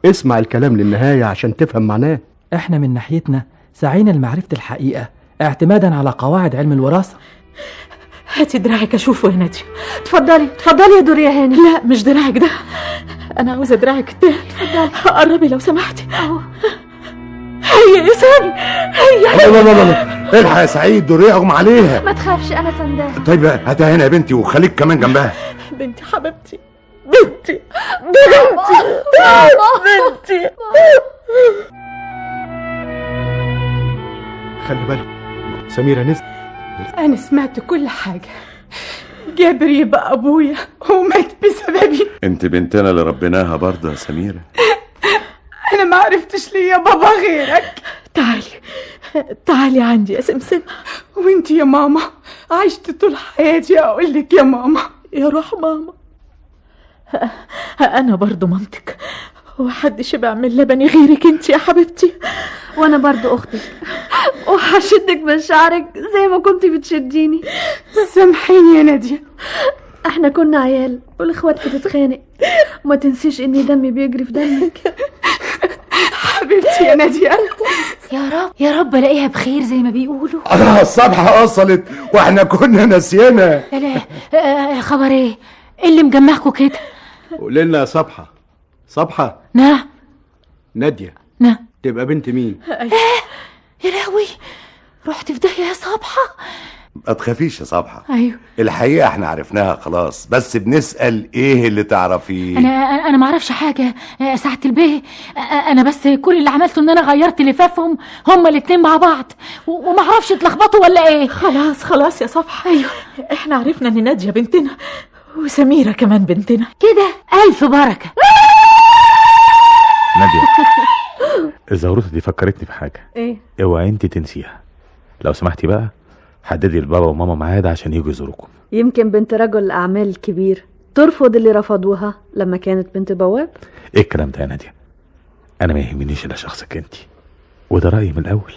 اسمع الكلام للنهاية عشان تفهم معناه. احنا من ناحيتنا سعينا لمعرفة الحقيقة اعتمادا على قواعد علم الوراثة. هاتي دراعك اشوفه يا نادية. اتفضلي اتفضلي يا دوريا هاني. لا مش دراعك ده، انا عاوزة دراعك التاني. اتفضلي قربي لو سمحتي. اهو. هيا يا سامي هيا. لا الحق يا سعيد، دورية اغمى عليها. ما تخافش انا سنداها. طيب هاتها هنا يا بنتي وخليك كمان جنبها. بنتي حبيبتي، بنتي بنتي. خلي بالك سميرة نزل. انا سمعت كل حاجة. جابر يبقى ابويا ومات بسببي. انت بنتنا اللي ربيناها برضه يا سميرة. انا ما عرفتش ليه يا بابا غيرك. تعالي عندي يا سمسم. وانتي يا ماما عشت طول حياتي اقول لك يا ماما. يا روح ماما، انا برضو مامتك، وحد شبع من لبني غيرك انت يا حبيبتي. وانا برضو اختك وهشدك بشعرك زي ما كنتي بتشديني. سامحيني يا نادية، احنا كنا عيال والاخوات بتتخانق، وما تنسيش ان دمي بيجري في دمك. حبيبتي يا نادية. يا رب الاقيها بخير زي ما بيقولوا. الصبحة وصلت واحنا كنا نسينا. لا خبر ايه اللي مجمعكوا كده؟ قولي لنا يا صبحة. نعم. نادية. نعم. تبقى بنت مين؟ يا لهوي، رحت في داهية يا صبحة. ما تخافيش يا صبحة. ايوه الحقيقة احنا عرفناها خلاص، بس بنسأل ايه اللي تعرفيه. انا ما اعرفش حاجة ساعة البيه. انا بس كل اللي عملته ان انا غيرت لفافهم هما الاتنين مع بعض، وما اعرفش اتلخبطوا ولا ايه. خلاص يا صبحة. ايوه احنا عرفنا ان نادية بنتنا وسميرة كمان بنتنا. كده الف بركة. نادية، الزهروطة دي فكرتني بحاجة. ايه؟ اوعي انت تنسيها لو سمحتي بقى. حددي لبابا وماما ميعاد عشان يجوا يزوروكم. يمكن بنت رجل اعمال الكبير ترفض اللي رفضوها لما كانت بنت بواب. ايه الكلام ده يا ناديه؟ انا ما يهمنيش الا شخصك انت، وده رايي من الاول.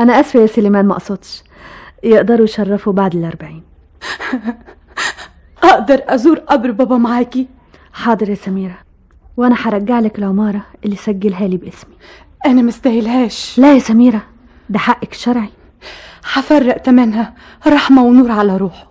انا اسفه يا سليمان، ما اقصدش. يقدروا يشرفوا بعد ال40. اقدر ازور قبر بابا معاكي؟ حاضر يا سميرة، وانا هرجع لك العمارة اللي سجلها لي باسمي. انا مستاهلهاش. لا يا سميرة، ده حقك الشرعي. هفرق تمنها رحمة ونور على روحه.